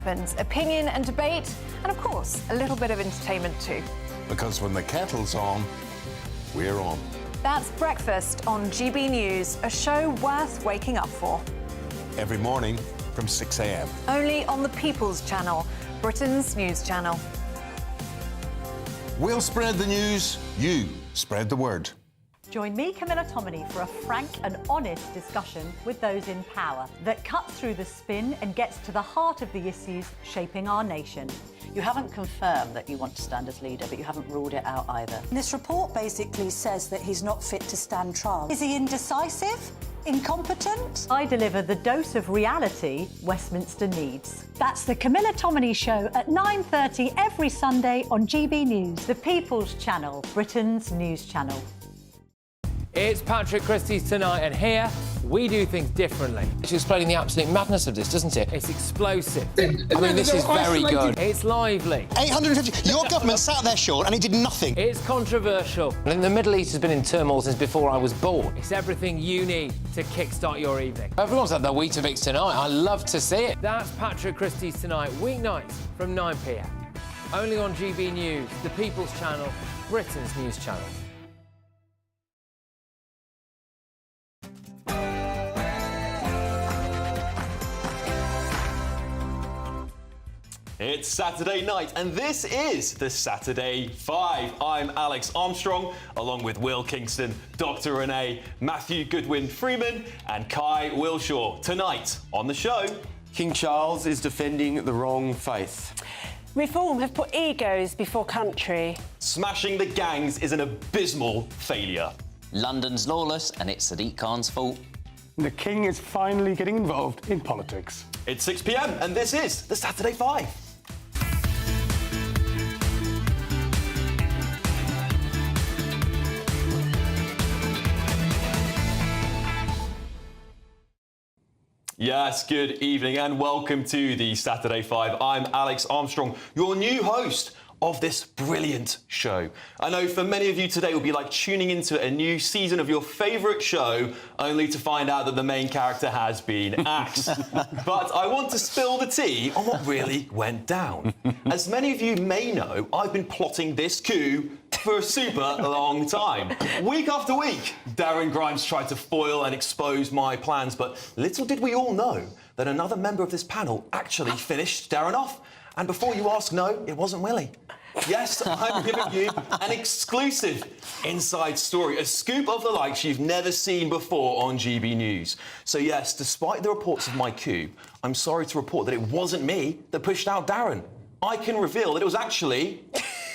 Opinion and debate, and of course, a little bit of entertainment too. Because when the kettle's on, we're on. That's Breakfast on GB News, a show worth waking up for. Every morning from 6 a.m. Only on the People's Channel, Britain's news channel. We'll spread the news, you spread the word. Join me, Camilla Tominey, for a frank and honest discussion with those in power that cuts through the spin and gets to the heart of the issues shaping our nation. You haven't confirmed that you want to stand as leader, but you haven't ruled it out either. This report basically says that he's not fit to stand trial. Is he indecisive? Incompetent? I deliver the dose of reality Westminster needs. That's the Camilla Tominey Show at 9:30 every Sunday on GB News, the People's Channel, Britain's news channel. It's Patrick Christie's Tonight, and here we do things differently. It's explaining the absolute madness of this, doesn't it? It's explosive. I mean, this is very good. It's lively. 850. Your government sat there, Sean, and it did nothing. It's controversial. And the Middle East has been in turmoil since before I was born. It's everything you need to kickstart your evening. Everyone's had their Weetabix tonight. I love to see it. That's Patrick Christie's Tonight, weeknights from 9 p.m. Only on GB News, the People's Channel, Britain's news channel. It's Saturday night, and this is the Saturday 5. I'm Alex Armstrong, along with Will Kingston, Dr. Renee, Matthew Goodwin-Freeman, and Kai Wilshaw. Tonight on the show, King Charles is defending the wrong faith. Reform have put egos before country. smashing the gangs is an abysmal failure. London's lawless, and it's Sadiq Khan's fault. The King is finally getting involved in politics. It's 6 p.m, and this is the Saturday 5. Yes, good evening and welcome to the Saturday 5. I'm Alex Armstrong, your new host of this brilliant show. I know for many of you today will be like tuning into a new season of your favourite show only to find out that the main character has been axed. But I want to spill the tea on what really went down. As many of you may know, I've been plotting this coup for a super long time. Week after week, Darren Grimes tried to foil and expose my plans, but little did we all know that another member of this panel actually finished Darren off. And before you ask, no, it wasn't Willie. Yes, I'm giving you an exclusive inside story, a scoop of the likes you've never seen before on GB News. So yes, despite the reports of my coup, I'm sorry to report that it wasn't me that pushed out Darren. I can reveal that it was actually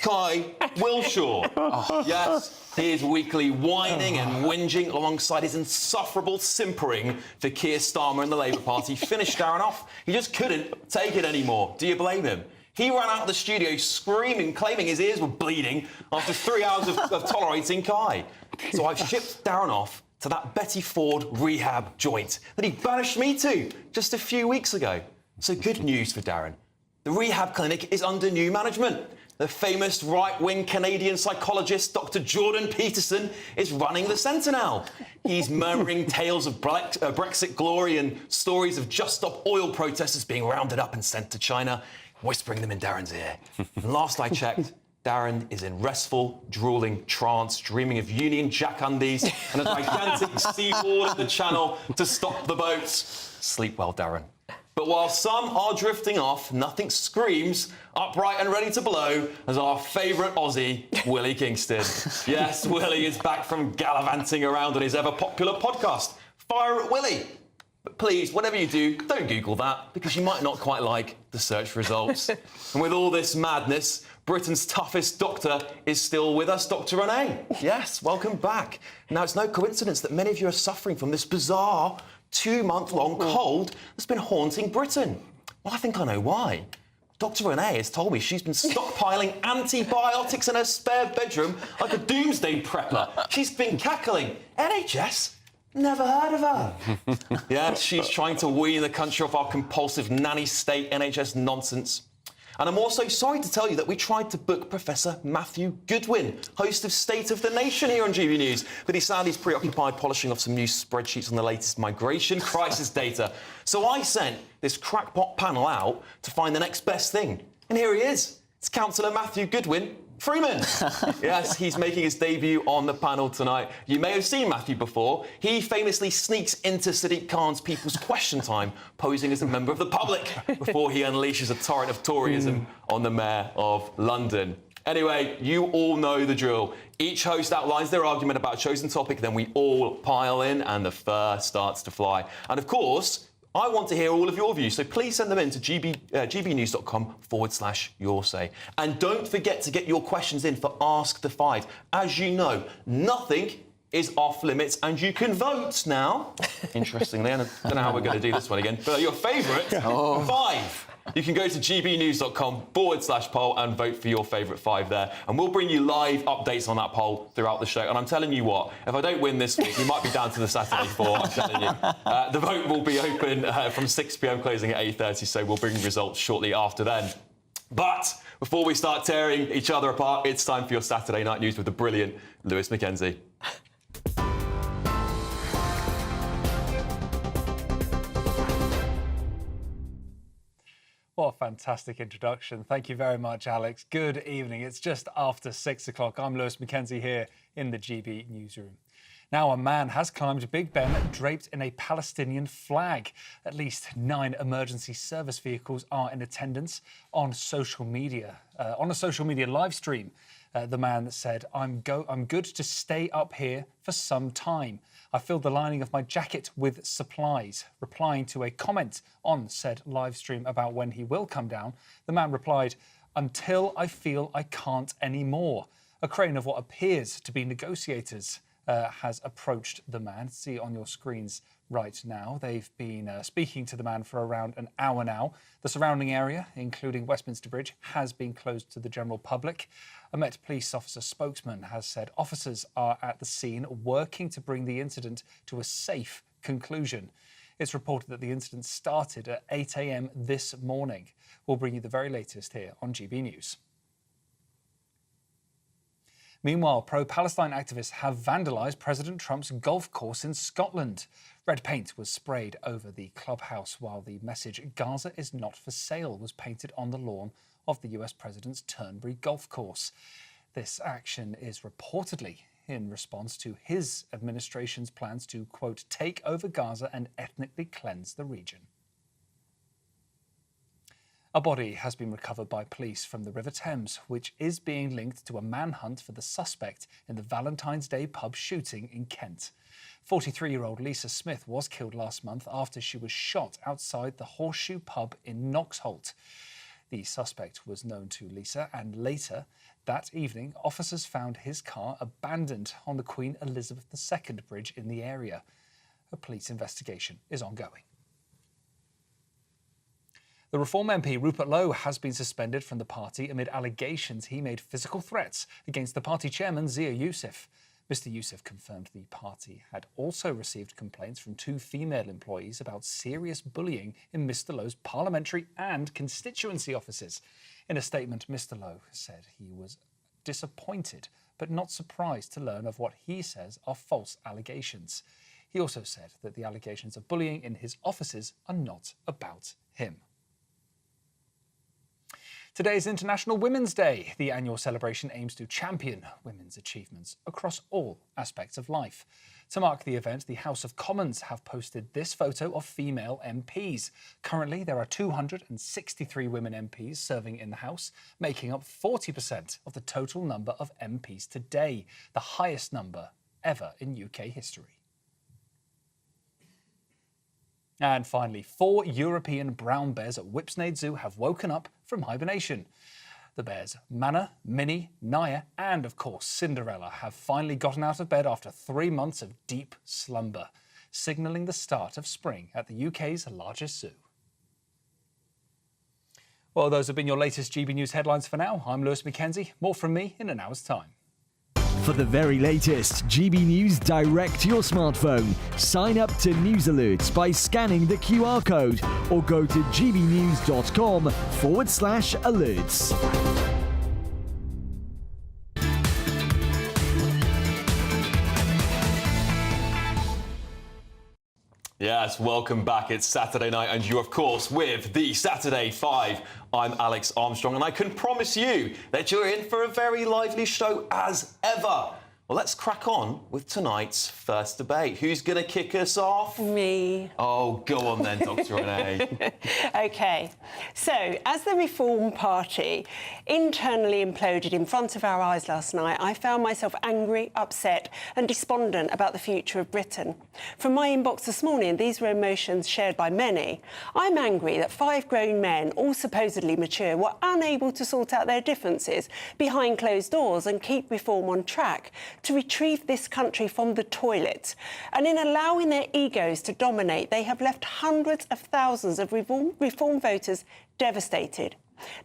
Kai Wilshaw. Oh, yes, his weekly whining and whinging alongside his insufferable simpering for Keir Starmer and the Labour Party finished Darren off. He just couldn't take it anymore. Do you blame him? He ran out of the studio screaming, claiming his ears were bleeding after 3 hours of tolerating Kai. So I've shipped Darren off to that Betty Ford rehab joint that he banished me to just a few weeks ago. So good news for Darren. The rehab clinic is under new management. The famous right-wing Canadian psychologist Dr. Jordan Peterson is running the centre now. He's murmuring tales of Brexit glory and stories of Just Stop Oil protesters being rounded up and sent to China, whispering them in Darren's ear. And last I checked, Darren is in restful, drooling trance, dreaming of Union Jack undies and a gigantic seaboard at the channel to stop the boats. Sleep well, Darren. But while some are drifting off, nothing screams upright and ready to blow as our favourite Aussie, Willie Kingston. Yes, Willie is back from gallivanting around on his ever-popular podcast, Fire at Willie. But please, whatever you do, don't Google that, because you might not quite like the search results. And with all this madness, Britain's toughest doctor is still with us, Dr. Renee. Yes, welcome back. Now, it's no coincidence that many of you are suffering from this bizarre 2-month-long cold that's been haunting Britain. Well, I think I know why. Dr. Renee has told me she's been stockpiling antibiotics in her spare bedroom like a doomsday prepper. She's been cackling. NHS? Never heard of her. Yeah, she's trying to wean the country off our compulsive nanny state NHS nonsense. And I'm also sorry to tell you that we tried to book Professor Matthew Goodwin, host of State of the Nation here on GB News, but he's preoccupied polishing off some new spreadsheets on the latest migration crisis data. So I sent this crackpot panel out to find the next best thing. And here he is. It's Councillor Matthew Goodwin Freeman. Yes, he's making his debut on the panel tonight. You may have seen Matthew before. He famously sneaks into Sadiq Khan's People's Question Time, posing as a member of the public before he unleashes a torrent of Toryism on the Mayor of London. Anyway, you all know the drill. Each host outlines their argument about a chosen topic, then we all pile in and the fur starts to fly. And of course, I want to hear all of your views, so please send them in to gbnews.com/your say. And don't forget to get your questions in for Ask the Five. As you know, nothing is off limits, and you can vote now. Interestingly, and I don't know how we're going to do this one again, but your favourite five. You can go to gbnews.com/poll and vote for your favourite five there. And we'll bring you live updates on that poll throughout the show. And I'm telling you what, if I don't win this week, you might be down to the Saturday 4, I'm telling you. The vote will be open from 6 p.m, closing at 8:30, so we'll bring results shortly after then. But before we start tearing each other apart, it's time for your Saturday night news with the brilliant Lewis Mackenzie. What a fantastic introduction. Thank you very much, Alex. Good evening. It's just after 6 o'clock. I'm Lewis Mackenzie here in the GB newsroom. Now, a man has climbed Big Ben draped in a Palestinian flag. At least 9 emergency service vehicles are in attendance on social media. On a social media live stream, the man said, I'm good to stay up here for some time. I filled the lining of my jacket with supplies. Replying to a comment on said live stream about when he will come down, the man replied, until I feel I can't anymore. A crane of what appears to be negotiators has approached the man. See on your screens right now. They've been speaking to the man for around an hour now. The surrounding area, including Westminster Bridge, has been closed to the general public. A Met Police officer spokesman has said officers are at the scene working to bring the incident to a safe conclusion. It's reported that the incident started at 8 a.m. this morning. We'll bring you the very latest here on GB News. Meanwhile, pro-Palestine activists have vandalised President Trump's golf course in Scotland. Red paint was sprayed over the clubhouse, while the message "Gaza is not for sale" was painted on the lawn of the US president's Turnberry golf course. This action is reportedly in response to his administration's plans to, quote, take over Gaza and ethnically cleanse the region. A body has been recovered by police from the River Thames, which is being linked to a manhunt for the suspect in the Valentine's Day pub shooting in Kent. 43-year-old Lisa Smith was killed last month after she was shot outside the Horseshoe pub in Knoxholt. The suspect was known to Lisa, and later that evening, officers found his car abandoned on the Queen Elizabeth II bridge in the area. A police investigation is ongoing. The Reform MP Rupert Lowe has been suspended from the party amid allegations he made physical threats against the party chairman Zia Youssef. Mr Youssef confirmed the party had also received complaints from 2 female employees about serious bullying in Mr Lowe's parliamentary and constituency offices. In a statement, Mr Lowe said he was disappointed but not surprised to learn of what he says are false allegations. He also said that the allegations of bullying in his offices are not about him. Today is International Women's Day. The annual celebration aims to champion women's achievements across all aspects of life. To mark the event, the House of Commons have posted this photo of female MPs. Currently, there are 263 women MPs serving in the House, making up 40% of the total number of MPs today, the highest number ever in UK history. And finally, 4 European brown bears at Whipsnade Zoo have woken up from hibernation. The bears Mana, Minnie, Naya and, of course, Cinderella have finally gotten out of bed after 3 months of deep slumber, signalling the start of spring at the UK's largest zoo. Well, those have been your latest GB News headlines for now. I'm Lewis Mackenzie. More from me in an hour's time. For the very latest GB News direct to your smartphone, sign up to News Alerts by scanning the QR code or go to gbnews.com/alerts. Yes, welcome back. It's Saturday night and you're, of course, with the Saturday 5. I'm Alex Armstrong and I can promise you that you're in for a very lively show as ever. Well, let's crack on with tonight's first debate. Who's going to kick us off? Me. Oh, go on then, Dr. Renee. OK. So, as the Reform Party internally imploded in front of our eyes last night, I found myself angry, upset and despondent about the future of Britain. From my inbox this morning, these were emotions shared by many. I'm angry that 5 grown men, all supposedly mature, were unable to sort out their differences behind closed doors and keep reform on track to retrieve this country from the toilet. And in allowing their egos to dominate, they have left hundreds of thousands of reform voters devastated.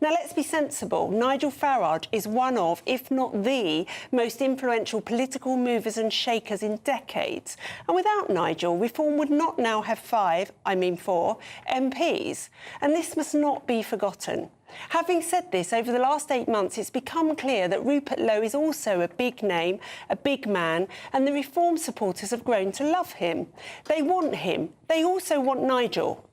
Now, let's be sensible. Nigel Farage is one of, if not the, most influential political movers and shakers in decades. And without Nigel, Reform would not now have 4 MPs. And this must not be forgotten. Having said this, over the last 8 months, it's become clear that Rupert Lowe is also a big name, a big man, and the Reform supporters have grown to love him. They want him. They also want Nigel.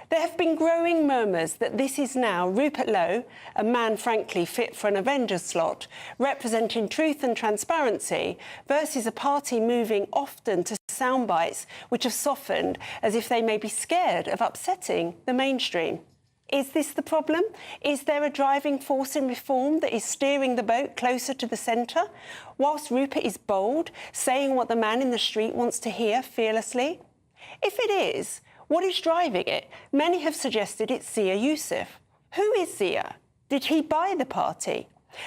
There have been growing murmurs that this is now Rupert Lowe, a man frankly fit for an Avengers slot, representing truth and transparency, versus a party moving often to soundbites which have softened as if they may be scared of upsetting the mainstream. Is this the problem? Is there a driving force in Reform that is steering the boat closer to the centre? Whilst Rupert is bold, saying what the man in the street wants to hear fearlessly? If it is, what is driving it? Many have suggested it's Zia Youssef. Who is Zia? Did he buy the party?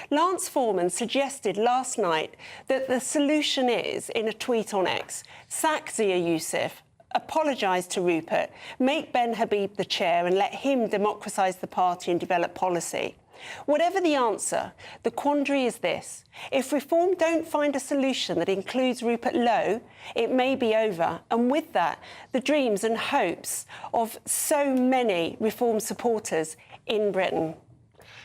Lance Foreman suggested last night that the solution is, in a tweet on X, sack Zia Youssef, apologise to Rupert, make Ben Habib the chair and let him democratise the party and develop policy. Whatever the answer, the quandary is this. If Reform don't find a solution that includes Rupert Lowe, it may be over. And with that, the dreams and hopes of so many Reform supporters in Britain.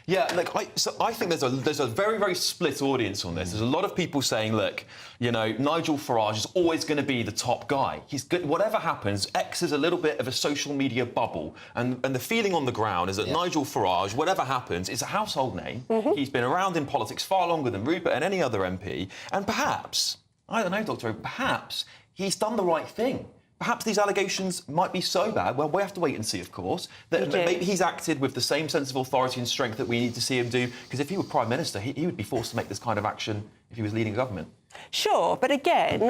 Yeah, look, I think there's a very, very split audience on this. There's a lot of people saying, look, you know, Nigel Farage is always going to be the top guy. He's good. Whatever happens, X is a little bit of a social media bubble. And the feeling on the ground is that Nigel Farage, whatever happens, is a household name. He's been around in politics far longer than Rupert and any other MP. And perhaps, I don't know, Dr. perhaps he's done the right thing. Perhaps these allegations might be so bad, well, we have to wait and see, of course, that maybe he's acted with the same sense of authority and strength that we need to see him do, because if he were Prime Minister, he would be forced to make this kind of action if he was leading a government. Sure, but again,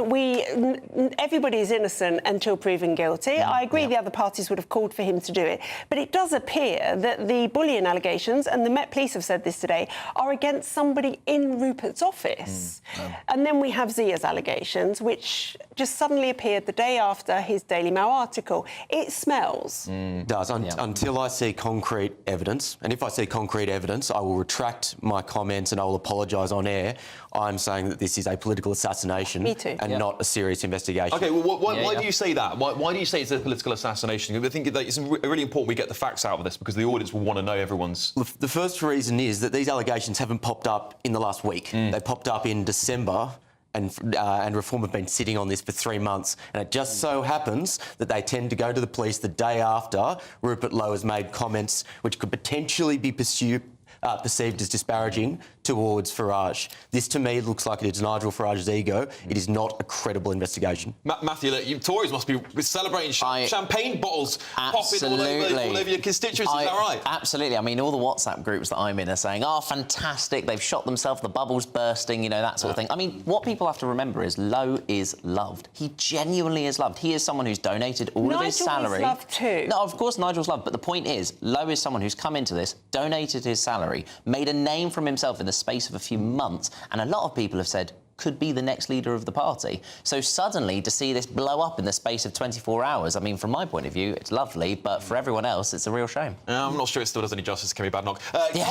everybody is innocent until proven guilty. I agree the other parties would have called for him to do it. But it does appear that the bullying allegations, and the Met Police have said this today, are against somebody in Rupert's office. And then we have Zia's allegations, which just suddenly appeared the day after his Daily Mail article. It smells. It does, until I see concrete evidence. And if I see concrete evidence, I will retract my comments and I will apologise on air. I'm saying that this is a political assassination and not a serious investigation. OK, well, why do you say that? Why do you say it's a political assassination? I think that it's really important we get the facts out of this because the audience will want to know everyone's... The first reason is that these allegations haven't popped up in the last week. They popped up in December and Reform have been sitting on this for 3 months. And it just so happens that they tend to go to the police the day after Rupert Lowe has made comments which could potentially be perceived as disparaging towards Farage. This, to me, looks like it is Nigel Farage's ego. It is not a credible investigation. Matthew, look, you Tories must be celebrating champagne bottles popping all over your constituencies. Is that right? Absolutely. I mean, all the WhatsApp groups that I'm in are saying, oh, fantastic, they've shot themselves, the bubble's bursting, you know, that sort of thing. I mean, what people have to remember is Lowe is loved. He genuinely is loved. He is someone who's donated all of his salary. Nigel is loved too. No, of course Nigel's loved, but the point is, Lowe is someone who's come into this, donated his salary, made a name for himself in the space of a few months, and a lot of people have said, could be the next leader of the party. So suddenly, to see this blow up in the space of 24 hours, I mean, from my point of view, it's lovely, but for everyone else, it's a real shame. I'm not sure it still does any justice to Kemi Badenoch. Yeah,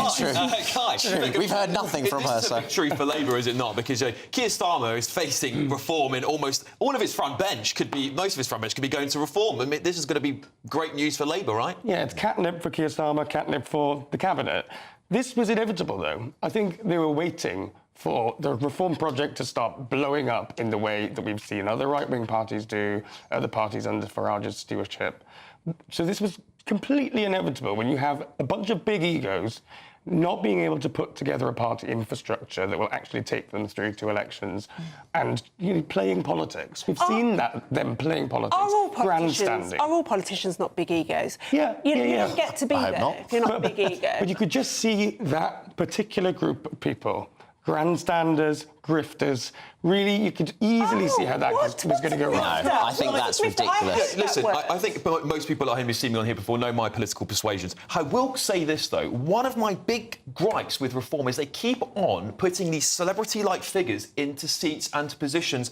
Kai, true. We've heard nothing from her, This is a victory for Labour, is it not? Because Keir Starmer is facing reform in almost all of his front bench most of his front bench could be going to reform. I mean, this is going to be great news for Labour, right? Yeah, it's catnip for Keir Starmer, catnip for the Cabinet. This was inevitable, though. I think they were waiting for the reform project to start blowing up in the way that we've seen other right-wing parties do, other parties under Farage's stewardship. So this was completely inevitable when you have a bunch of big egos not being able to put together a party infrastructure that will actually take them through to elections and playing politics. We've seen them playing politics, grandstanding. Are all politicians not big egos? Yeah, You don't get to be there if you're not a big ego. But you could just see that particular group of people, grandstanders, grifters. Really, you could easily see how that was going to go wrong. No, I think that's ridiculous. Listen, I think most people at home who've seen me on here before know my political persuasions. I will say this, though. One of my big gripes with reform is they keep on putting these celebrity-like figures into seats and positions.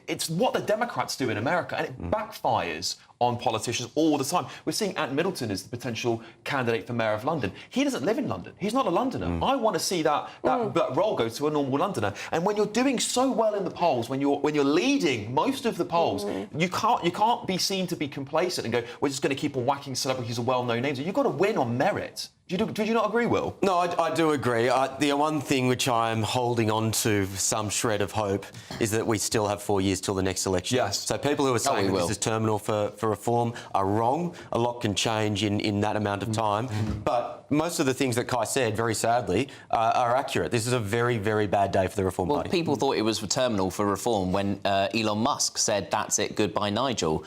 It's what the Democrats do in America, and it backfires on politicians all the time. We're seeing Ant Middleton as the potential candidate for Mayor of London. He doesn't live in London. He's not a Londoner. I want to see that role go to a normal Londoner. And when you're doing so well in the polls, when you're leading most of the polls, you can't be seen to be complacent and go, we're just going to keep on whacking celebrities and well-known names. You've got to win on merit. Did you not agree, Will? No, I do agree. The one thing which I'm holding on to some shred of hope is that we still have 4 years till the next election. Yes. So people who are saying this is terminal for reform are wrong. A lot can change in that amount of time. But most of the things that Kai said, very sadly, are accurate. This is a very, very bad day for the Reform Party. People thought it was terminal for reform when Elon Musk said, that's it, goodbye, Nigel.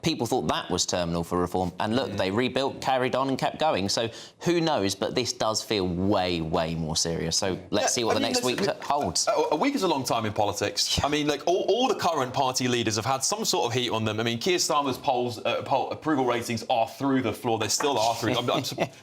People thought that was terminal for reform. And look, they rebuilt, carried on and kept going. So who knows, but this does feel way, way more serious. So let's see what the next week holds. A week is a long time in politics. I mean, all the current party leaders have had some sort of heat on them. I mean, Keir Starmer's poll approval ratings are through the floor. They still are through.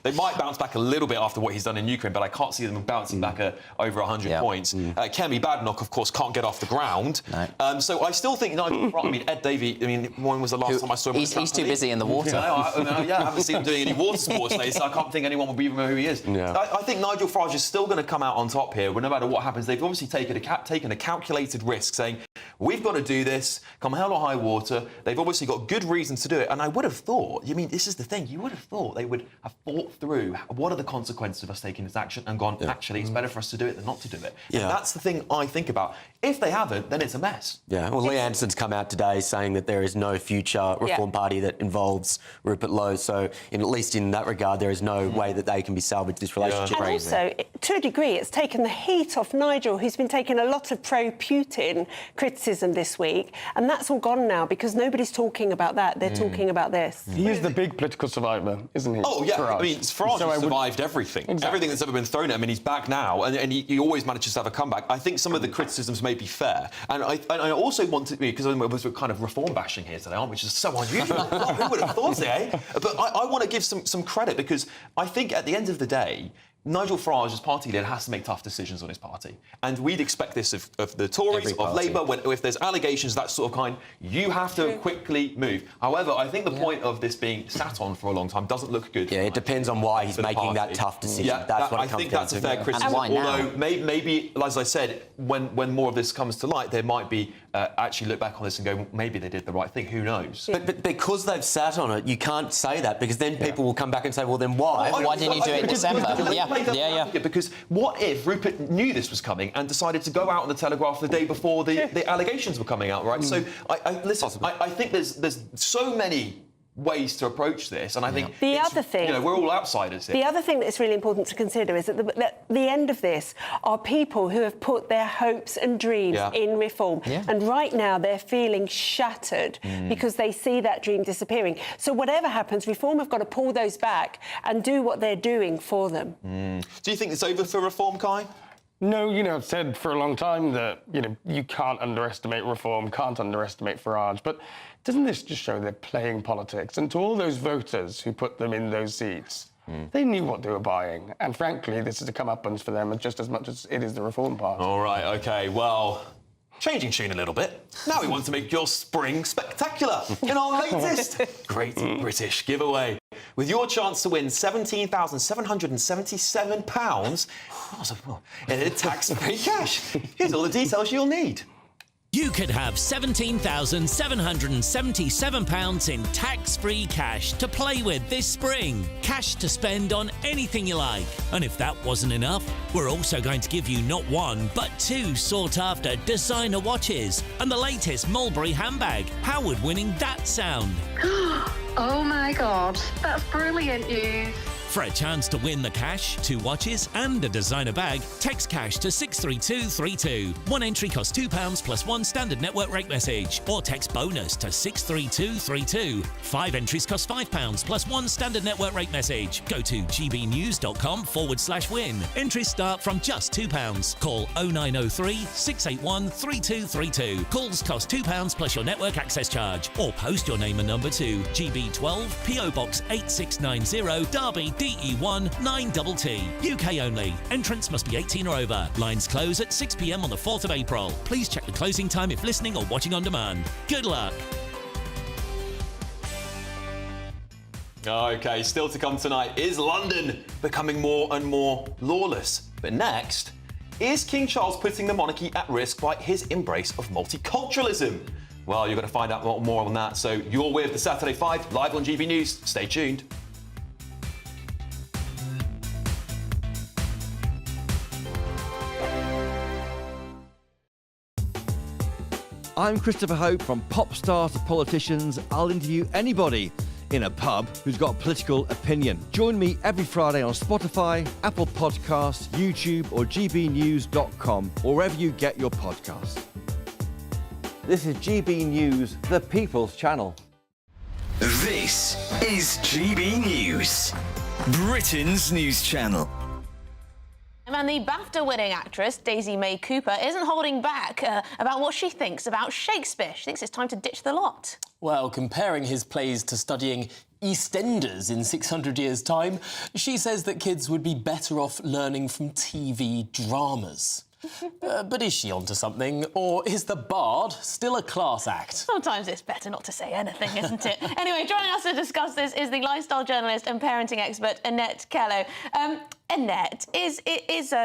They might bounce back a little bit after what he's done in Ukraine, but I can't see them bouncing back over 100 points. Kemi Badenoch, of course, can't get off the ground. No. So I still think Ed Davey, when was the last time I saw him? He's too busy in the water. I haven't seen him doing any water sports lately, so I can't think anyone will even know who he is. Yeah. I think Nigel Farage is still going to come out on top here, no matter what happens. They've obviously taken a calculated risk, saying, we've got to do this, come hell or high water. They've obviously got good reasons to do it. And I would have thought, this is the thing, you would have thought they would have thought through what are the consequences of us taking this action and gone, actually, it's better for us to do it than not to do it. Yeah. And that's the thing I think about. If they haven't, then it's a mess. Yeah, well, Lee Anderson's come out today saying that there is no future Reform Party that involves Rupert Lowe. So, at least in that regard, there is no way that they can be salvaged this relationship. And also, to a degree, it's taken the heat off Nigel, who's been taking a lot of pro-Putin criticism this week, and that's all gone now because nobody's talking about that. They're talking about this. He is the big political survivor, isn't he? Oh, yeah. Farage. I mean, Farage has survived everything. Exactly. Everything that's ever been thrown at him, and he's back now, and he always manages to have a comeback. I think some of the criticisms may be fair. And I also want to, because we're kind of reform bashing here today, aren't we? Which is so unusual. Who would have thought it, eh? But I want to give some credit because I think at the end of the day, Nigel Farage, as party leader, has to make tough decisions on his party. And we'd expect this of the Tories, of Labour, if there's allegations, that sort of kind, you have to quickly move. However, I think the point of this being sat on for a long time doesn't look good. Yeah, it depends on why he's making that tough decision. Yeah, that's what I think that's a fair criticism. Although maybe, as I said, when more of this comes to light, there might be actually look back on this and go, maybe they did the right thing. Who knows? But because they've sat on it, you can't say that because then people will come back and say, well, then why? Why didn't you do it in December? Because what if Rupert knew this was coming and decided to go out on the Telegraph the day before the allegations were coming out, right? So, I think there's so many ways to approach this, and I think the other thing, we're all outsiders here. The other thing that's really important to consider is that the end of this are people who have put their hopes and dreams in reform, and right now they're feeling shattered because they see that dream disappearing. So whatever happens, reform have got to pull those back and do what they're doing for them. Do you think it's over for reform, Kai? No, I've said for a long time that, you can't underestimate reform, can't underestimate Farage, but doesn't this just show they're playing politics? And to all those voters who put them in those seats, They knew what they were buying, and frankly, this is a comeuppance for them just as much as it is the Reform Party. All right, OK, well, changing tune a little bit. Now we want to make your spring spectacular in our latest Great British Giveaway. With your chance to win £17,777 in tax-free cash. Here's all the details you'll need. You could have £17,777 in tax-free cash to play with this spring. Cash to spend on anything you like. And if that wasn't enough, we're also going to give you not one, but 2 sought-after designer watches and the latest Mulberry handbag. How would winning that sound? Oh my God, that's brilliant news. For a chance to win the cash, 2 watches and a designer bag, text cash to 63232. One entry costs £2 plus 1 standard network rate message, or text bonus to 63232. 5 entries cost £5 plus 1 standard network rate message. Go to gbnews.com/win. Entries start from just £2. Call 0903 681 3232. Calls cost £2 plus your network access charge, or post your name and number to GB12 PO Box 8690 Derby DE1 9TT. UK only. Entrants must be 18 or over. Lines close at 6 p.m. on the 4th of April. Please check the closing time if listening or watching on demand. Good luck. OK, still to come tonight, is London becoming more and more lawless? But next, is King Charles putting the monarchy at risk by his embrace of multiculturalism? Well, you're going to find out more on that. So you're with the Saturday 5 live on GB News. Stay tuned. I'm Christopher Hope. From pop stars to politicians, I'll interview anybody in a pub who's got a political opinion. Join me every Friday on Spotify, Apple Podcasts, YouTube or gbnews.com, or wherever you get your podcasts. This is GB News, the People's Channel. This is GB News, Britain's news channel. And the BAFTA-winning actress, Daisy May Cooper, isn't holding back about what she thinks about Shakespeare. She thinks it's time to ditch the lot. Well, comparing his plays to studying EastEnders in 600 years' time, she says that kids would be better off learning from TV dramas. But is she onto something, or is the Bard still a class act? Sometimes it's better not to say anything, isn't it? Anyway, joining us to discuss this is the lifestyle journalist and parenting expert Annette Kello. Annette, is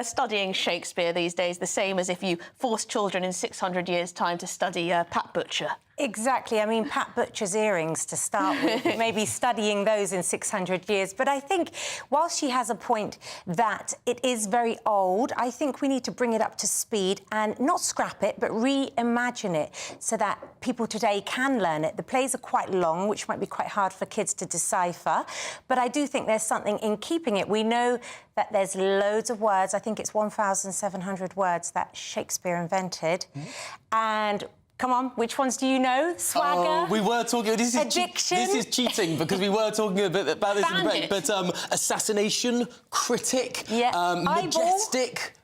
studying Shakespeare these days the same as if you forced children in 600 years' time to study Pat Butcher? Exactly. I mean, Pat Butcher's earrings to start with, maybe studying those in 600 years. But I think while she has a point that it is very old, I think we need to bring it up to speed and not scrap it, but reimagine it so that people today can learn it. The plays are quite long, which might be quite hard for kids to decipher. But I do think there's something in keeping it. We know that there's loads of words. I think it's 1,700 words that Shakespeare invented. And come on, which ones do you know? Swagger? We were talking... This is addiction? This is cheating, because we were talking a bit about this in the break. But assassination, critic, majestic...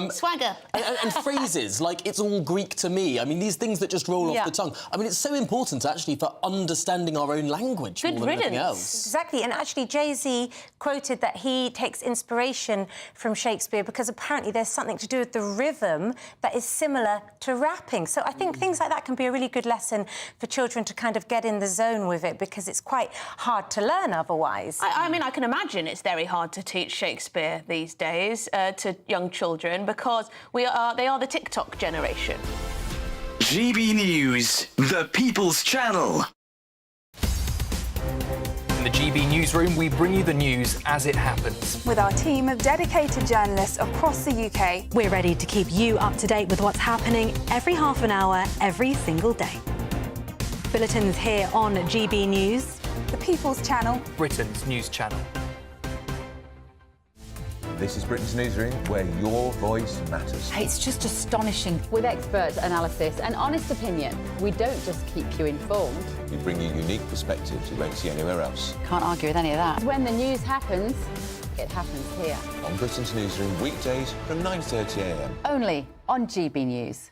Swagger. and phrases, like, it's all Greek to me. I mean, these things that just roll off the tongue. I mean, it's so important, actually, for understanding our own language more than anything else. Exactly, and actually Jay-Z quoted that he takes inspiration from Shakespeare because apparently there's something to do with the rhythm that is similar to rapping. So I think things like that can be a really good lesson for children to kind of get in the zone with it, because it's quite hard to learn otherwise. I mean, I can imagine it's very hard to teach Shakespeare these days to young children, because they are the TikTok generation. GB News, the People's Channel. In the GB Newsroom, we bring you the news as it happens. With our team of dedicated journalists across the UK, we're ready to keep you up to date with what's happening every half an hour, every single day. Bulletins here on GB News, the People's Channel, Britain's news channel. This is Britain's Newsroom, where your voice matters. It's just astonishing. With expert analysis and honest opinion, we don't just keep you informed. We bring you unique perspectives you won't see anywhere else. Can't argue with any of that. When the news happens, it happens here. On Britain's Newsroom, weekdays from 9:30 a.m. Only on GB News.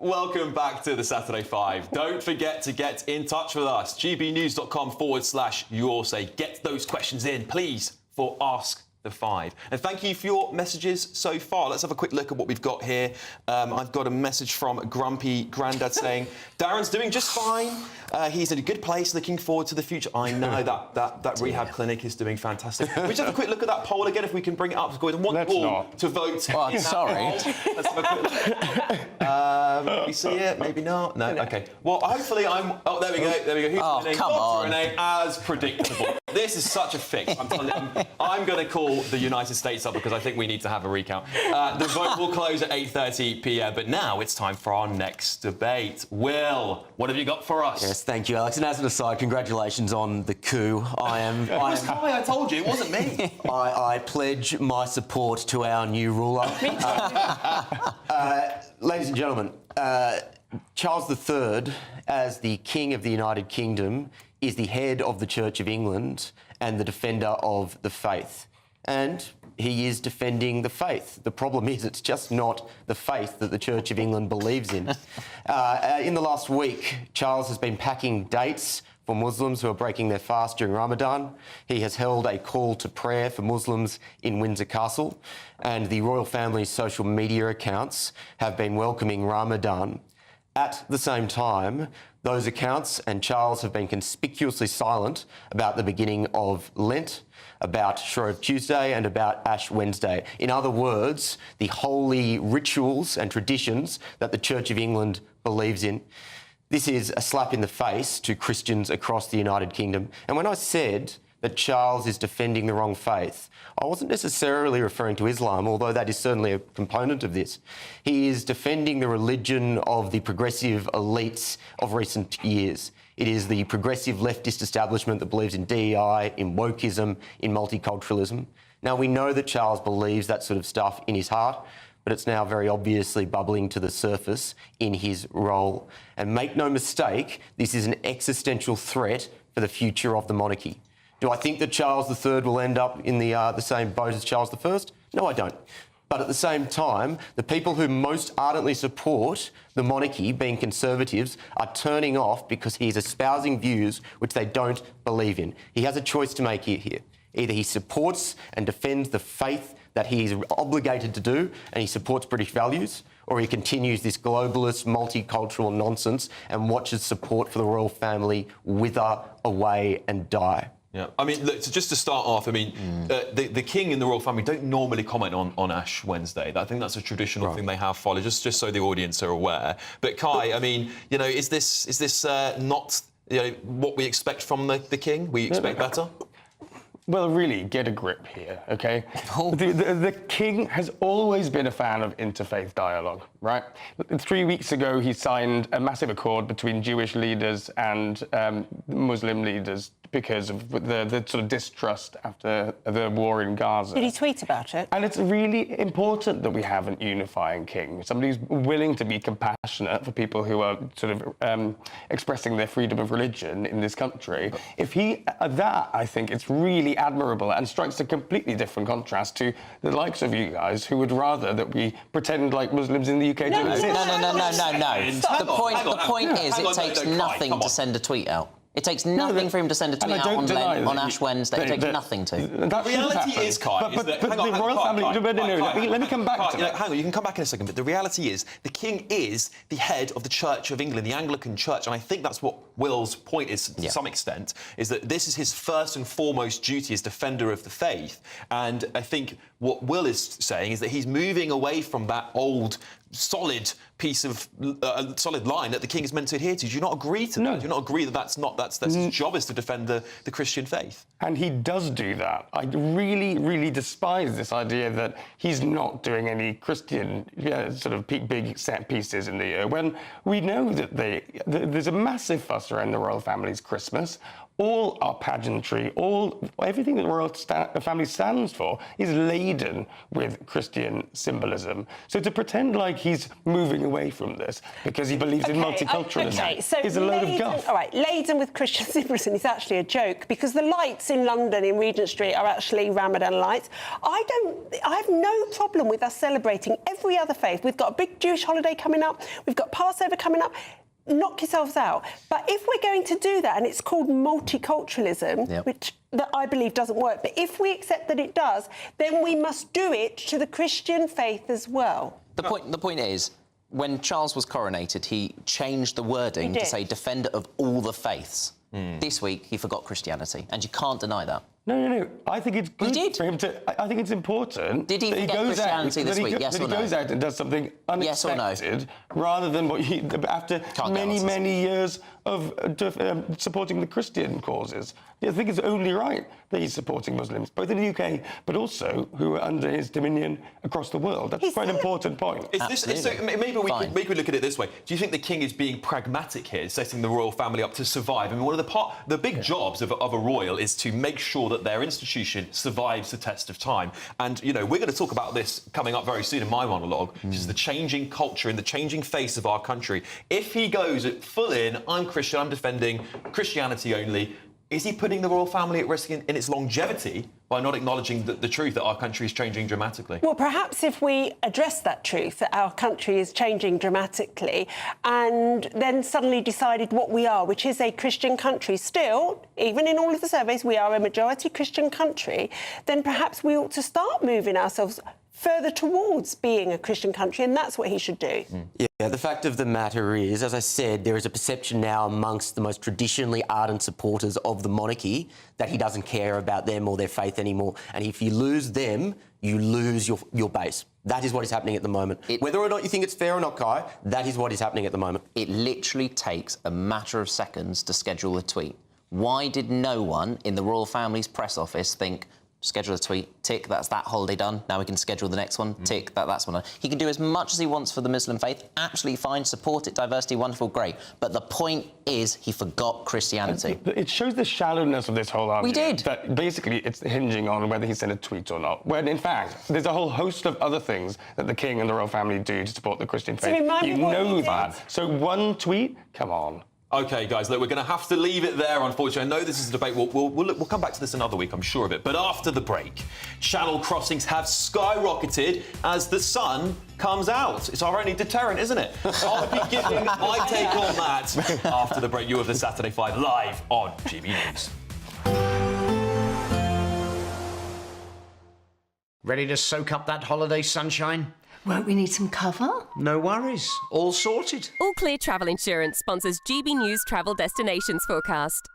Welcome back to the Saturday 5. Don't forget to get in touch with us. gbnews.com/your say. Get those questions in, please, for Ask the 5. And thank you for your messages so far. Let's have a quick look at what we've got here. I've got a message from Grumpy Grandad saying, Darren's doing just fine. He's in a good place, looking forward to the future. I know that rehab clinic is doing fantastic. We just have a quick look at that poll again, if we can bring it up. I want you all to vote. Oh, sorry. Let's have a quick look. We see it? Maybe not? No? OK. Well, hopefully I'm... Oh, there we go. Who's winning? Come on. Renee, as predictable. This is such a fix. I'm telling you, I'm going to call the United States up because I think we need to have a recount. The vote will close at 8:30 p.m. But now it's time for our next debate. Will, what have you got for us? Yes, thank you, Alex. And as an aside, congratulations on the coup. I told you, it wasn't me. I pledge my support to our new ruler. Ladies and gentlemen, Charles III, as the King of the United Kingdom, is the head of the Church of England and the defender of the faith. And he is defending the faith. The problem is it's just not the faith that the Church of England believes in. In the last week, Charles has been packing dates for Muslims who are breaking their fast during Ramadan. He has held a call to prayer for Muslims in Windsor Castle, and the royal family's social media accounts have been welcoming Ramadan. At the same time, those accounts and Charles have been conspicuously silent about the beginning of Lent, about Shrove Tuesday and about Ash Wednesday. In other words, the holy rituals and traditions that the Church of England believes in. This is a slap in the face to Christians across the United Kingdom. And when I said that Charles is defending the wrong faith, I wasn't necessarily referring to Islam, although that is certainly a component of this. He is defending the religion of the progressive elites of recent years. It is the progressive leftist establishment that believes in DEI, in wokeism, in multiculturalism. Now, we know that Charles believes that sort of stuff in his heart, but it's now very obviously bubbling to the surface in his role. And make no mistake, this is an existential threat for the future of the monarchy. Do I think that Charles III will end up in the same boat as Charles I? No, I don't. But at the same time, the people who most ardently support the monarchy, being Conservatives, are turning off because he is espousing views which they don't believe in. He has a choice to make here. Either he supports and defends the faith that he is obligated to do, and he supports British values, or he continues this globalist, multicultural nonsense and watches support for the royal family wither away and die. Yeah, I mean, look, so just to start off, I mean, the king and the royal family don't normally comment on Ash Wednesday. I think that's a traditional thing they have followed, just so the audience are aware. But Kai, I mean, you know, is this not what we expect from the king? We expect better. Well, really, get a grip here, OK? The king has always been a fan of interfaith dialogue, right? 3 weeks ago, he signed a massive accord between Jewish leaders and Muslim leaders because of the sort of distrust after the war in Gaza. Did he tweet about it? And it's really important that we have an unifying king, somebody who's willing to be compassionate for people who are sort of expressing their freedom of religion in this country. If he, that, I think it's really admirable and strikes a completely different contrast to the likes of you guys who would rather that we pretend like Muslims in the UK don't exist. No. The point is it takes nothing to send a tweet out. It takes nothing for him to send a tweet out on Ash Wednesday. It takes nothing to. The reality is, Kai, is that... But the royal family... Let me come back to that. Hang on, you can come back in a second, but the reality is the king is the head of the Church of England, the Anglican Church, and I think that's what Will's point is, to some extent, is that this is his first and foremost duty as defender of the faith, and I think what Will is saying is that he's moving away from that old, solid piece of solid line that the king is meant to adhere to. Do you not agree to that? Do you not agree that that's his job is to defend the Christian faith? And he does do that. I really, really despise this idea that he's not doing any Christian sort of big set pieces in the year, when we know that there's a massive fuss around the royal family's Christmas. all our pageantry, everything that the royal family stands for is laden with Christian symbolism. So to pretend like he's moving away from this because he believes in multiculturalism is a load of guff. All right, laden with Christian symbolism is actually a joke, because the lights in London in Regent Street are actually Ramadan lights. I have no problem with us celebrating every other faith. We've got a big Jewish holiday coming up. We've got Passover coming up. Knock yourselves out. But if we're going to do that, and it's called multiculturalism, which that I believe doesn't work, but if we accept that it does, then we must do it to the Christian faith as well. The point is, when Charles was coronated, he changed the wording to say defender of all the faiths. This week, he forgot Christianity, and you can't deny that. No. I think it's good for him to... I think it's important Did he forget Christianity this week, yes or no? He goes out and does something unexpected, rather than what after many years of supporting the Christian causes. I think it's only right that he's supporting Muslims, both in the UK, but also who are under his dominion across the world. That's quite an important point. Maybe we could look at it this way. Do you think the king is being pragmatic here, setting the royal family up to survive? I mean, one of the big jobs of a royal is to make sure that their institution survives the test of time. And, you know, we're going to talk about this coming up very soon in my monologue, which is the changing culture and the changing face of our country. If he goes full in, I'm Christian, I'm defending Christianity only, is he putting the royal family at risk in its longevity by not acknowledging the truth that our country is changing dramatically? Well, perhaps if we address that truth, that our country is changing dramatically, and then suddenly decided what we are, which is a Christian country, still, even in all of the surveys, we are a majority Christian country, then perhaps we ought to start moving ourselves further towards being a Christian country, and that's what he should do. Yeah, the fact of the matter is, as I said, there is a perception now amongst the most traditionally ardent supporters of the monarchy that he doesn't care about them or their faith anymore. And if you lose them, you lose your base. That is what is happening at the moment. Whether or not you think it's fair or not, Kai, that is what is happening at the moment. It literally takes a matter of seconds to schedule a tweet. Why did no one in the royal family's press office think, schedule a tweet, tick, that's that holiday done, now we can schedule the next one, tick, that's one done. He can do as much as he wants for the Muslim faith, absolutely fine, support it, diversity, wonderful, great. But the point is, he forgot Christianity. It shows the shallowness of this whole argument. We did. That basically it's hinging on whether he sent a tweet or not, when in fact, there's a whole host of other things that the king and the royal family do to support the Christian faith. You know that. So one tweet? Come on. OK, guys, look, we're going to have to leave it there, unfortunately. I know this is a debate. We'll come back to this another week, I'm sure of it. But after the break, channel crossings have skyrocketed as the sun comes out. It's our only deterrent, isn't it? I'll be giving my take on that after the break. You have the Saturday 5 live on GB News. Ready to soak up that holiday sunshine? Won't we need some cover? No worries. All sorted. All Clear Travel Insurance sponsors GB News Travel Destinations Forecast.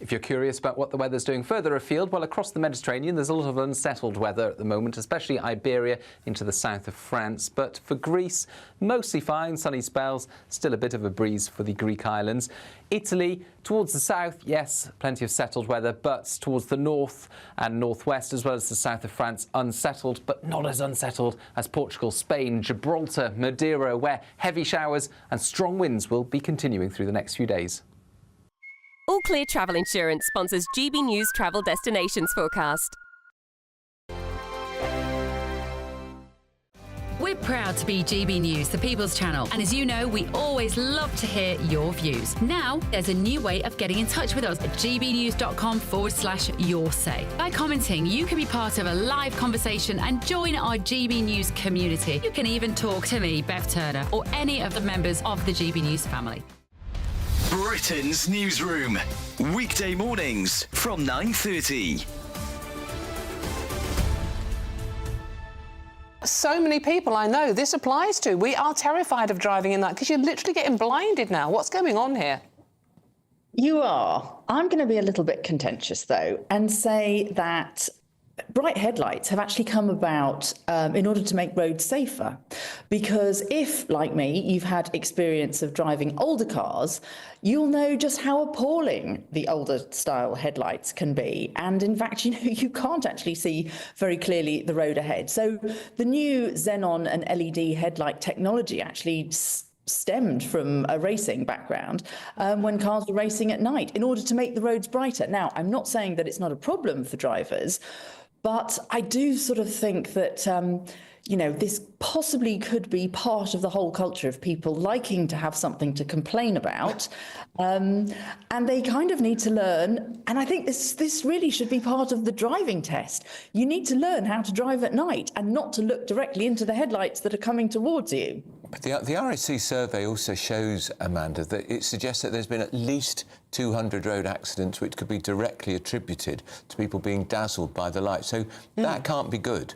If you're curious about what the weather's doing further afield, well, across the Mediterranean, there's a lot of unsettled weather at the moment, especially Iberia into the south of France. But for Greece, mostly fine, sunny spells, still a bit of a breeze for the Greek islands. Italy, towards the south, yes, plenty of settled weather, but towards the north and northwest, as well as the south of France, unsettled, but not as unsettled as Portugal, Spain, Gibraltar, Madeira, where heavy showers and strong winds will be continuing through the next few days. All Clear Travel Insurance sponsors GB News Travel Destinations Forecast. We're proud to be GB News, the People's Channel, and as you know, we always love to hear your views. Now, there's a new way of getting in touch with us at gbnews.com/your say. By commenting, you can be part of a live conversation and join our GB News community. You can even talk to me, Bev Turner, or any of the members of the GB News family. Britain's Newsroom, weekday mornings from 9:30. So many people I know this applies to. We are terrified of driving in that because you're literally getting blinded now. What's going on here? You are. I'm going to be a little bit contentious, though, and say that bright headlights have actually come about in order to make roads safer. Because if, like me, you've had experience of driving older cars, you'll know just how appalling the older style headlights can be. And in fact, you know, you can't actually see very clearly the road ahead. So the new xenon and LED headlight technology actually stemmed from a racing background when cars were racing at night in order to make the roads brighter. Now, I'm not saying that it's not a problem for drivers, but I do sort of think that, you know, this possibly could be part of the whole culture of people liking to have something to complain about. And they kind of need to learn, and I think this really should be part of the driving test. You need to learn how to drive at night and not to look directly into the headlights that are coming towards you. But the RSC survey also shows, Amanda, that it suggests that there's been at least 200 road accidents which could be directly attributed to people being dazzled by the light. So that can't be good.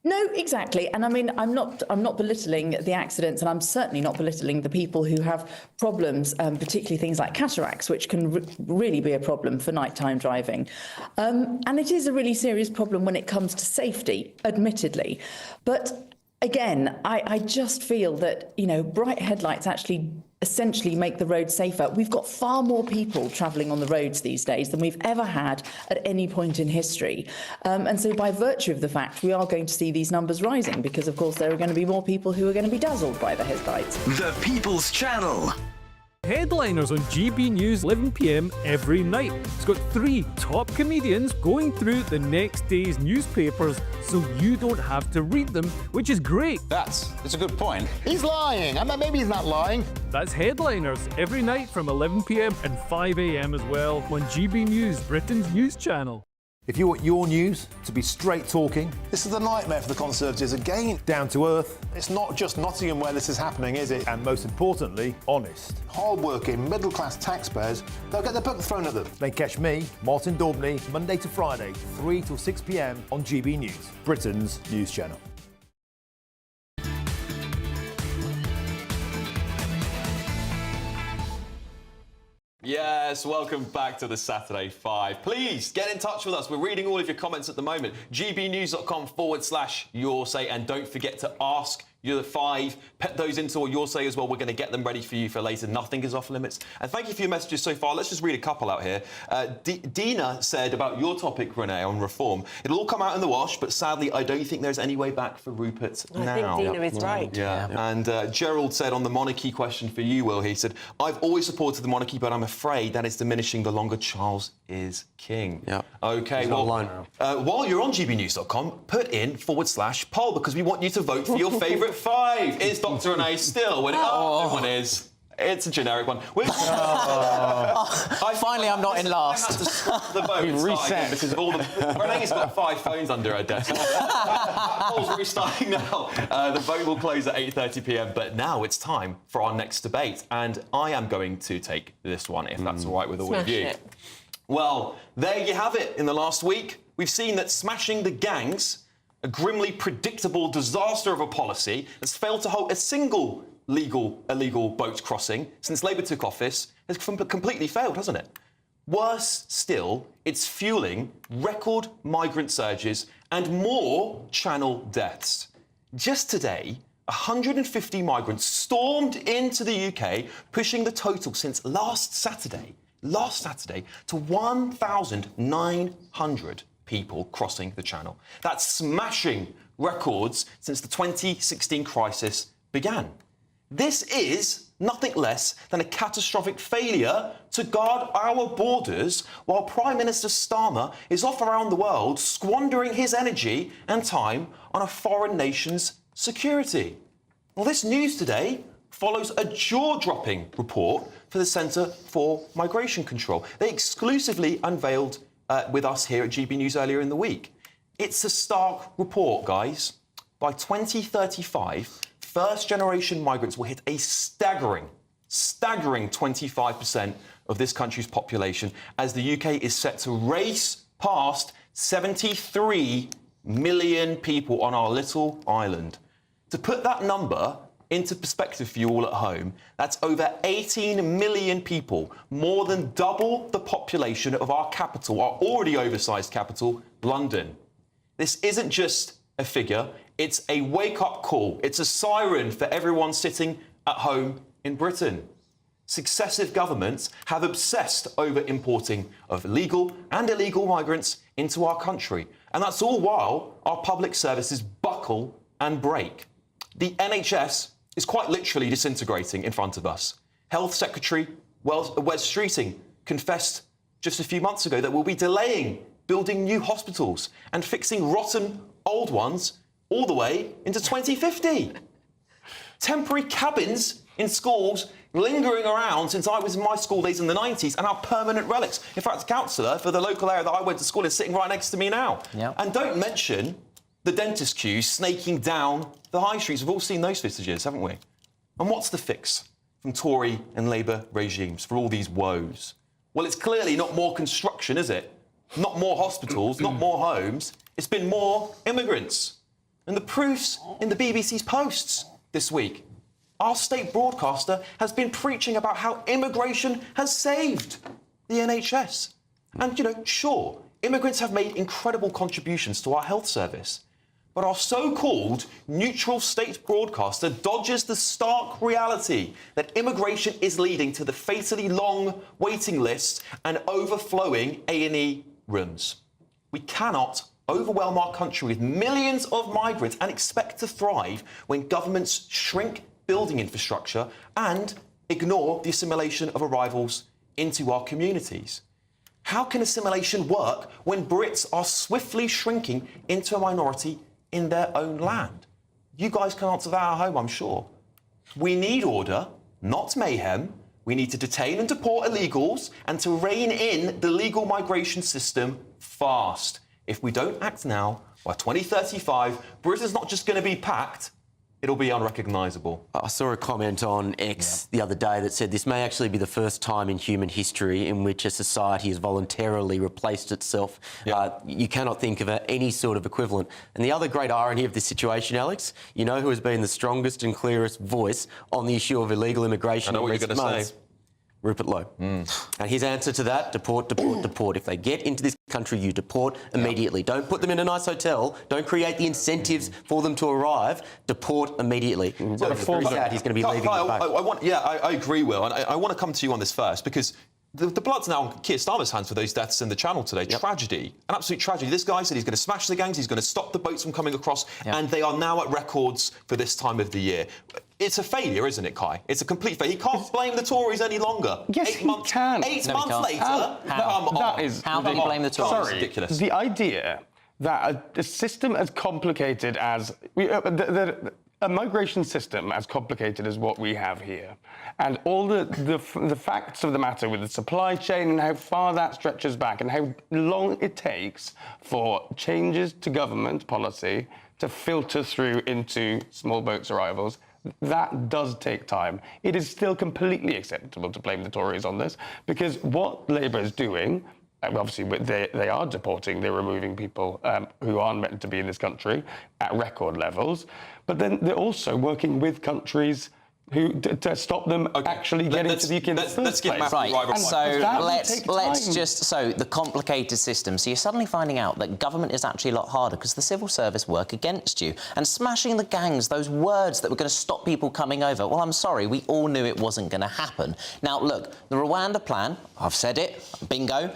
No, exactly. And I mean, I'm not belittling the accidents, and I'm certainly not belittling the people who have problems, particularly things like cataracts, which can really be a problem for nighttime driving. And it is a really serious problem when it comes to safety, admittedly. But again, I just feel that, you know, bright headlights actually essentially make the road safer. We've got far more people travelling on the roads these days than we've ever had at any point in history. And so by virtue of the fact, we are going to see these numbers rising because, of course, there are going to be more people who are going to be dazzled by the headlights. The People's Channel. Headliners on GB News 11 p.m. every night. It's got 3 top comedians going through the next day's newspapers so you don't have to read them, which is great. That's a good point. He's lying. I mean, maybe he's not lying. That's Headliners every night from 11 p.m. and 5 a.m. as well on GB News, Britain's news channel. If you want your news to be straight talking, this is a nightmare for the Conservatives again. Down to earth. It's not just Nottingham where this is happening, is it? And most importantly, honest. Hard-working, middle-class taxpayers, they'll get their book thrown at them. They catch me, Martin Daubney, Monday to Friday, 3 till 6 p.m. on GB News, Britain's news channel. Yes, welcome back to the Saturday 5. Please get in touch with us. We're reading all of your comments at the moment. gbnews.com/your say, and don't forget to ask your 5. Put those into your say as well. We're going to get them ready for you for later. Nothing is off limits. And thank you for your messages so far. Let's just read a couple out here. Dina said about your topic, Renee, on reform. It'll all come out in the wash, but sadly, I don't think there's any way back for Rupert now. I think Dina is right. Yeah. And Gerald said on the monarchy question for you, Will, he said, I've always supported the monarchy, but I'm afraid that it's diminishing the longer Charles is king. Yeah. OK, well, while you're on gbnews.com, put in /poll, because we want you to vote for your favourite 5. Is Dr. Renee still winning? Oh, everyone is. It's a generic one. Finally, I'm not in last. I had to stop the vote. Reset. Because of all the... Renee's got 5 phones under her desk. Poll's restarting now. The vote will close at 8:30 p.m. But now it's time for our next debate. And I am going to take this one, if that's all right with all of you. It. Well, there you have it. In the last week, we've seen that smashing the gangs, a grimly predictable disaster of a policy, has failed to halt a single illegal boat crossing since Labour took office, has completely failed, hasn't it? Worse still, it's fueling record migrant surges and more channel deaths. Just today, 150 migrants stormed into the UK, pushing the total since last Saturday to 1,900 people crossing the channel. That's smashing records since the 2016 crisis began. This is nothing less than a catastrophic failure to guard our borders while Prime Minister Starmer is off around the world squandering his energy and time on a foreign nation's security. Well, this news today follows a jaw-dropping report for the Centre for Migration Control. They exclusively unveiled with us here at GB News earlier in the week. It's a stark report, guys. By 2035, first-generation migrants will hit a staggering 25% of this country's population, as the UK is set to race past 73 million people on our little island. To put that number into perspective for you all at home, that's over 18 million people, more than double the population of our capital, our already oversized capital, London. This isn't just a figure, it's a wake-up call. It's a siren for everyone sitting at home in Britain. Successive governments have obsessed over importing of legal and illegal migrants into our country. And that's all while our public services buckle and break. The NHS is quite literally disintegrating in front of us. Health Secretary Wes Streeting confessed just a few months ago that we'll be delaying building new hospitals and fixing rotten old ones all the way into 2050. Temporary cabins in schools lingering around since I was in my school days in the 90s and are permanent relics. In fact, the councillor for the local area that I went to school is sitting right next to me now. Yep. And don't mention the dentist queues snaking down the high streets. We've all seen those footages, haven't we? And what's the fix from Tory and Labour regimes for all these woes? Well, it's clearly not more construction, is it? Not more hospitals, not more homes. It's been more immigrants. And the proof's in the BBC's posts this week. Our state broadcaster has been preaching about how immigration has saved the NHS. And, sure, immigrants have made incredible contributions to our health service. But our so-called neutral state broadcaster dodges the stark reality that immigration is leading to the fatally long waiting lists and overflowing A&E rooms. We cannot overwhelm our country with millions of migrants and expect to thrive when governments shrink building infrastructure and ignore the assimilation of arrivals into our communities. How can assimilation work when Brits are swiftly shrinking into a minority in their own land? You guys can answer that at home, I'm sure. We need order, not mayhem. We need to detain and deport illegals and to rein in the legal migration system fast. If we don't act now, by 2035, Britain's not just going to be packed, it'll be unrecognisable. I saw a comment on X the other day that said this may actually be the first time in human history in which a society has voluntarily replaced itself. You cannot think of any sort of equivalent. And the other great irony of this situation, Alex, you know who has been the strongest and clearest voice on the issue of illegal immigration in recent months? Rupert Lowe. And his answer to that, deport, deport, deport. If they get into this country, you deport immediately. Don't put them in a nice hotel. Don't create the incentives for them to arrive. Deport immediately. So it's very sad he's going to be leaving the back. I agree, Will. And I want to come to you on this first because the blood's now on Keir Starmer's hands for those deaths in the Channel today. Tragedy, an absolute tragedy. This guy said he's going to smash the gangs, he's going to stop the boats from coming across, and they are now at records for this time of the year. It's a failure, isn't it, Kai? It's a complete failure. He can't blame the Tories any longer. Yes, he can. 8 months later, How can you blame the Tories? Sorry, ridiculous. The idea that a system as complicated as... a migration system as complicated as what we have here, and all the facts of the matter with the supply chain and how far that stretches back and how long it takes for changes to government policy to filter through into small boats arrivals, that does take time. It is still completely acceptable to blame the Tories on this, because what Labour is doing, obviously they are deporting, they're removing people who aren't meant to be in this country at record levels, but then they're also working with countries to stop them actually getting to the UK in the first place. Right, so let's the complicated system. So you're suddenly finding out that government is actually a lot harder because the civil service work against you. And smashing the gangs, those words that were going to stop people coming over, well, I'm sorry, we all knew it wasn't going to happen. Now, look, the Rwanda plan, I've said it, bingo,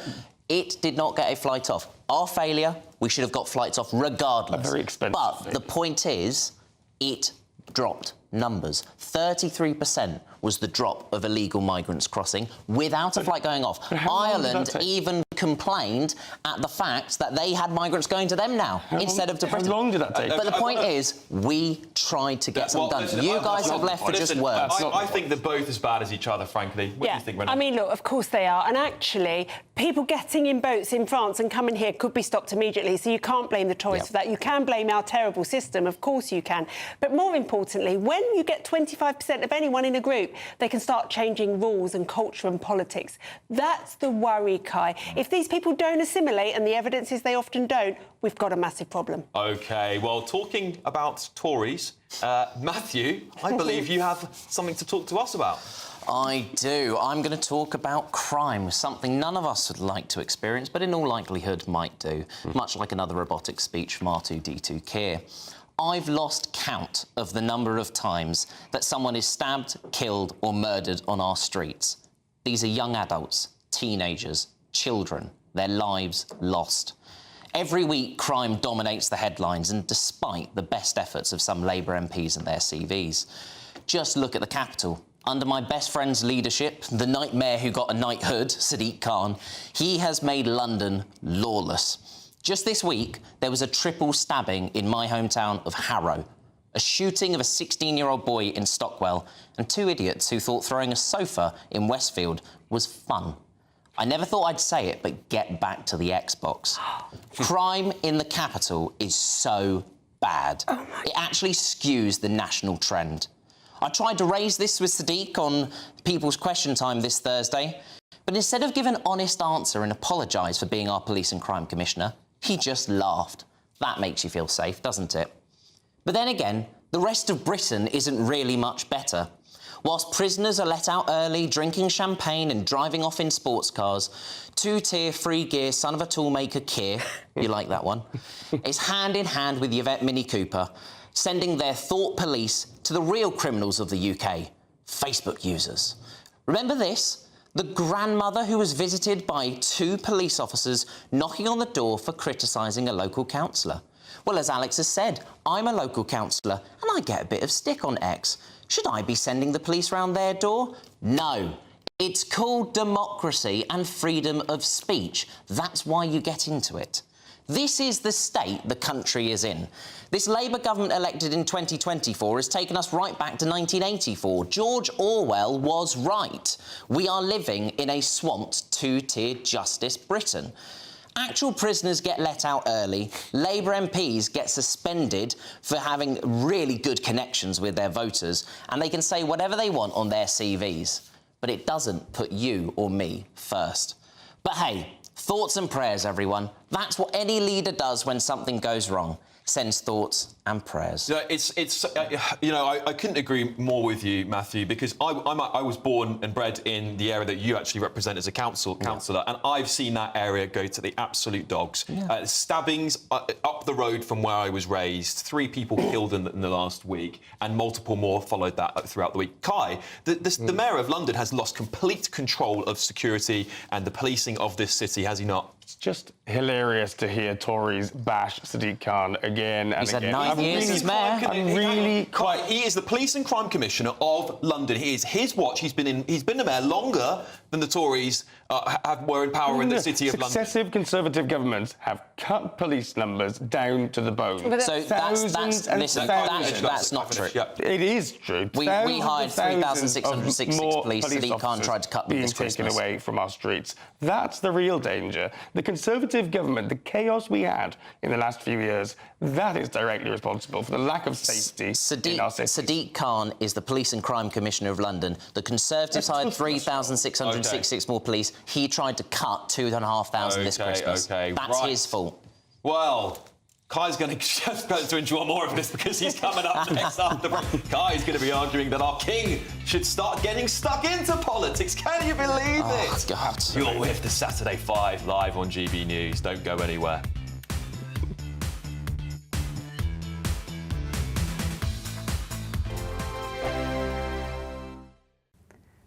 it did not get a flight off. Our failure, we should have got flights off regardless. Very expensive. But the point is, it dropped numbers. 33% was the drop of illegal migrants crossing without a flight going off. Ireland even complained at the fact that they had migrants going to them now instead of to Britain. How long did that take? But the point is, we tried to get something done. You guys have left for just words. I think they're both as bad as each other, frankly. What do you think, Renee? I mean, look, of course they are. And actually, people getting in boats in France and coming here could be stopped immediately. So you can't blame the Tories for that. You can blame our terrible system. Of course you can. But more importantly, when you get 25% of anyone in a group, they can start changing rules and culture and politics. That's the worry, Kai. If these people don't assimilate, and the evidence is they often don't, we've got a massive problem. OK, well, talking about Tories, Matthew, I believe you have something to talk to us about. I do. I'm going to talk about crime, something none of us would like to experience, but in all likelihood might do, much like another robotic speech from R2-D2 Keir. I've lost count of the number of times that someone is stabbed, killed or murdered on our streets. These are young adults, teenagers, children, their lives lost. Every week, crime dominates the headlines, and despite the best efforts of some Labour MPs and their CVs. Just look at the capital. Under my best friend's leadership, the nightmare who got a knighthood, Sadiq Khan, he has made London lawless. Just this week, there was a triple stabbing in my hometown of Harrow, a shooting of a 16-year-old boy in Stockwell, and 2 idiots who thought throwing a sofa in Westfield was fun. I never thought I'd say it, but get back to the Xbox. Crime in the capital is so bad. It actually skews the national trend. I tried to raise this with Sadiq on People's Question Time this Thursday, but instead of giving an honest answer and apologise for being our police and crime commissioner, he just laughed. That makes you feel safe, doesn't it? But then again, the rest of Britain isn't really much better. Whilst prisoners are let out early, drinking champagne and driving off in sports cars, two-tier, free-gear, son of a toolmaker Keir, you like that one, is hand in hand with Yvette Mini Cooper, sending their thought police to the real criminals of the UK, Facebook users. Remember this? The grandmother who was visited by 2 police officers knocking on the door for criticising a local councillor. Well, as Alex has said, I'm a local councillor and I get a bit of stick on X. Should I be sending the police round their door? No. It's called democracy and freedom of speech. That's why you get into it. This is the state the country is in. This Labour government elected in 2024 has taken us right back to 1984. George Orwell was right. We are living in a swamped, two-tiered justice Britain. Actual prisoners get let out early. Labour MPs get suspended for having really good connections with their voters, and they can say whatever they want on their CVs. But it doesn't put you or me first. But hey, thoughts and prayers, everyone. That's what any leader does when something goes wrong. Sends thoughts and prayers. I couldn't agree more with you, Matthew, because I was born and bred in the area that you actually represent as a councillor, and I've seen that area go to the absolute dogs. Stabbings up the road from where I was raised, 3 people killed in the last week, and multiple more followed that throughout the week. Kai, the Mayor of London has lost complete control of security and the policing of this city, has he not? It's just hilarious to hear Tories bash Sadiq Khan again and He's had again. 9 years as mayor. He is the police and crime commissioner of London. He is his watch. He's been the mayor longer than the Tories were in power in the city of London. Successive Conservative governments have cut police numbers down to the bone. So that's not true. It is true. We hired 3,666 police. Sadiq Khan tried to cut them this being taken Christmas. away from our streets. That's the real danger. The Conservative government, the chaos we had in the last few years, that is directly responsible for the lack of safety in our cities. Sadiq Khan is the Police and Crime Commissioner of London. The Conservatives hired 3,666 more police. He tried to cut 2,500 this Christmas. That's his fault. Well, Kai's going to enjoy more of this because he's coming up next after break. Kai's going to be arguing that our king should start getting stuck into politics. Can you believe it? God. You're with the Saturday 5 live on GB News. Don't go anywhere.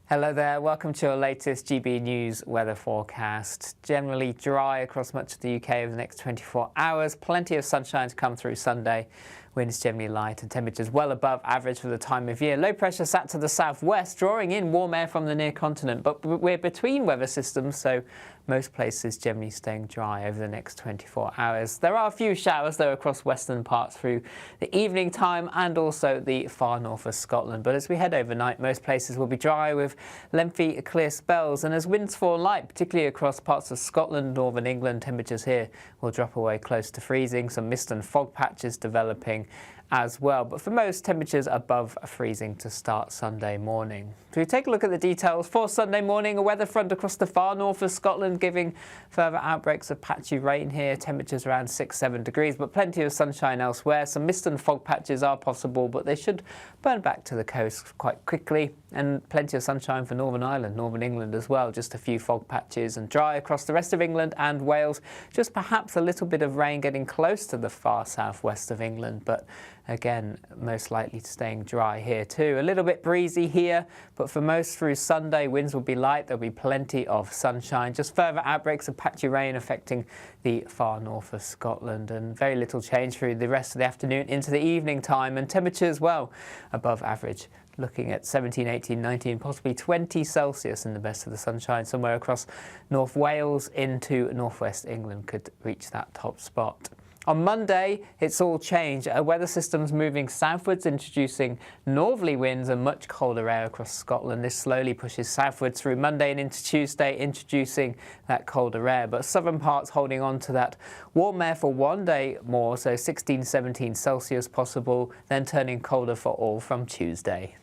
Hello there, welcome to your latest GB News weather forecast. Generally dry across much of the UK over the next 24 hours. Plenty of sunshine to come through Sunday. Winds generally light and temperatures well above average for the time of year. Low pressure sat to the southwest, drawing in warm air from the near continent. But we're between weather systems, so most places generally staying dry over the next 24 hours. There are a few showers, though, across western parts through the evening time and also the far north of Scotland. But as we head overnight, most places will be dry with lengthy clear spells. And as winds fall light, particularly across parts of Scotland, northern England, temperatures here will drop away close to freezing. Some mist and fog patches developing as well, but for most, temperatures above freezing to start Sunday morning. So we take a look at the details for Sunday morning. A weather front across the far north of Scotland giving further outbreaks of patchy rain here. Temperatures around 6-7 degrees, but plenty of sunshine elsewhere. Some mist and fog patches are possible, but they should burn back to the coast quite quickly. And plenty of sunshine for Northern Ireland, Northern England as well. Just a few fog patches and dry across the rest of England and Wales. Just perhaps a little bit of rain getting close to the far southwest of England, but again, most likely staying dry here too. A little bit breezy here, but for most through Sunday, winds will be light. There'll be plenty of sunshine. Just further outbreaks of patchy rain affecting the far north of Scotland, and very little change through the rest of the afternoon into the evening time, and temperatures, well, above average. looking at 17, 18, 19, possibly 20 Celsius in the best of the sunshine. Somewhere across North Wales into northwest England could reach that top spot. On Monday, it's all changed. A weather system's moving southwards, introducing northerly winds and much colder air across Scotland. This slowly pushes southwards through Monday and into Tuesday, introducing that colder air. But southern parts holding on to that warm air for one day more, so 16, 17 Celsius possible, then turning colder for all from Tuesday.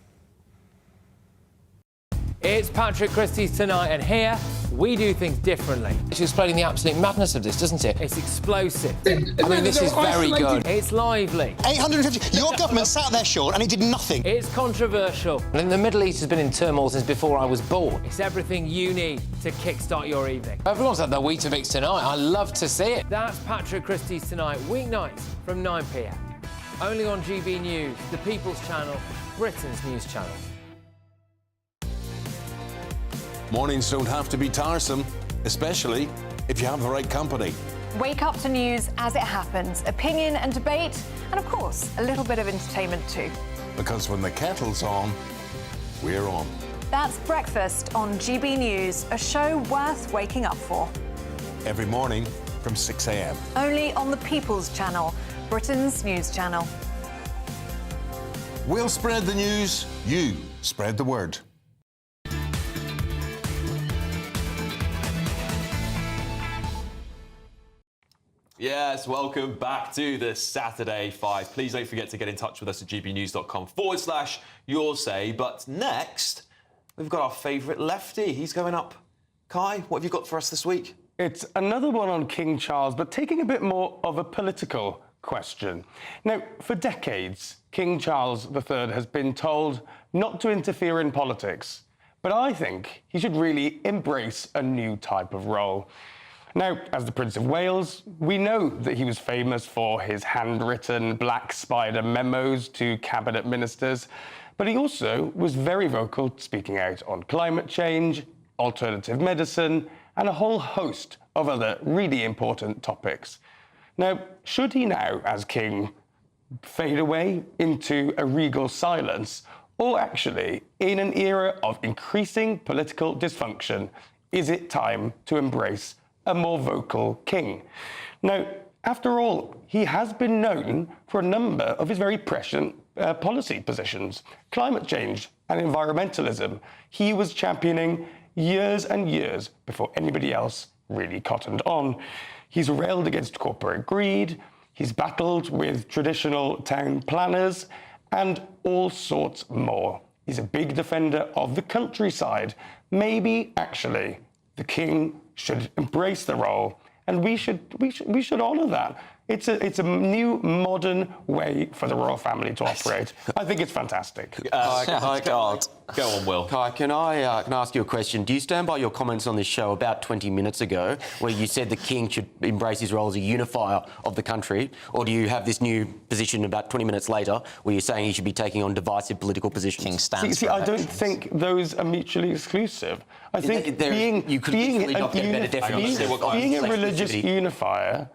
It's Patrick Christie's Tonight, and here we do things differently. It's explaining the absolute madness of this, doesn't it? It's explosive. I mean, this is very good. It's lively. 850. Your government sat there, Sean, and it did nothing. It's controversial. And the Middle East has been in turmoil since before I was born. It's everything you need to kickstart your evening. Everyone's had their Weetabix tonight. I love to see it. That's Patrick Christie's Tonight, weeknights from 9 p.m. Only on GB News, the People's Channel, Britain's news channel. Mornings don't have to be tiresome, especially if you have the right company. Wake up to news as it happens, opinion and debate, and of course, a little bit of entertainment too. Because when the kettle's on, we're on. That's Breakfast on GB News, a show worth waking up for. Every morning from 6 a.m. Only on the People's Channel, Britain's news channel. We'll spread the news, you spread the word. Yes, welcome back to the Saturday 5. Please don't forget to get in touch with us at gbnews.com/your say. But next, we've got our favourite lefty. He's going up. Kai, what have you got for us this week? It's another one on King Charles, but taking a bit more of a political question. Now, for decades, King Charles III has been told not to interfere in politics, but I think he should really embrace a new type of role. Now, as the Prince of Wales, we know that he was famous for his handwritten Black Spider memos to cabinet ministers, but he also was very vocal, speaking out on climate change, alternative medicine, and a whole host of other really important topics. Now, should he now, as king, fade away into a regal silence, or actually, in an era of increasing political dysfunction, is it time to embrace a more vocal king? Now, after all, he has been known for a number of his very prescient policy positions. Climate change and environmentalism, he was championing years and years before anybody else really cottoned on. He's railed against corporate greed, he's battled with traditional town planners, and all sorts more. He's a big defender of the countryside. Maybe, actually, the king should embrace the role, and we should honour that. It's a new, modern way for the royal family to operate. I think it's fantastic. Go on, Will. Kai, can I ask you a question? Do you stand by your comments on this show about 20 minutes ago, where you said the king should embrace his role as a unifier of the country, or do you have this new position about 20 minutes later, where you're saying he should be taking on divisive political positions? King stands See, I don't think those are mutually exclusive. I think being a religious unifier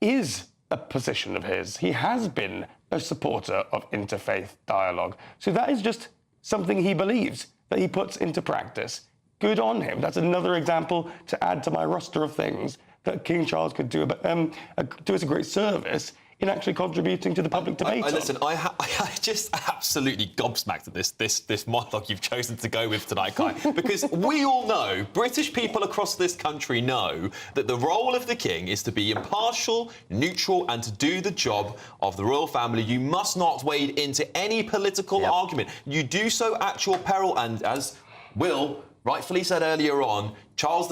is a position of his. He has been a supporter of interfaith dialogue. So that is just something he believes, that he puts into practice. Good on him. That's another example to add to my roster of things that King Charles could do as a great service in actually contributing to the public debate. Listen, I just absolutely gobsmacked at this monologue you've chosen to go with tonight, Kai, because we all know, British people across this country know, that the role of the king is to be impartial, neutral, and to do the job of the royal family. You must not wade into any political argument. You do so at your peril, and as Will rightfully said earlier on, Charles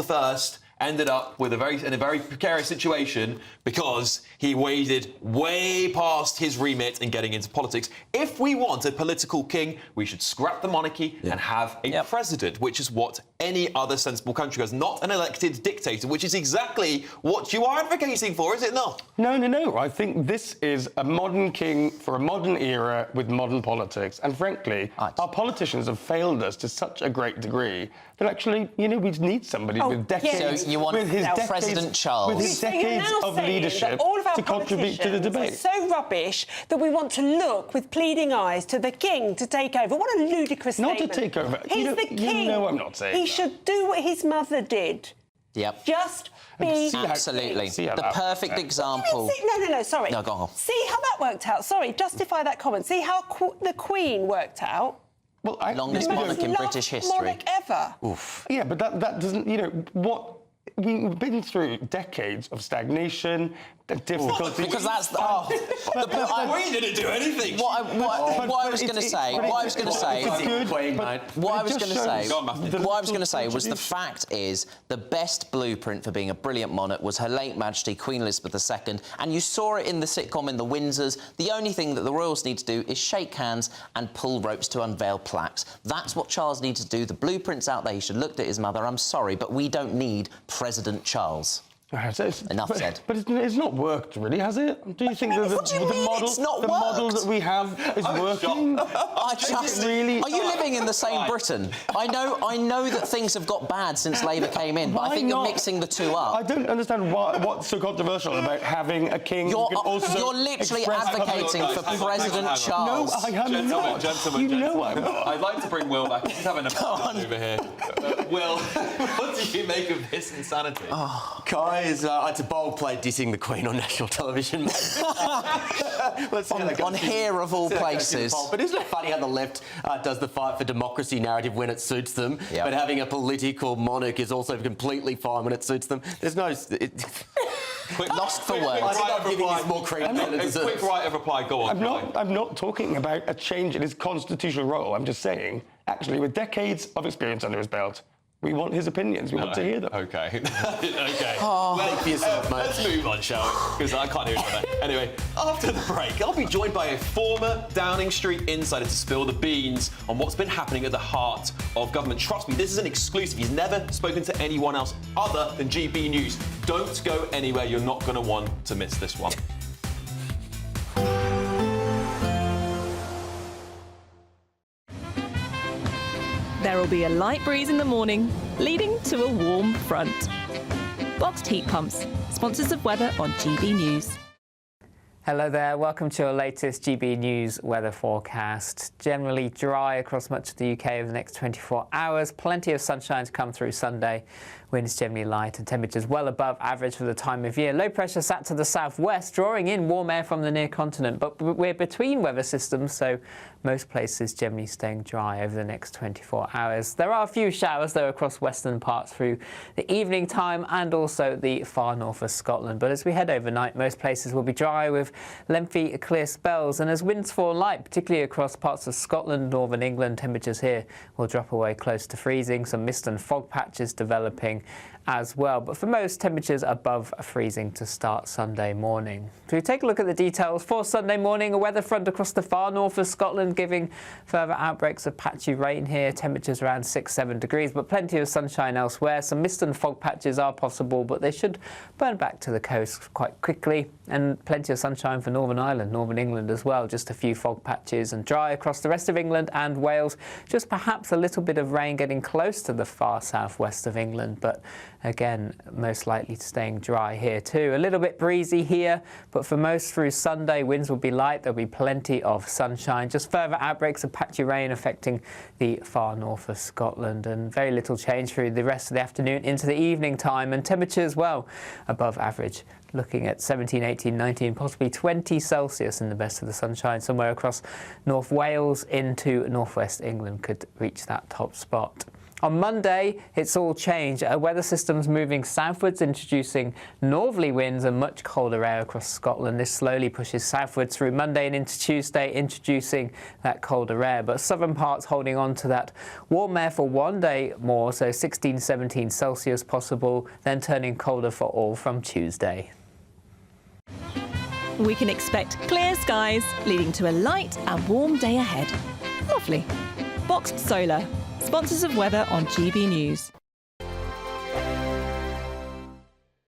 I ended up with in a very precarious situation because he waded way past his remit in getting into politics. If we want a political king, we should scrap the monarchy and have a president, which is what any other sensible country has, not an elected dictator, which is exactly what you are advocating for, is it not? No. I think this is a modern king for a modern era with modern politics. And frankly, our politicians have failed us to such a great degree that actually, we need somebody with decades You want with his President Charles. With his So you're decades now of saying leadership that all of our to contribute to the debate. politicians are so rubbish that we want to look with pleading eyes to the king to take over. What a ludicrous Not statement. to take over. He's the king. You know I'm not saying He that. should do what his mother did. Yep. Just be... Absolutely. The perfect example. No, sorry. No, go on. See how that worked out. Sorry, justify that comment. See how the Queen worked out. Well, longest monarch in British history. Monarch ever. Oof. Yeah, but that doesn't, what... We've been through decades of stagnation, the difficulty... Because that's... We didn't do anything. What I was going to say was the fact is the best blueprint for being a brilliant monarch was Her late Majesty Queen Elizabeth II, and you saw it in the sitcom in The Windsors. The only thing that the royals need to do is shake hands and pull ropes to unveil plaques. That's what Charles needs to do. The blueprint's out there. He should have looked at his mother. I'm sorry, but we don't need President Charles. Enough said. But it's not worked, really, has it? Do you think that the model that we have is working? Are you living in the same Britain? I know that things have got bad since Labour came in, but I think you're mixing the two up. I don't understand what's so controversial about having a king who can also... You're literally advocating for President Charles. No, I am not. Gentlemen, you know I'm not. I'd like to bring Will back. He's having a moment over here. Will, what do you make of this insanity? Guys, it's a bold play dissing the Queen on national television. Let's see how that goes. On here of all places. But isn't it funny how the left does the fight for democracy narrative when it suits them, but having a political monarch is also completely fine when it suits them? There's no... Lost for words. I think I'm giving this more credit than it deserves. Quick right of reply, go on. I'm not talking about a change in his constitutional role. I'm just saying, actually, with decades of experience under his belt, we want his opinions. We want to hear them. Okay. Okay. Well, let's move on, shall we? Because I can't hear each other. Anyway, after the break, I'll be joined by a former Downing Street insider to spill the beans on what's been happening at the heart of government. Trust me, this is an exclusive. He's never spoken to anyone else other than GB News. Don't go anywhere. You're not going to want to miss this one. There will be a light breeze in the morning, leading to a warm front. Boxed heat pumps, sponsors of weather on GB News. Hello there, welcome to your latest GB News weather forecast. Generally dry across much of the UK over the next 24 hours. Plenty of sunshine to come through Sunday. Winds generally light and temperatures well above average for the time of year. Low pressure sat to the southwest, drawing in warm air from the near continent. But we're between weather systems, so most places generally staying dry over the next 24 hours. There are a few showers, though, across western parts through the evening time and also the far north of Scotland. But as we head overnight, most places will be dry with lengthy clear spells. And as winds fall light, particularly across parts of Scotland, northern England, temperatures here will drop away close to freezing. Some mist and fog patches developing as well, but for most, temperatures above freezing to start Sunday morning. So we take a look at the details for Sunday morning. A weather front across the far north of Scotland giving further outbreaks of patchy rain here. Temperatures around 6-7 degrees, but plenty of sunshine elsewhere. Some mist and fog patches are possible, but they should burn back to the coast quite quickly. And plenty of sunshine for Northern Ireland, Northern England as well. Just a few fog patches and dry across the rest of England and Wales. Just perhaps a little bit of rain getting close to the far southwest of England, but again, most likely staying dry here too. A little bit breezy here, but for most through Sunday, winds will be light. There'll be plenty of sunshine. Just further outbreaks of patchy rain affecting the far north of Scotland, and very little change through the rest of the afternoon into the evening time. And temperatures, well, above average. Looking at 17, 18, 19, possibly 20 Celsius in the best of the sunshine. Somewhere across North Wales into northwest England could reach that top spot. On Monday, it's all changed. Weather systems moving southwards, introducing northerly winds and much colder air across Scotland. This slowly pushes southwards through Monday and into Tuesday, introducing that colder air. But southern parts holding on to that warm air for one day more, so 16, 17 Celsius possible, then turning colder for all from Tuesday. We can expect clear skies, leading to a light and warm day ahead. Lovely. Boxed Solar, sponsors of weather on GB News.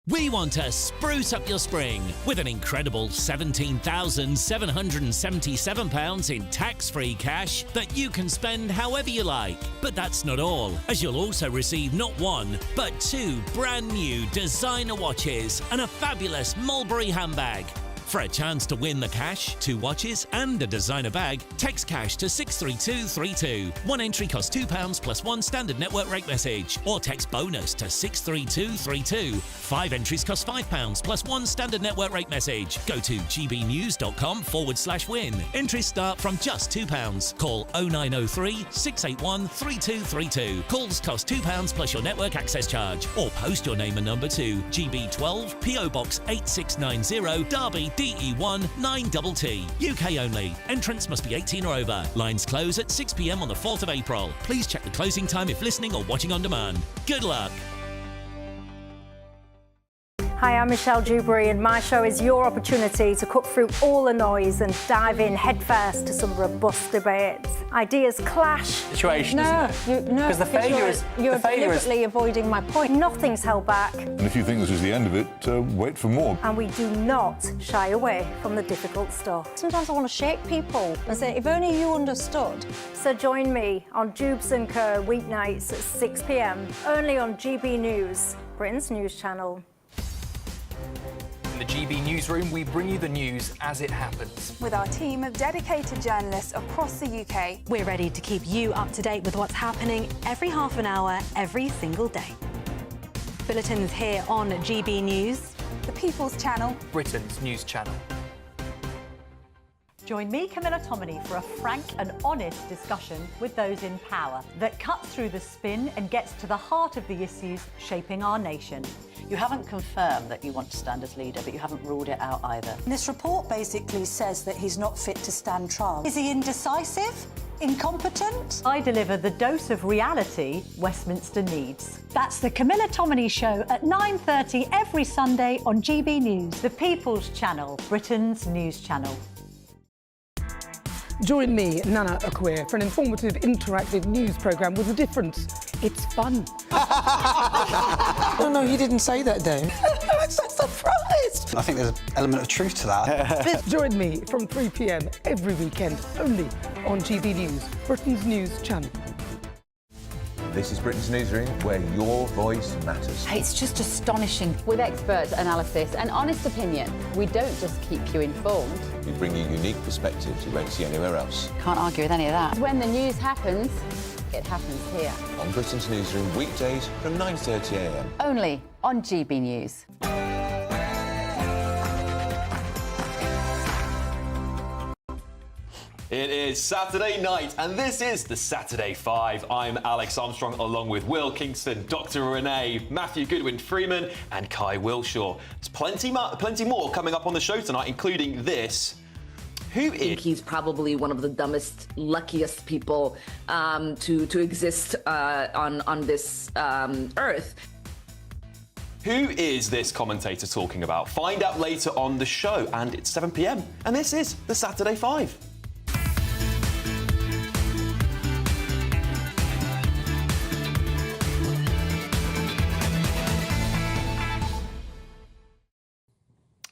We want to spruce up your spring with an incredible £17,777 in tax-free cash that you can spend however you like. But that's not all, as you'll also receive not one, but 2 brand new designer watches and a fabulous Mulberry handbag. For a chance to win the cash, 2 watches and a designer bag, text cash to 63232. One entry costs £2 plus 1 standard network rate message, or text bonus to 63232. 5 entries cost £5 plus 1 standard network rate message. Go to gbnews.com/win. Entries start from just £2. Call 0903 681 3232. Calls cost £2 plus your network access charge, or post your name and number to GB12 PO Box 8690 Derby DE1 9TT. UK only. Entrants must be 18 or over. Lines close at 6 p.m. on the 4th of April. Please check the closing time if listening or watching on demand. Good luck. Hi, I'm Michelle Dewberry, and my show is your opportunity to cut through all the noise and dive in headfirst to some robust debates. Ideas clash. Situation, isn't it? Because the failure is you're deliberately avoiding my point. Nothing's held back, And if you think this is the end of it, wait for more. and we do not shy away from the difficult stuff. Sometimes I want to shake people and say, if only you understood. So join me on Jubes & Co. weeknights at 6 p.m. only on GB News, Britain's news channel. In the GB Newsroom, we bring you the news as it happens. With our team of dedicated journalists across the UK, we're ready to keep you up to date with what's happening every half an hour, every single day. Bulletins here on GB News, the People's Channel, Britain's news channel. Join me, Camilla Tominey, for a frank and honest discussion with those in power that cuts through the spin and gets to the heart of the issues shaping our nation. You haven't confirmed that you want to stand as leader, but you haven't ruled it out either. This report basically says that he's not fit to stand trial. Is he indecisive? Incompetent? I deliver the dose of reality Westminster needs. That's the Camilla Tominey Show at 9:30 every Sunday on GB News, the People's Channel, Britain's news channel. Join me, Nana Akwe, for an informative, interactive news programme with a difference. It's fun. No, he didn't say that, Dave. I'm so surprised. I think there's an element of truth to that. Join me from 3 p.m. every weekend, only on GB News, Britain's news channel. This is Britain's Newsroom, where your voice matters. It's just astonishing. With expert analysis and honest opinion, we don't just keep you informed. We bring you unique perspectives you won't see anywhere else. Can't argue with any of that. When the news happens, it happens here. On Britain's Newsroom, weekdays from 9:30 a.m. Only on GB News. It is Saturday night, and this is the Saturday 5. I'm Alex Armstrong, along with Will Kingston, Dr. Renee, Matthew Goodwin-Freeman, and Kai Wilshaw. There's plenty more coming up on the show tonight, including this. I think he's probably one of the dumbest, luckiest people to exist on this earth. Who is this commentator talking about? Find out later on the show, and it's 7 p.m. And this is the Saturday 5.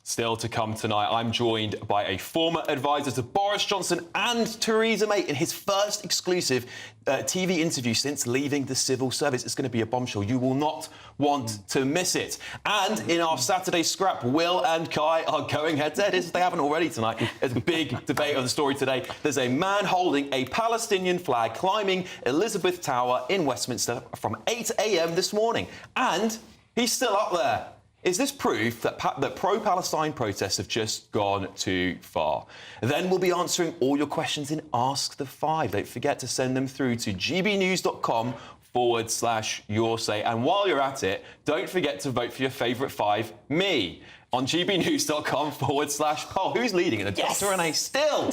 Still to come tonight, I'm joined by a former advisor to Boris Johnson and Theresa May in his first exclusive TV interview since leaving the civil service. It's going to be a bombshell. You will not want to miss it. And in our Saturday scrap, Will and Kai are going head-to-head, if they haven't already tonight. There's a big debate on the story today. There's a man holding a Palestinian flag climbing Elizabeth Tower in Westminster from 8 a.m. this morning. And he's still up there. Is this proof that pro-Palestine protests have just gone too far? Then we'll be answering all your questions in Ask the Five. Don't forget to send them through to gbnews.com/your say. And while you're at it, don't forget to vote for your favourite five, me, on gbnews.com/poll. Who's leading it? Yes. Dr. Renee still.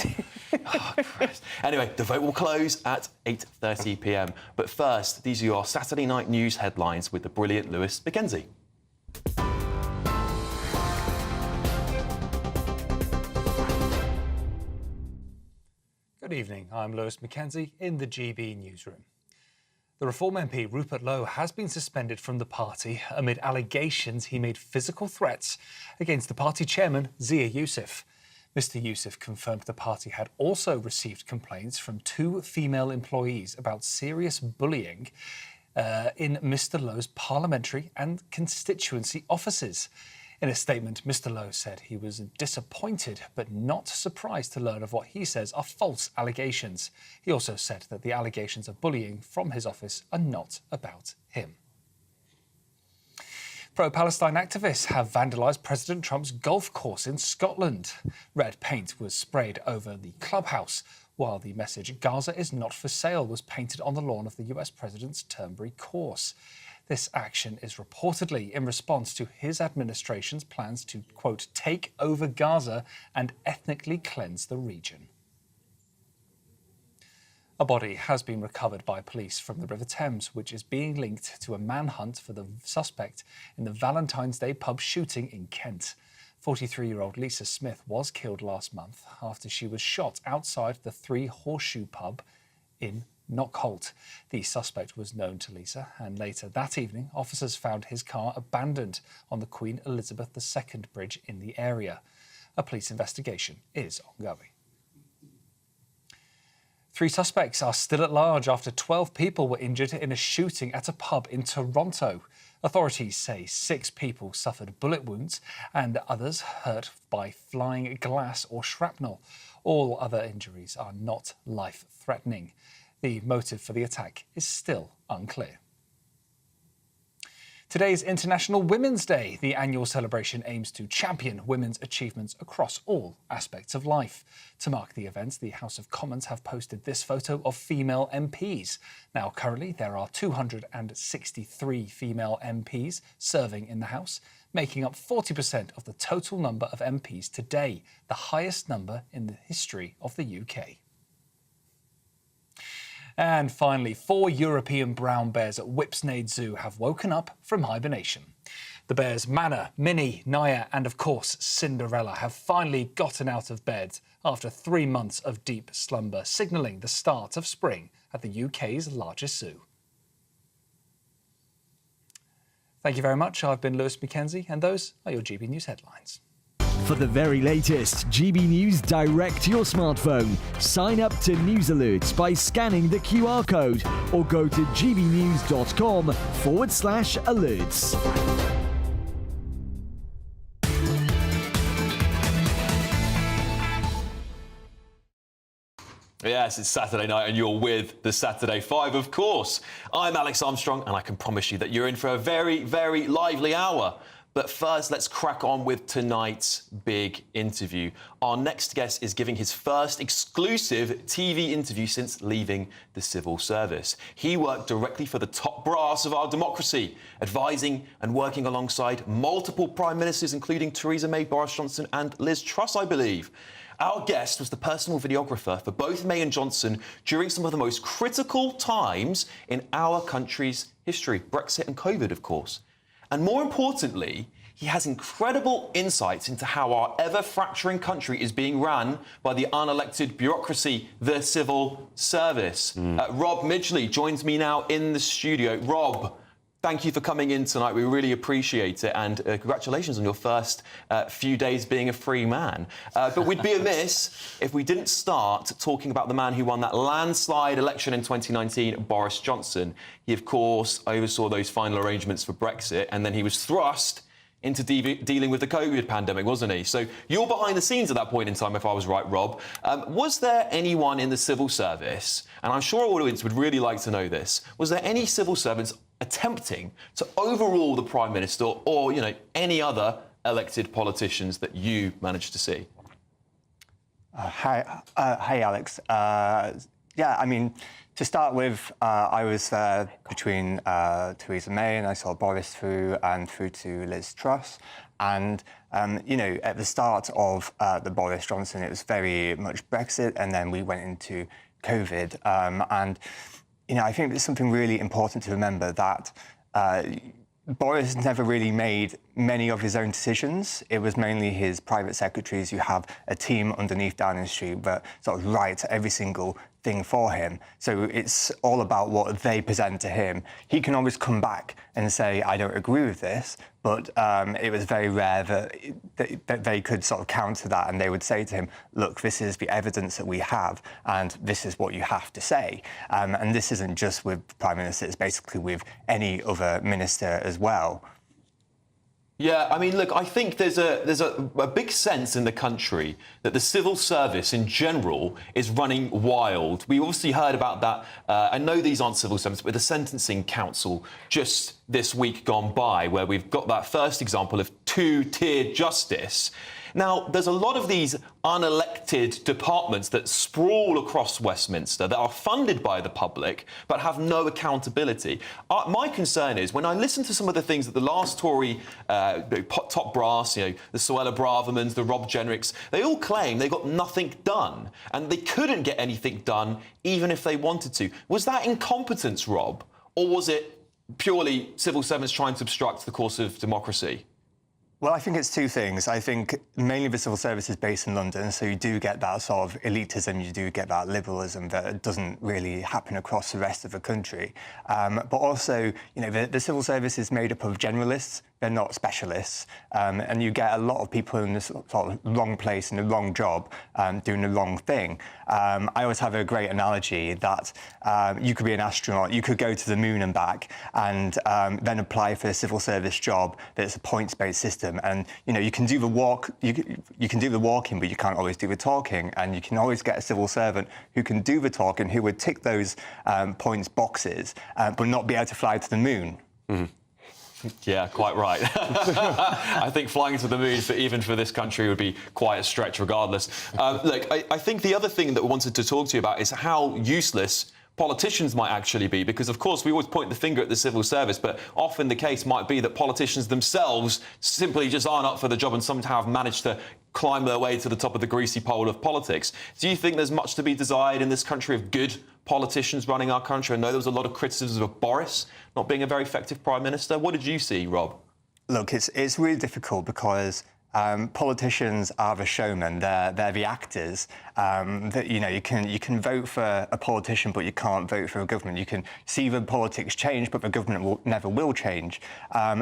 Oh, Christ. Anyway, the vote will close at 8:30 p.m. But first, these are your Saturday night news headlines with the brilliant Lewis Mackenzie. Good evening, I'm Lewis Mackenzie in the GB Newsroom. The Reform MP Rupert Lowe has been suspended from the party amid allegations he made physical threats against the party chairman, Zia Youssef. Mr Youssef confirmed the party had also received complaints from 2 female employees about serious bullying in Mr Lowe's parliamentary and constituency offices. In a statement, Mr Lowe said he was disappointed but not surprised to learn of what he says are false allegations. He also said that the allegations of bullying from his office are not about him. Pro-Palestine activists have vandalised President Trump's golf course in Scotland. Red paint was sprayed over the clubhouse, while the message "Gaza is not for sale" was painted on the lawn of the US president's Turnberry course. This action is reportedly in response to his administration's plans to, quote, take over Gaza and ethnically cleanse the region. A body has been recovered by police from the River Thames, which is being linked to a manhunt for the suspect in the Valentine's Day pub shooting in Kent. 43-year-old Lisa Smith was killed last month after she was shot outside the Three Horseshoe pub in Knockholt. The suspect was known to Lisa, and later that evening, officers found his car abandoned on the Queen Elizabeth II bridge in the area. A police investigation is ongoing. 3 suspects are still at large after 12 people were injured in a shooting at a pub in Toronto. Authorities say 6 people suffered bullet wounds and others hurt by flying glass or shrapnel. All other injuries are not life-threatening. The motive for the attack is still unclear. Today is International Women's Day. The annual celebration aims to champion women's achievements across all aspects of life. To mark the event, the House of Commons have posted this photo of female MPs. Now, currently, there are 263 female MPs serving in the House, making up 40% of the total number of MPs today, the highest number in the history of the UK. And finally, 4 European brown bears at Whipsnade Zoo have woken up from hibernation. The bears Manna, Minnie, Naya and, of course, Cinderella have finally gotten out of bed after 3 months of deep slumber, signalling the start of spring at the UK's largest zoo. Thank you very much. I've been Lewis Mackenzie, and those are your GB News headlines. For the very latest GB News direct to your smartphone, sign up to News Alerts by scanning the QR code or go to gbnews.com/alerts. Yes, it's Saturday night and you're with the Saturday 5, of course. I'm Alex Armstrong and I can promise you that you're in for a very, very lively hour. But first, let's crack on with tonight's big interview. Our next guest is giving his first exclusive TV interview since leaving the civil service. He worked directly for the top brass of our democracy, advising and working alongside multiple prime ministers, including Theresa May, Boris Johnson and Liz Truss, I believe. Our guest was the personal videographer for both May and Johnson during some of the most critical times in our country's history, Brexit and COVID, of course. And more importantly, he has incredible insights into how our ever-fracturing country is being run by the unelected bureaucracy, the civil service. Rob Midgley joins me now in the studio. Rob, thank you for coming in tonight. We really appreciate it. And congratulations on your first few days being a free man. But we'd be amiss if we didn't start talking about the man who won that landslide election in 2019, Boris Johnson. He, of course, oversaw those final arrangements for Brexit, and then he was thrust into dealing with the COVID pandemic, wasn't he? So you're behind the scenes at that point in time, if I was right, Rob. Was there anyone in the civil service, and I'm sure our audience would really like to know this, was there any civil servants attempting to overrule the Prime Minister or, you know, any other elected politicians that you managed to see? Hi, Alex. Yeah, I mean, to start with, I was there between Theresa May and I saw Boris through to Liz Truss. And, you know, at the start of the Boris Johnson, it was very much Brexit, and then we went into COVID. And, you know, I think there's something really important to remember that Boris never really made many of his own decisions. It was mainly his private secretaries who have a team underneath Downing Street that sort of write every single thing for him. So it's all about what they present to him. He can always come back and say, I don't agree with this, but it was very rare that they could sort of counter that, and they would say to him, look, this is the evidence that we have, and this is what you have to say. And this isn't just with the Prime Minister, it's basically with any other minister as well. Yeah, I mean, look, I think there's a big sense in the country that the civil service in general is running wild. We obviously heard about that. I know these aren't civil servants, but the Sentencing Council just this week gone by, where we've got that first example of two-tiered justice. Now, there's a lot of these unelected departments that sprawl across Westminster that are funded by the public but have no accountability. My concern is when I listen to some of the things that the last Tory top brass, the Suella Bravermans, the Rob Jenricks, they all claim they got nothing done and they couldn't get anything done even if they wanted to. Was that incompetence, Rob, or was it purely civil servants trying to obstruct the course of democracy? Well, I think it's two things. I think mainly the civil service is based in London, so you do get that sort of elitism, you do get that liberalism that doesn't really happen across the rest of the country. But also, the civil service is made up of generalists. They're not specialists, and you get a lot of people in this sort of wrong place in the wrong job, doing the wrong thing. I always have a great analogy that you could be an astronaut, you could go to the moon and back, and then apply for a civil service job that's a points-based system. And you can do the walk, you can do the walking, but you can't always do the talking. And you can always get a civil servant who can do the talking, who would tick those points boxes, but not be able to fly to the moon. Mm-hmm. Yeah, quite right. I think flying to the moon, even for this country, would be quite a stretch regardless. Look, I think the other thing that we wanted to talk to you about is how useless politicians might actually be, because, of course, we always point the finger at the civil service, but often the case might be that politicians themselves simply just aren't up for the job and somehow have managed to climb their way to the top of the greasy pole of politics. Do you think there's much to be desired in this country of good politicians running our country? I know there was a lot of criticism of Boris not being a very effective Prime Minister. What did you see, Rob? Look, it's really difficult because politicians are the showmen. They're the actors. That you can vote for a politician, but you can't vote for a government. You can see the politics change, but the government never will change. And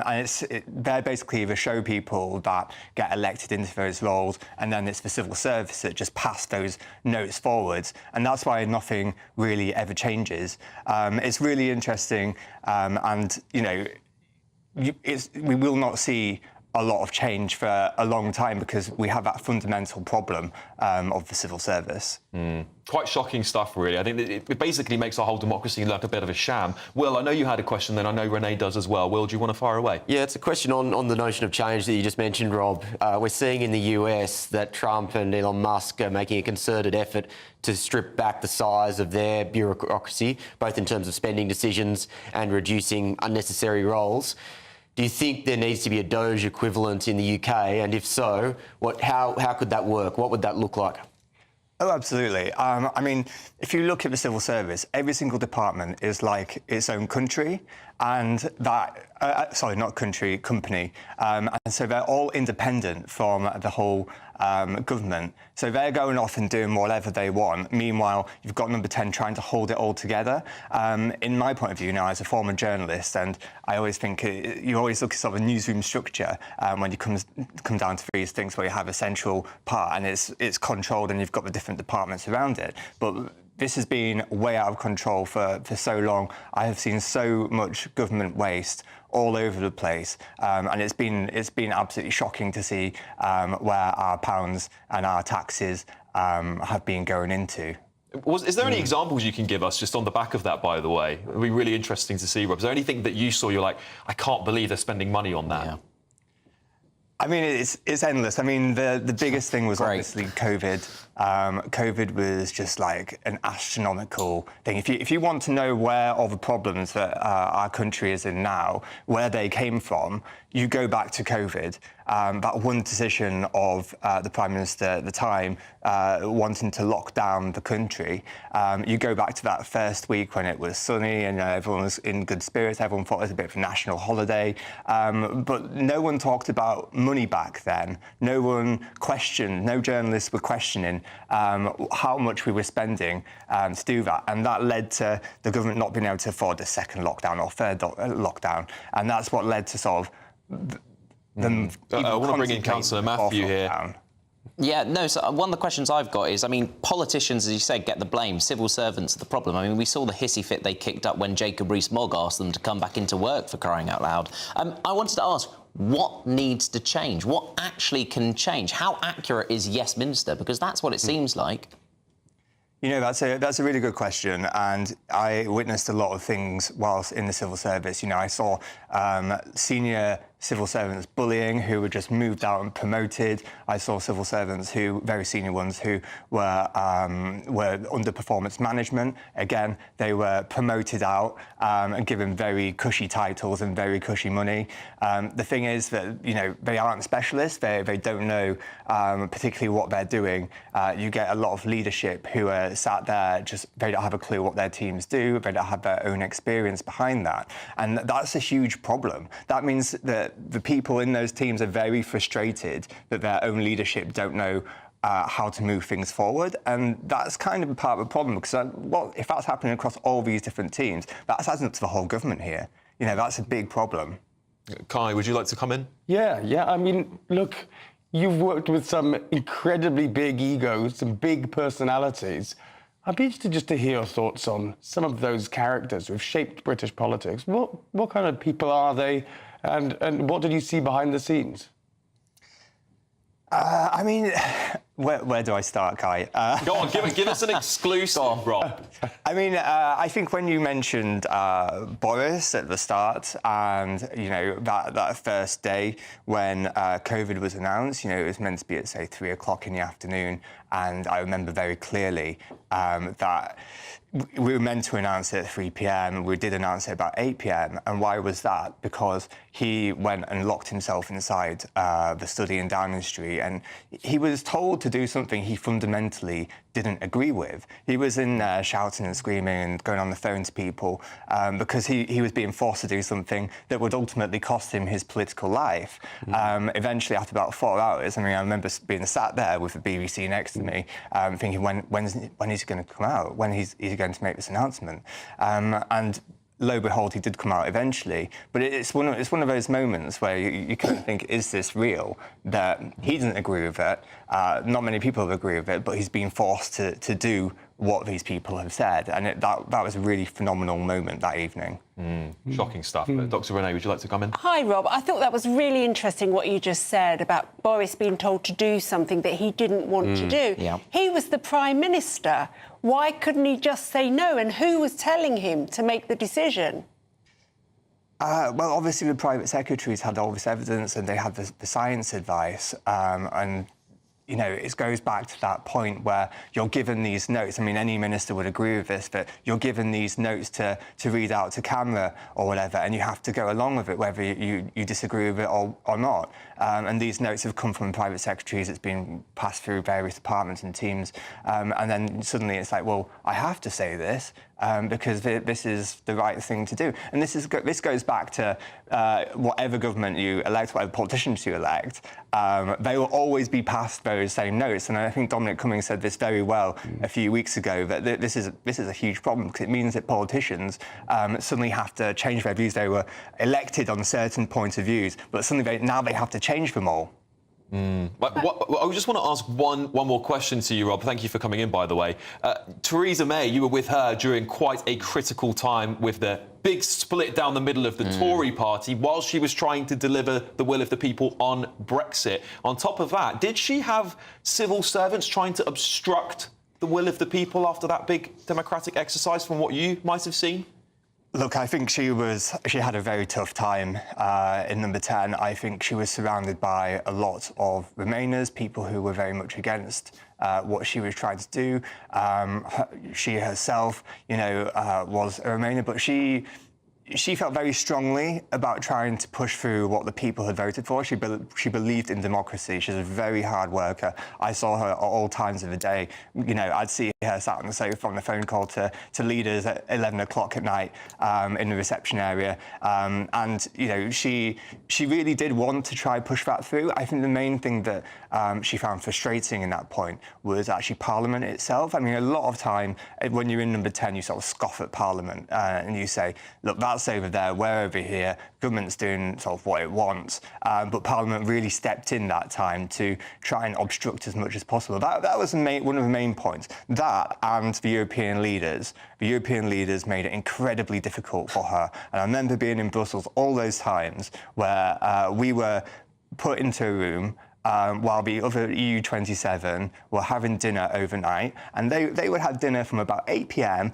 they're basically the show people that get elected into those roles, and then it's the civil service that just pass those notes forwards. And that's why nothing really ever changes. It's really interesting, and we will not see a lot of change for a long time because we have that fundamental problem of the civil service. Quite shocking stuff, really. I think it basically makes our whole democracy look a bit of a sham. Will, I know you had a question, then I know Renee does as well. Will, do you want to fire away? Yeah, it's a question on the notion of change that you just mentioned, Rob. We're seeing in the US that Trump and Elon Musk are making a concerted effort to strip back the size of their bureaucracy, both in terms of spending decisions and reducing unnecessary roles. Do you think there needs to be a Doge equivalent in the UK? And if so, how could that work? What would that look like? Oh, absolutely. I mean, if you look at the civil service, every single department is like its own country, and that, sorry, not country, company. And so they're all independent from the whole government. So they're going off and doing whatever they want. Meanwhile, you've got Number 10 trying to hold it all together. In my point of view now, as a former journalist, and I always think you always look at sort of a newsroom structure when you come down to these things where you have a central part and it's controlled and you've got the different departments around it. But this has been way out of control for so long. I have seen so much government waste all over the place, and it's been absolutely shocking to see where our pounds and our taxes have been going into. Is there any examples you can give us just on the back of that, by the way? It would be really interesting to see, Rob. Is there anything that you saw you're like, I can't believe they're spending money on that? I mean, it's endless. I mean, the biggest thing was obviously COVID. COVID was just like an astronomical thing. If you want to know where all the problems that our country is in now, where they came from, you go back to COVID. That one decision of the Prime Minister at the time wanting to lock down the country. You go back to that first week when it was sunny and everyone was in good spirits. Everyone thought it was a bit of a national holiday. But no one talked about money back then. No one questioned, no journalists were questioning how much we were spending to do that. And that led to the government not being able to afford a second lockdown or third lockdown. And that's what led to sort of them. I want to bring in Councillor Matthew here. Yeah, no, so one of the questions I've got is, I mean, politicians, as you said, get the blame. Civil servants are the problem. I mean, we saw the hissy fit they kicked up when Jacob Rees-Mogg asked them to come back into work, for crying out loud. I wanted to ask, what needs to change? What actually can change? How accurate is Yes Minister? Because that's what it seems like. You know, that's a really good question, and I witnessed a lot of things whilst in the civil service. You know, I saw senior civil servants bullying who were just moved out and promoted. I saw civil servants very senior ones, who were under performance management. Again, they were promoted out and given very cushy titles and very cushy money. The thing is that, you know, they aren't specialists. They don't know particularly what they're doing. You get a lot of leadership who are sat there, just they don't have a clue what their teams do. They don't have their own experience behind that. And that's a huge problem. That means that the people in those teams are very frustrated that their own leadership don't know how to move things forward. And that's kind of part of the problem, because if that's happening across all these different teams, that's adding up to the whole government here. You know, that's a big problem. Kai, would you like to come in? Yeah. I mean, look, you've worked with some incredibly big egos, some big personalities. I'd be interested just to hear your thoughts on some of those characters who've shaped British politics. What kind of people are they, and what did you see behind the scenes? I mean, where do I start, Kai? Go on, give us an exclusive, Rob. I mean, I think when you mentioned Boris at the start, and, you know, that first day when COVID was announced, you know, it was meant to be at, say, 3 o'clock in the afternoon, and I remember very clearly that we were meant to announce it at 3 p.m. We did announce it about 8 p.m. And why was that? Because he went and locked himself inside the study in Downing Street, and he was told to do something he fundamentally didn't agree with. He was in there shouting and screaming and going on the phone to people because he was being forced to do something that would ultimately cost him his political life. Eventually, after about 4 hours, I mean, I remember being sat there with the BBC next to me, thinking, when is he going to come out? When is he going to make this announcement? And lo and behold, he did come out eventually. But it's one of those moments where you kind of think, is this real? That he doesn't agree with it. Not many people have agreed with it, but he's been forced to do what these people have said. And that was a really phenomenal moment that evening. Shocking stuff. Dr. Renee, would you like to come in? Hi, Rob. I thought that was really interesting what you just said about Boris being told to do something that he didn't want to do. Yeah. He was the Prime Minister. Why couldn't he just say no? And who was telling him to make the decision? Well, obviously the private secretaries had all this evidence, and they had the science advice, and you know, it goes back to that point where you're given these notes. I mean, any minister would agree with this, but you're given these notes to read out to camera or whatever, and you have to go along with it, whether you disagree with it or not. And these notes have come from private secretaries. It's been passed through various departments and teams. And then suddenly it's like, well, I have to say this because this is the right thing to do. And this goes back to whatever government you elect, whatever politicians you elect, they will always be passed those same notes. And I think Dominic Cummings said this very well a few weeks ago, that this is a huge problem, because it means that politicians suddenly have to change their views. They were elected on certain points of views, but suddenly now they have to change them all. I just want to ask one more question to you, Rob. Thank you for coming in, by the way. Theresa May, you were with her during quite a critical time with the big split down the middle of the Tory party while she was trying to deliver the will of the people on Brexit. On top of that, did she have civil servants trying to obstruct the will of the people after that big democratic exercise from what you might have seen? Look, I think she had a very tough time in number 10. I think she was surrounded by a lot of Remainers, people who were very much against what she was trying to do. She herself, was a Remainer, but she felt very strongly about trying to push through what the people had voted for. She believed in democracy. She's a very hard worker. I saw her at all times of the day. I'd see her sat on the sofa on the phone call to leaders at 11 o'clock at night in the reception area. She really did want to try push that through. I think the main thing that she found frustrating in that point was actually Parliament itself. I mean, a lot of time when you're in number 10, you sort of scoff at Parliament and you say, look, that's over there, we're over here, government's doing sort of what it wants. But Parliament really stepped in that time to try and obstruct as much as possible. That was one of the main points. That and the European leaders. The European leaders made it incredibly difficult for her. And I remember being in Brussels all those times where we were put into a room while the other EU27 were having dinner overnight, and they would have dinner from about 8 p.m.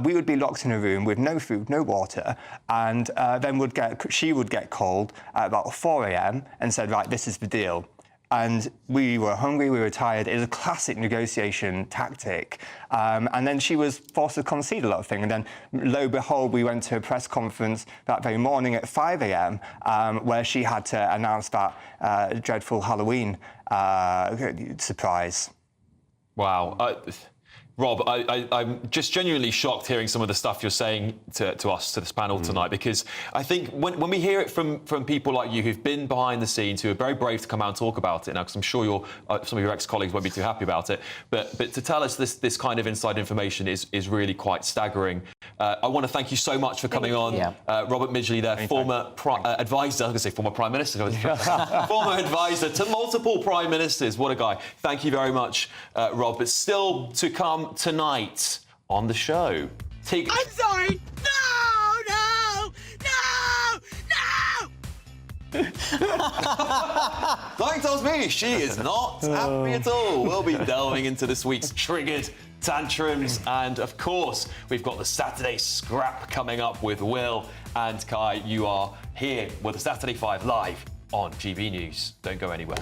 We would be locked in a room with no food, no water, and then she would get called at about 4 a.m. and said, right, this is the deal. And we were hungry, we were tired. It was a classic negotiation tactic. And then she was forced to concede a lot of things. And then, lo and behold, we went to a press conference that very morning at 5 a.m. Where she had to announce that dreadful Halloween surprise. Wow. Rob, I'm just genuinely shocked hearing some of the stuff you're saying to us, to this panel tonight, because I think when we hear it from people like you who've been behind the scenes, who are very brave to come out and talk about it now, because I'm sure some of your ex-colleagues won't be too happy about it, but to tell us this kind of inside information is really quite staggering. I want to thank you so much for coming on. Robert Midgley there, former advisor, I was going to say former Prime Minister, former advisor to multiple Prime Ministers. What a guy. Thank you very much, Rob. But still to come tonight on the show. I'm sorry! No! Don't tell me, she is not happy at all. We'll be delving into this week's triggered tantrums, and of course, we've got the Saturday scrap coming up with Will and Kai. You are here with the Saturday 5 live on GB News. Don't go anywhere.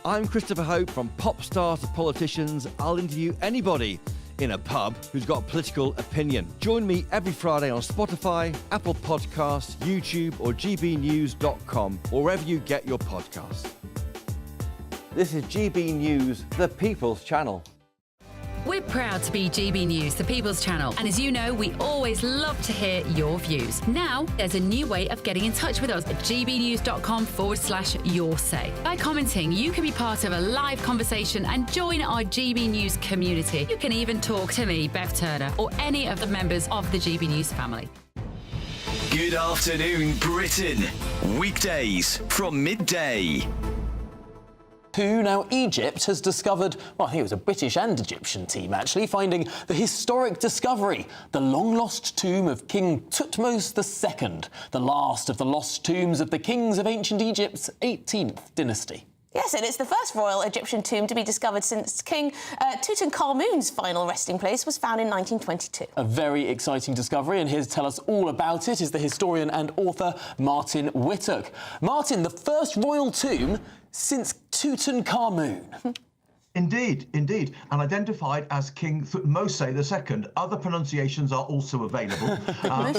I'm Christopher Hope. From pop stars to politicians, I'll interview anybody in a pub who's got a political opinion. Join me every Friday on Spotify, Apple Podcasts, YouTube or gbnews.com, or wherever you get your podcasts. This is GB News, the People's Channel. We're proud to be GB News, the People's Channel. And as you know, we always love to hear your views. Now, there's a new way of getting in touch with us at gbnews.com/yoursay. By commenting, you can be part of a live conversation and join our GB News community. You can even talk to me, Bev Turner, or any of the members of the GB News family. Good afternoon, Britain. Weekdays from midday. Now, Egypt has discovered, well, I think it was a British and Egyptian team, actually, finding the historic discovery, the long-lost tomb of King Thutmose II, the last of the lost tombs of the kings of ancient Egypt's 18th dynasty. Yes, and it's the first royal Egyptian tomb to be discovered since King Tutankhamun's final resting place was found in 1922. A very exciting discovery, and here to tell us all about it is the historian and author Martin Whittock. Martin, the first royal tomb since Tutankhamun. Indeed, and identified as King Thutmose II. Other pronunciations are also available. And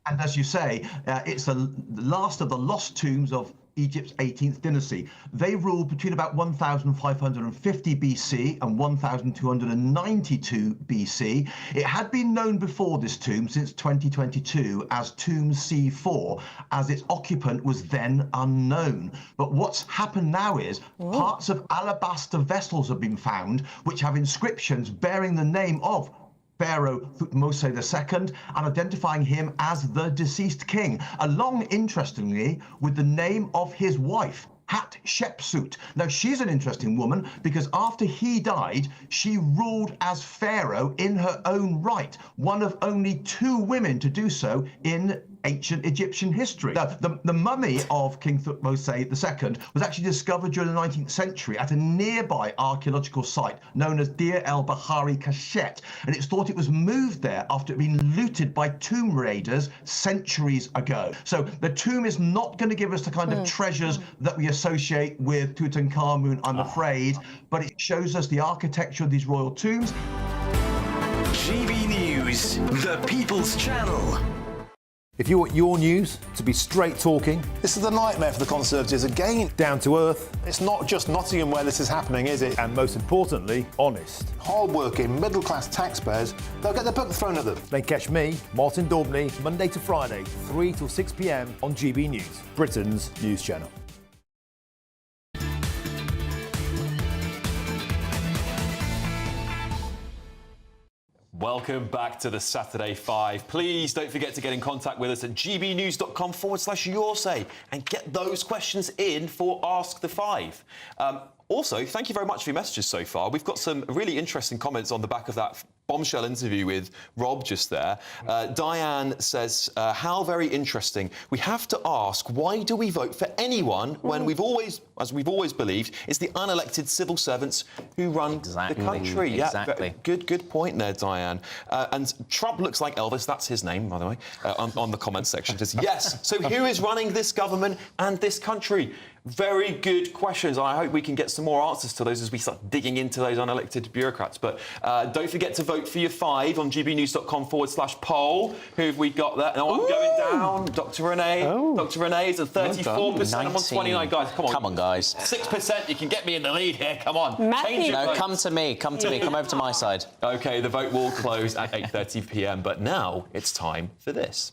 as you say, it's the last of the lost tombs of Egypt's 18th dynasty. They ruled between about 1550 BC and 1292 BC. It had been known before this tomb since 2022 as Tomb C4, as its occupant was then unknown. But what's happened now is parts of alabaster vessels have been found which have inscriptions bearing the name of Pharaoh Thutmose II and identifying him as the deceased king, along, interestingly, with the name of his wife, Hatshepsut. Now, she's an interesting woman because after he died, she ruled as pharaoh in her own right, one of only 2 women to do so in ancient Egyptian history. Now, the mummy of King Thutmose II was actually discovered during the 19th century at a nearby archaeological site known as Deir el-Bahari Kashet, and it's thought it was moved there after it had been looted by tomb raiders centuries ago. So the tomb is not going to give us the kind of treasures that we associate with Tutankhamun, I'm afraid, but it shows us the architecture of these royal tombs. GB News, the People's Channel. If you want your news to be straight talking, this is a nightmare for the Conservatives again. Down to earth. It's not just Nottingham where this is happening, is it? And most importantly, honest. Hard-working, middle-class taxpayers, they'll get their book thrown at them. Then catch me, Martin Daubney, Monday to Friday, 3 till 6 p.m. on GB News, Britain's news channel. Welcome back to the Saturday 5. Please don't forget to get in contact with us at gbnews.com/yoursay and get those questions in for Ask the Five. Also, thank you very much for your messages so far. We've got some really interesting comments on the back of that bombshell interview with Rob just there. Diane says, how very interesting. We have to ask, why do we vote for anyone when we've always, as we've always believed, it's the unelected civil servants who run the country? Exactly. Yeah, good point there, Diane. And Trump looks like Elvis, that's his name, by the way, on the comments section. Says, yes, so who is running this government and this country? Very good questions. I hope we can get some more answers to those as we start digging into those unelected bureaucrats. But don't forget to vote for your 5 on gbnews.com/poll. Who have we got there? No, I'm going down. Dr. Renee. Dr. Renee is at 34%. I'm on 29. Guys, come on. Come on, guys. 6%. You can get me in the lead here. Come on. Change your No, vote. come to me. Come to me. Come over to my side. OK, the vote will close at 8:30 p.m. But now it's time for this.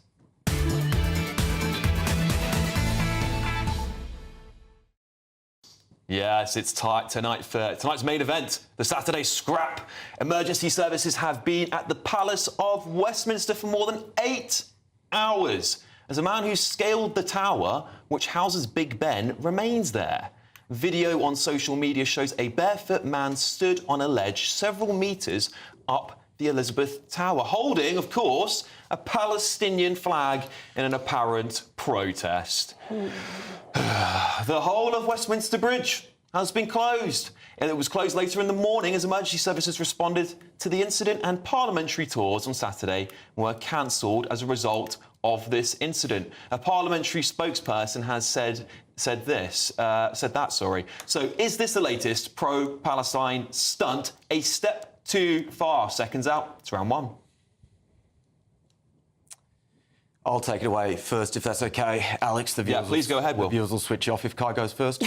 Yes, it's tonight for tonight's main event, the Saturday Scrap. Emergency services have been at the Palace of Westminster for more than 8 hours, as a man who scaled the tower, which houses Big Ben, remains there. Video on social media shows a barefoot man stood on a ledge several metres up the Elizabeth Tower, holding, of course, a Palestinian flag in an apparent protest. The whole of Westminster Bridge has been closed. And it was closed later in the morning as emergency services responded to the incident, and parliamentary tours on Saturday were cancelled as a result of this incident. A parliamentary spokesperson has said that. So is this the latest pro-Palestine stunt a step too far? Seconds out. It's round 1. I'll take it away first, if that's OK. Alex, the viewers... Yeah, please go ahead, Will. The viewers will switch off if Kai goes first.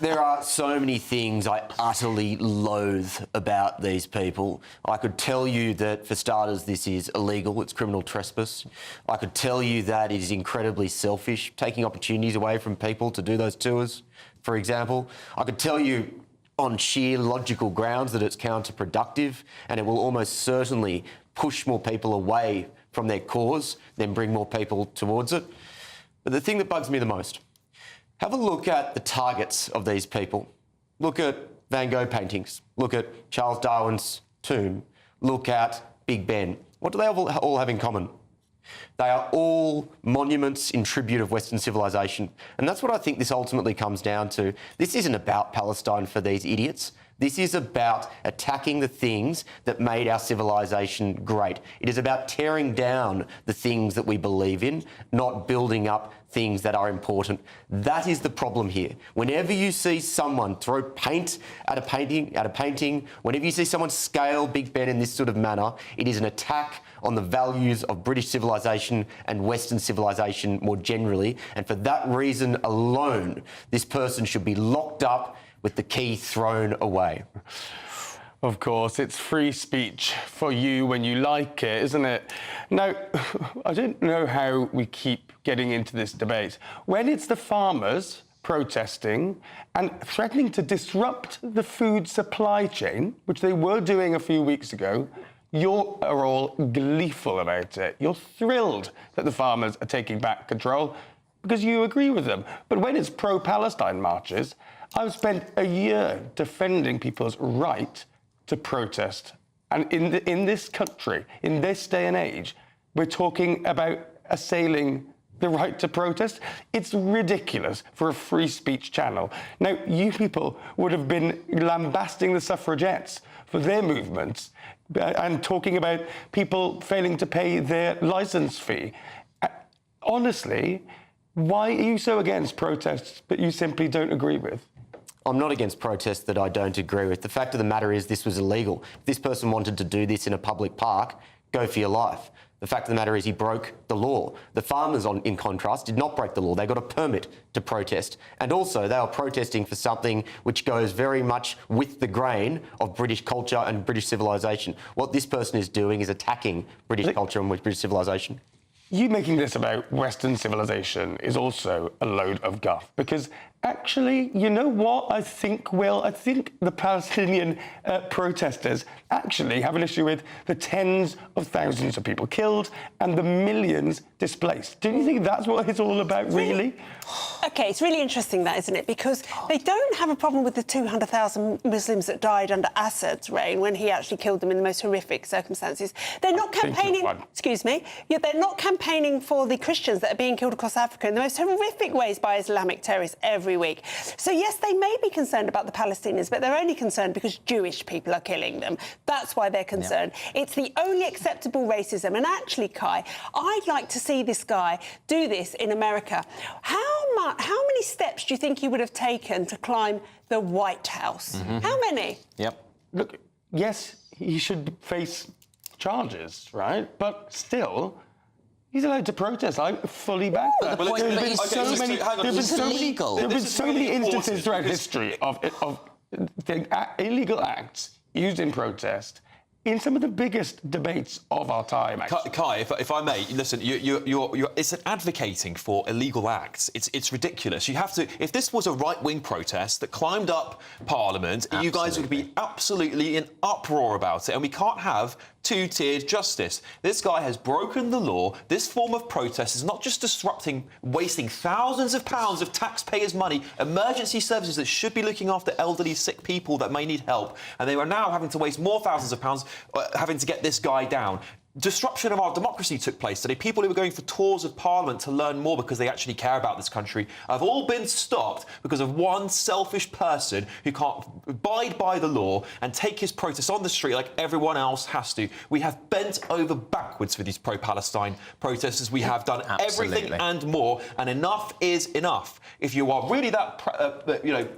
There are so many things I utterly loathe about these people. I could tell you that, for starters, this is illegal. It's criminal trespass. I could tell you that it is incredibly selfish, taking opportunities away from people to do those tours, for example. I could tell you on sheer logical grounds that it's counterproductive, and it will almost certainly push more people away from their cause than bring more people towards it. But the thing that bugs me the most, have a look at the targets of these people. Look at Van Gogh paintings. Look at Charles Darwin's tomb. Look at Big Ben. What do they all have in common? They are all monuments in tribute of Western civilization. And that's what I think this ultimately comes down to. This isn't about Palestine for these idiots. This is about attacking the things that made our civilization great. It is about tearing down the things that we believe in, not building up things that are important. That is the problem here. Whenever you see someone throw paint at a painting, whenever you see someone scale Big Ben in this sort of manner, it is an attack on the values of British civilization and Western civilization more generally. And for that reason alone, this person should be locked up with the key thrown away. Of course, it's free speech for you when you like it, isn't it? Now, I don't know how we keep getting into this debate. When it's the farmers protesting and threatening to disrupt the food supply chain, which they were doing a few weeks ago, you are all gleeful about it. You're thrilled that the farmers are taking back control because you agree with them. But when it's pro-Palestine marches, I've spent a year defending people's right to protest. And in this country, in this day and age, we're talking about assailing the right to protest. It's ridiculous for a free speech channel. Now, you people would have been lambasting the suffragettes for their movements and talking about people failing to pay their licence fee. Honestly, why are you so against protests that you simply don't agree with? I'm not against protests that I don't agree with. The fact of the matter is this was illegal. If this person wanted to do this in a public park, go for your life. The fact of the matter is he broke the law. The farmers, in contrast, did not break the law. They got a permit to protest. And also, they are protesting for something which goes very much with the grain of British culture and British civilisation. What this person is doing is attacking British culture and British civilisation. You making this about Western civilization is also a load of guff, because actually, you know what I think, Will? I think the Palestinian protesters actually have an issue with the tens of thousands of people killed and the millions displaced. Do you think that's what it's all about, really? OK, it's really interesting, that, isn't it? Because they don't have a problem with the 200,000 Muslims that died under Assad's reign when he actually killed them in the most horrific circumstances. They're not campaigning... Excuse me. Yeah, they're not campaigning for the Christians that are being killed across Africa in the most horrific ways by Islamic terrorists every week. So, yes, they may be concerned about the Palestinians, but they're only concerned because Jewish people are killing them. That's why they're concerned. Yeah. It's the only acceptable racism. And actually, Kai, I'd like to see this guy do this in America. How many steps do you think he would have taken to climb the White House? Mm-hmm. How many? Yep. Look, yes, he should face charges, right? But still... he's allowed to protest. I fully back that. There have been so many instances throughout history of illegal acts used in protest in some of the biggest debates of our time. Actually. Kai, if I may, listen, it's advocating for illegal acts. It's ridiculous. You have to. If this was a right-wing protest that climbed up Parliament, you guys would be absolutely in uproar about it, and we can't have two-tiered justice. This guy has broken the law. This form of protest is not just disrupting, wasting thousands of pounds of taxpayers' money, emergency services that should be looking after elderly, sick people that may need help, and they are now having to waste more thousands of pounds having to get this guy down. Disruption of our democracy took place today. People who were going for tours of Parliament to learn more because they actually care about this country have all been stopped because of one selfish person who can't abide by the law and take his protest on the street like everyone else has to. We have bent over backwards for these pro-Palestine protesters. We have done everything and more, and enough is enough. If you are really that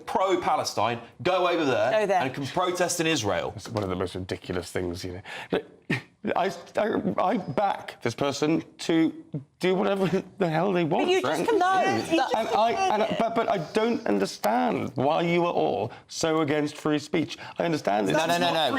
pro-Palestine, go over there and can protest in Israel. It's one of the most ridiculous things, you know. I back this person to do whatever the hell they want. But you just but I don't understand why you are all so against free speech. I understand this. No.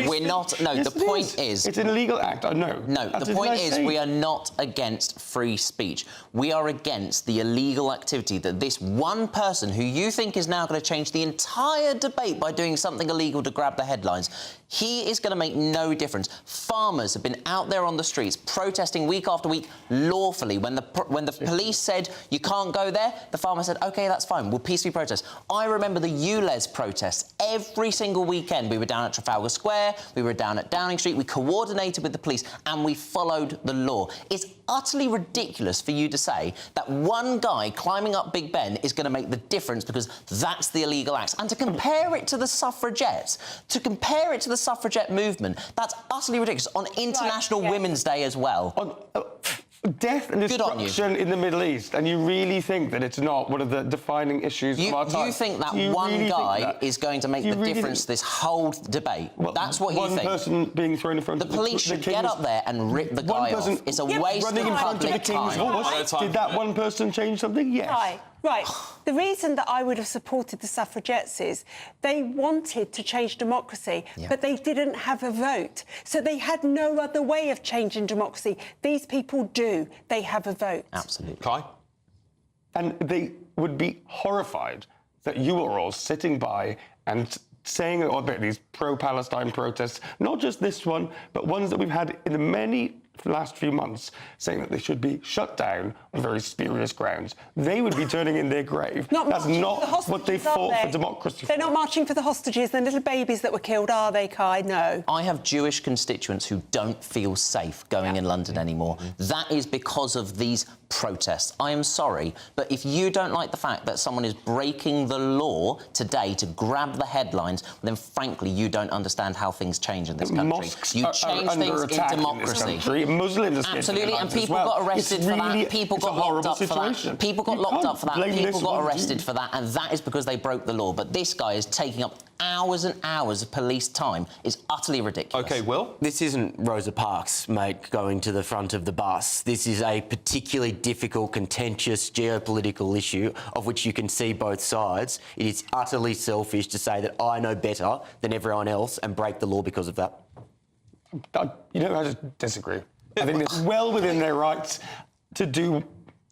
We're not. No, yes, the point is... It's an illegal act, I know. No, the point is we are not against free speech. We are against the illegal activity that this one person who you think is now going to change the entire debate by doing something illegal to grab the headlines, he is going to make no difference. Farmers have been out there on the streets protesting week after week lawfully. When the police said you can't go there, the farmer said, OK, that's fine, we'll peacefully protest. I remember the ULEZ protests. Every single weekend we were down at Trafalgar Square, we were down at Downing Street, we coordinated with the police and we followed the law. It's utterly ridiculous for you to say that one guy climbing up Big Ben is going to make the difference because that's the illegal acts. And to compare it to the suffragettes, to compare it to the suffragette movement, that's utterly ridiculous. On International Women's Day as well. Death and destruction in the Middle East, and you really think that it's not one of the defining issues of our time? You think that one guy is going to make the difference to this whole debate? That's what you think. One person being thrown in front of the police should get up there and rip the guy off. It's a waste of public time. Did that one person change something? Yes. Right. The reason that I would have supported the suffragettes is they wanted to change democracy, but they didn't have a vote. So they had no other way of changing democracy. These people do. They have a vote. Absolutely. Kai? And they would be horrified that you are all sitting by and saying about these pro-Palestine protests, not just this one, but ones that we've had in the many for the last few months saying that they should be shut down on very spurious grounds, they would be turning in their grave. That's not what they fought for democracy for. They're not marching for the hostages, the little babies that were killed, are they, Kai? No. I have Jewish constituents who don't feel safe going in London anymore. That is because of these protests. I am sorry, but if you don't like the fact that someone is breaking the law today to grab the headlines, then frankly, you don't understand how things change in this country. Mosques You are change under things in attack in this democracy. country. Muslims are Absolutely, and people got arrested for that. People got locked up for that. People got locked up for that. People got arrested for that, and that is because they broke the law. But this guy is taking up hours and hours of police time. Is utterly ridiculous. OK, Will? This isn't Rosa Parks, mate, going to the front of the bus. This is a particularly difficult, contentious geopolitical issue of which you can see both sides. It is utterly selfish to say that I know better than everyone else and break the law because of that. I just disagree. I think it's well within their rights to do...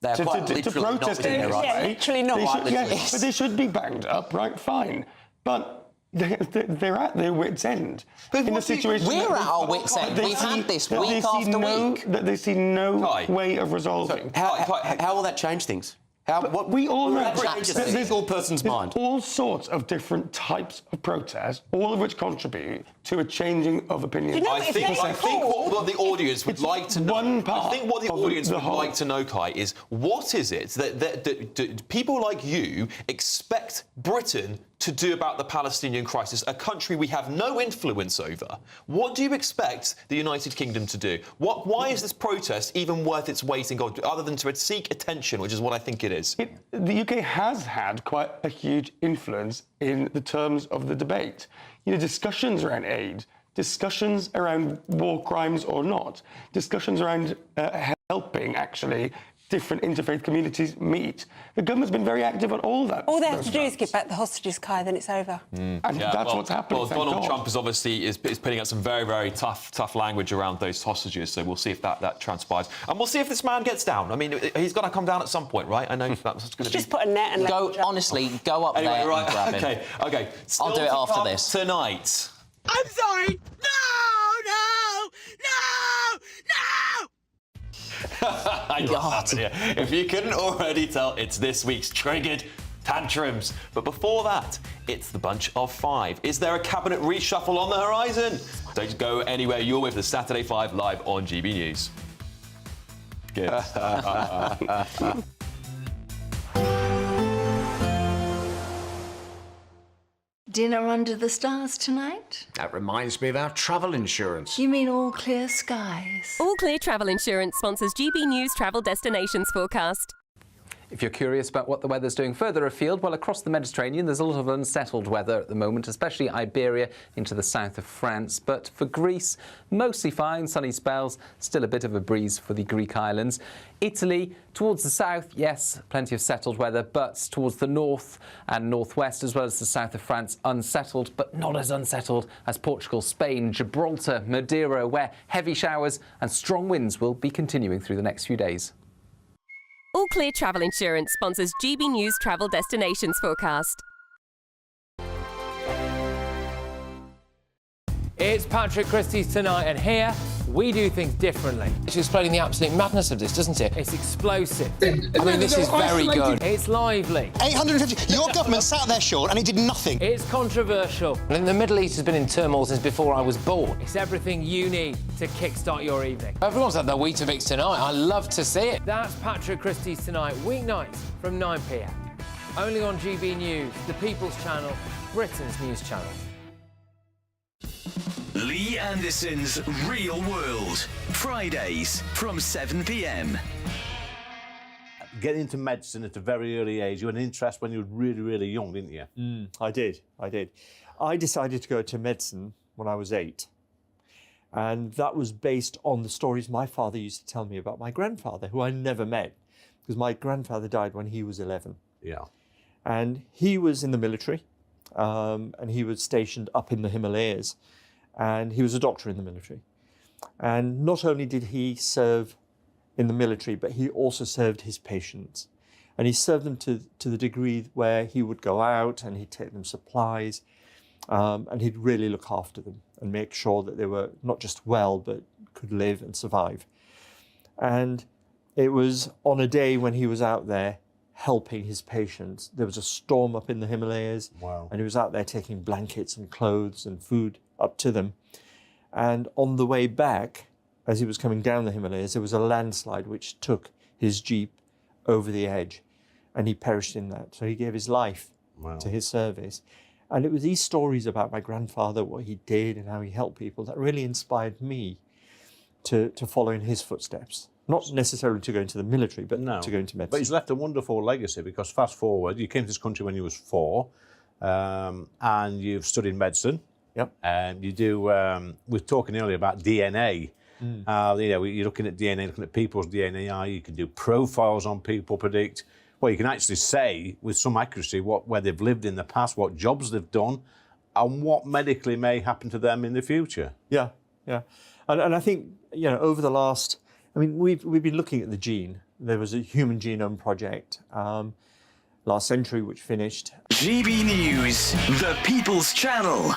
They're quite literally not protest within their rights. Yeah, literally not. But they should be banged up, right? Fine. But they're at their wit's end. In a situation we're at our wit's end. We've had this week after week. They see no way of resolving. How will that change things? We all know change a single person's mind. All sorts of different types of protests, all of which contribute to a changing of opinion. I think what the audience would like to know. I think what the audience would like to know, Kai, is what is it that people like you expect Britain to do about the Palestinian crisis, a country we have no influence over? What do you expect the United Kingdom to do? Why is this protest even worth its weight in gold, other than to seek attention, which is what I think it is? The UK has had quite a huge influence in the terms of the debate. Discussions around aid, discussions around war crimes or not, discussions around helping, actually, different interfaith communities meet. The government's been very active on all that. All they have to do is give back the hostages, Kai, then it's over. And that's what's happening. Well, Donald Trump is obviously putting out some very, very tough language around those hostages, so we'll see if that transpires. And we'll see if this man gets down. I mean, he's got to come down at some point, right? I know that's going to be... Just put a net and go, honestly, go up anyway, there right, and grab him. OK. I'll do it after this. Tonight. I'm sorry! No! God. If you couldn't already tell, it's this week's Triggered Tantrums. But before that, it's the bunch of five. Is there a cabinet reshuffle on the horizon? Don't go anywhere. You're with the Saturday 5 live on GB News. Good. Dinner under the stars tonight? That reminds me of our travel insurance. You mean all clear skies? All Clear Travel Insurance sponsors GB News Travel Destinations Forecast. If you're curious about what the weather's doing further afield, well, across the Mediterranean, there's a lot of unsettled weather at the moment, especially Iberia into the south of France. But for Greece, mostly fine, sunny spells, still a bit of a breeze for the Greek islands. Italy, towards the south, yes, plenty of settled weather, but towards the north and northwest, as well as the south of France, unsettled, but not as unsettled as Portugal, Spain, Gibraltar, Madeira, where heavy showers and strong winds will be continuing through the next few days. All Clear Travel Insurance sponsors GB News Travel Destinations Forecast. It's Patrick Christie's Tonight, and here we do things differently. It's explaining the absolute madness of this, doesn't it? It's explosive. I mean, this is very good. It's lively. 850. Your government sat there, Sean, and it did nothing. It's controversial. And the Middle East has been in turmoil since before I was born. It's everything you need to kickstart your evening. Everyone's had their Weetabix tonight. I love to see it. That's Patrick Christie's Tonight, weeknights from 9 p.m. Only on GB News, the People's Channel, Britain's news channel. Lee Anderson's Real World, Fridays from 7 p.m. Getting into medicine at a very early age, you had an interest when you were really, really young, didn't you? I did. I decided to go to medicine when I was 8. And that was based on the stories my father used to tell me about my grandfather, who I never met, because my grandfather died when he was 11. Yeah. And he was in the military, and he was stationed up in the Himalayas. And he was a doctor in the military. And not only did he serve in the military, but he also served his patients. And he served them to the degree where he would go out and he'd take them supplies, and he'd really look after them and make sure that they were not just well, but could live and survive. And it was on a day when he was out there helping his patients. There was a storm up in the Himalayas. Wow. And he was out there taking blankets and clothes and food up to them. And on the way back, as he was coming down the Himalayas, there was a landslide which took his Jeep over the edge, and he perished in that. So he gave his life to his service. And it was these stories about my grandfather, what he did and how he helped people, that really inspired me to follow in his footsteps. Not necessarily to go into the military, but to go into medicine. But he's left a wonderful legacy, because fast forward, you came to this country when you was 4, and you've studied medicine. Yep. You do. We were talking earlier about DNA. You know, you're looking at DNA, looking at people's DNA. You can do profiles on people, predict. Well, you can actually say with some accuracy where they've lived in the past, what jobs they've done, and what medically may happen to them in the future. Yeah, yeah. And I think, you know, over the last, I mean, we've been looking at the gene. There was a Human Genome Project last century, which finished. GB News, the People's Channel.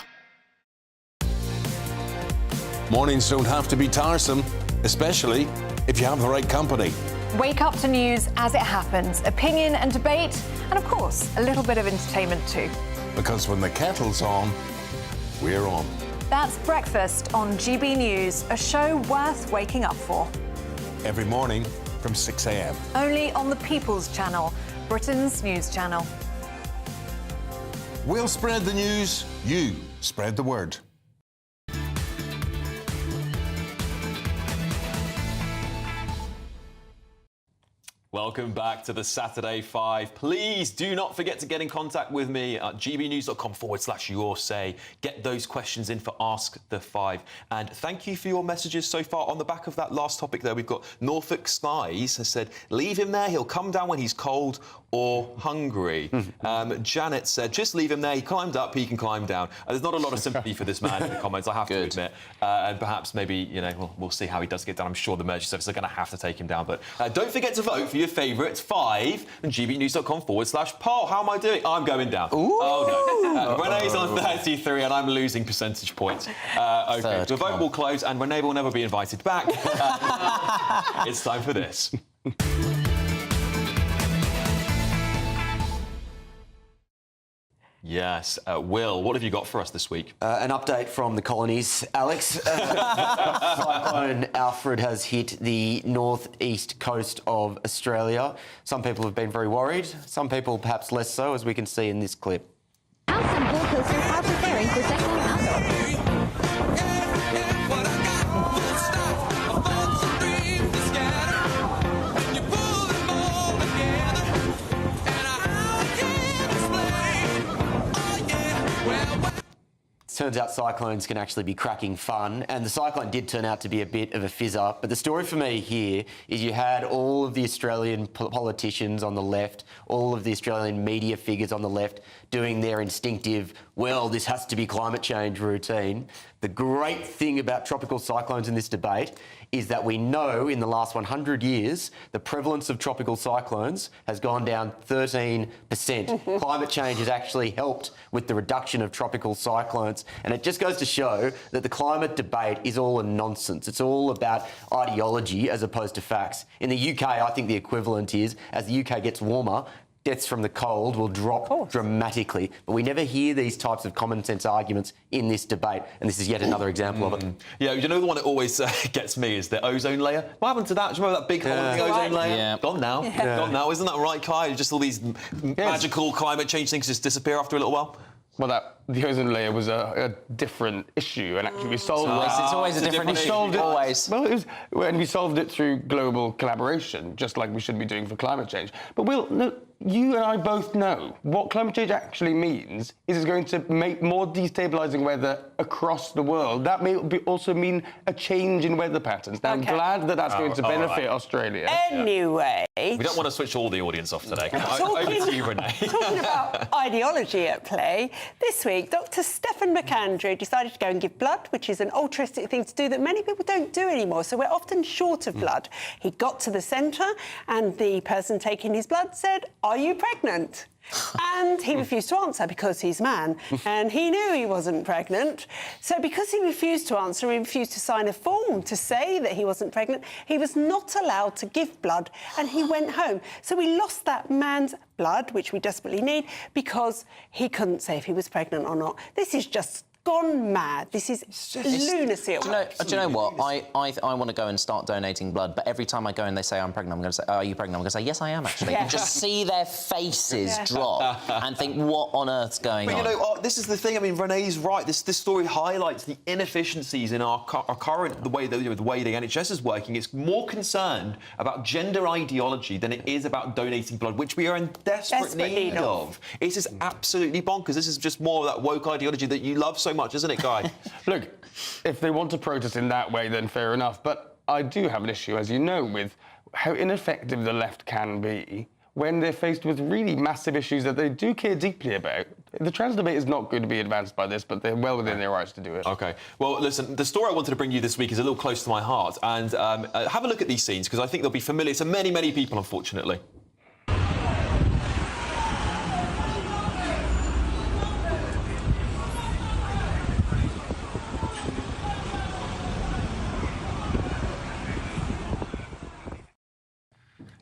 Mornings don't have to be tiresome, especially if you have the right company. Wake up to news as it happens, opinion and debate, and of course, a little bit of entertainment too. Because when the kettle's on, we're on. That's Breakfast on GB News, a show worth waking up for. Every morning from 6 a.m. Only on the People's Channel, Britain's news channel. We'll spread the news, you spread the word. Welcome back to the Saturday 5. Please do not forget to get in contact with me at gbnews.com/your say. Get those questions in for Ask the 5. And thank you for your messages so far. On the back of that last topic there, we've got Norfolk Skies has said, leave him there, he'll come down when he's cold or hungry. Janet said, just leave him there, he climbed up, he can climb down. There's not a lot of sympathy for this man in the comments, I have to admit. And perhaps maybe, you know, we'll see how he does get down. I'm sure the emergency service are going to have to take him down. But don't forget to vote for your favourite 5 and gbnews.com/poll. How am I doing? I'm going down. Ooh. Oh, no. Renee's on 33 and I'm losing percentage points. Okay, the vote will close and Renee will never be invited back. It's time for this. Yes. Will, what have you got for us this week? An update from the colonies, Alex. Cyclone Alfred has hit the northeast coast of Australia. Some people have been very worried, some people perhaps less so, as we can see in this clip. How some Gold Coasters are preparing for Cyclone Alfred. Turns out cyclones can actually be cracking fun, and the cyclone did turn out to be a bit of a fizzer. But the story for me here is you had all of the Australian politicians on the left, all of the Australian media figures on the left doing their instinctive, well, this has to be climate change routine. The great thing about tropical cyclones in this debate is that we know in the last 100 years the prevalence of tropical cyclones has gone down 13%. Climate change has actually helped with the reduction of tropical cyclones, and it just goes to show that the climate debate is all a nonsense. It's all about ideology as opposed to facts. In the UK, I think the equivalent is, as the UK gets warmer, deaths from the cold will drop dramatically. But we never hear these types of common sense arguments in this debate, and this is yet another example of it. Yeah, you know the one that always gets me is the ozone layer. What happened to that? Do you remember that big hole in the ozone layer? Yeah. Gone now. Yeah. Gone now. Isn't that right, Kai? Just all these magical climate change things just disappear after a little while? Well, the ozone layer was a different issue, and actually we solved it. It's always a different issue. Always. Well, and we solved it through global collaboration, just like we should be doing for climate change. But Will, no, you and I both know what climate change actually means is it's going to make more destabilising weather across the world. That may also mean a change in weather patterns. Now, I'm glad that that's going to benefit Australia. Anyway. We don't want to switch all the audience off today. Over to you, Renee. Talking about ideology at play, this week, Dr. Stephen McAndrew decided to go and give blood, which is an altruistic thing to do that many people don't do anymore, so we're often short of blood. He got to the centre, and the person taking his blood said, "Are you pregnant?" And he refused to answer because he's a man, and he knew he wasn't pregnant. So because he refused to answer, he refused to sign a form to say that he wasn't pregnant, he was not allowed to give blood, and he went home. So we lost that man's blood, which we desperately need, because he couldn't say if he was pregnant or not. This is just gone mad. This is lunacy. Do you know what? I want to go and start donating blood, but every time I go and they say I'm pregnant, I'm going to say, "Are you pregnant?" I'm going to say, "Yes, I am actually." Yeah. And just see their faces drop and think, "What on earth's going on?" But you know, this is the thing. I mean, Renee's right. This story highlights the inefficiencies in our current the way the NHS is working. It's more concerned about gender ideology than it is about donating blood, which we are in desperate need of. This is absolutely bonkers. This is just more of that woke ideology that you love so much, isn't it, Guy? Look, if they want to protest in that way, then fair enough. But I do have an issue, as you know, with how ineffective the left can be when they're faced with really massive issues that they do care deeply about. The trans debate is not going to be advanced by this, but they're well within their rights to do it. OK. Well, listen, the story I wanted to bring you this week is a little close to my heart. And have a look at these scenes, because I think they'll be familiar to many, many people, unfortunately.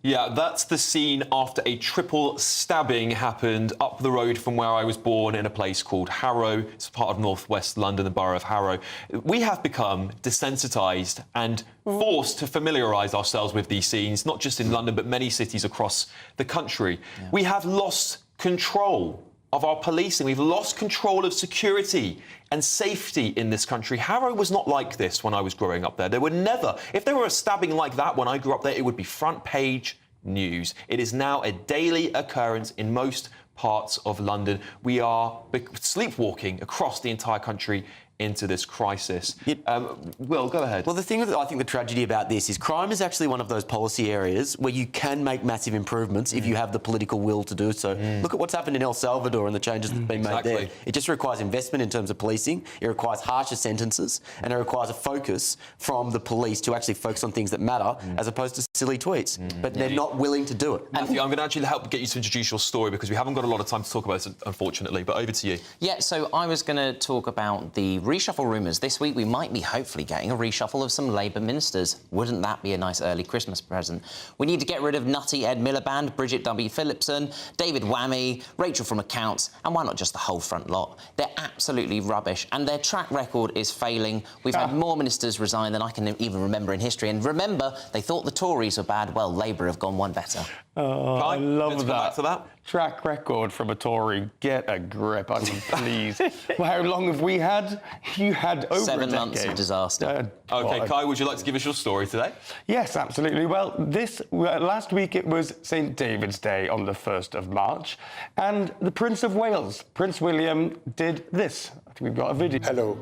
Yeah, that's the scene after a triple stabbing happened up the road from where I was born in a place called Harrow. It's part of northwest London, the borough of Harrow. We have become desensitised and forced to familiarise ourselves with these scenes, not just in London, but many cities across the country. Yeah. We have lost control of our policing. We've lost control of security and safety in this country. Harrow was not like this when I was growing up there. There were never, if there were a stabbing like that when I grew up there, it would be front page news. It is now a daily occurrence in most parts of London. We are sleepwalking across the entire country into this crisis. Will, go ahead. Well, the thing that I think the tragedy about this is crime is actually one of those policy areas where you can make massive improvements if you have the political will to do so. Look at what's happened in El Salvador and the changes that have been made there. It just requires investment in terms of policing, it requires harsher sentences, and it requires a focus from the police to actually focus on things that matter as opposed to silly tweets. But they're not willing to do it. Matthew, I'm going to actually help get you to introduce your story because we haven't got a lot of time to talk about this, unfortunately, but over to you. Yeah, so I was going to talk about the reshuffle rumours. This week we might be hopefully getting a reshuffle of some Labour ministers. Wouldn't that be a nice early Christmas present? We need to get rid of Nutty Ed Miliband, Bridget W. Phillipson, David Whammy, Rachel from Accounts, and why not just the whole front lot? They're absolutely rubbish, and their track record is failing. We've had more ministers resign than I can even remember in history, and remember, they thought the Tories were bad. Well, Labour have gone one better. Oh, I love Come back to that. Track record from a Tory. Get a grip, I mean, please. Well, how long have we had? You had over 7 a decade. months of disaster. OK, Kai, would you like to give us your story today? Yes, absolutely. Well, last week it was St David's Day on the 1st of March, and the Prince of Wales, Prince William, did this. I think we've got a video. Hello.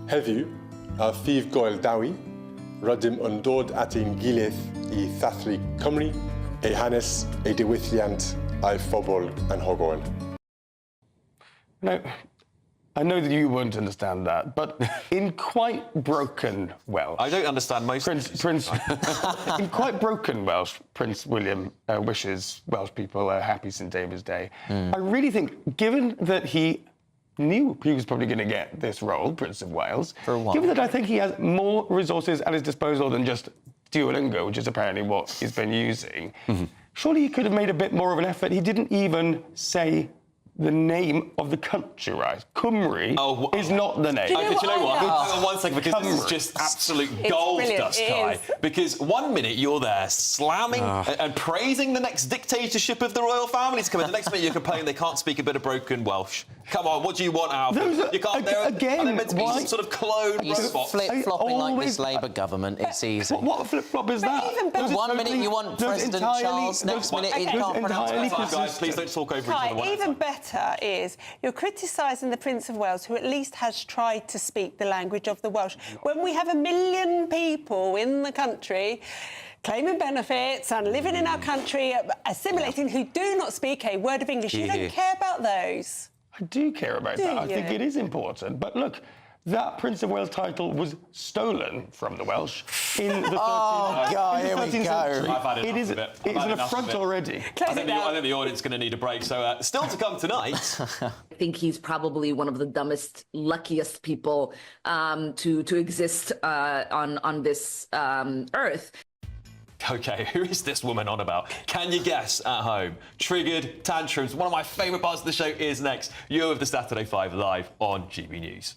Heddiw, a Fif Goel Dawi, rydym yn dod at ein gilydd I ddathlu Cymru, ei hanes, ei diwylliant, a'i phobl anhygoel. Now, I know that you won't understand that, but in quite broken Welsh... I don't understand most... In quite broken Welsh, Prince William wishes Welsh people a happy St David's Day. I really think, given that he knew he was probably going to get this role, Prince of Wales, given that I think he has more resources at his disposal than just Duolingo, which is apparently what he's been using, surely he could have made a bit more of an effort. He didn't even say the name of the country, right? Cymru is not the name. Do you know what? Hang on 1 second, because this is just absolute gold dust, Kai. Because 1 minute you're there slamming and praising the next dictatorship of the royal family to come in. The next minute you're complaining they can't speak a bit of broken Welsh. Come on, what do you want out of them? You can't. Are they meant to be some sort of clone robot? Flip-flopping like this Labour government. It's easy. What flip-flop is that? 1 minute you want President Charles, next minute he can't pronounce it. Guys, please don't talk over each other. Even better is you're criticising the Prince of Wales, who at least has tried to speak the language of the Welsh. When we have 1 million people in the country claiming benefits and living in our country, assimilating, who do not speak a word of English, you don't care about those. I do care about that. I think it is important. But look, that Prince of Wales title was stolen from the Welsh in the 13th Oh, God, here we 13th go. century. I've had enough It is, of it. it's an affront already. I think the audience is going to need a break. So still to come tonight. I think he's probably one of the dumbest, luckiest people to exist on this earth. Okay, who is this woman on about? Can you guess at home? Triggered tantrums. One of my favourite parts of the show is next. You're with the Saturday 5 live on GB News.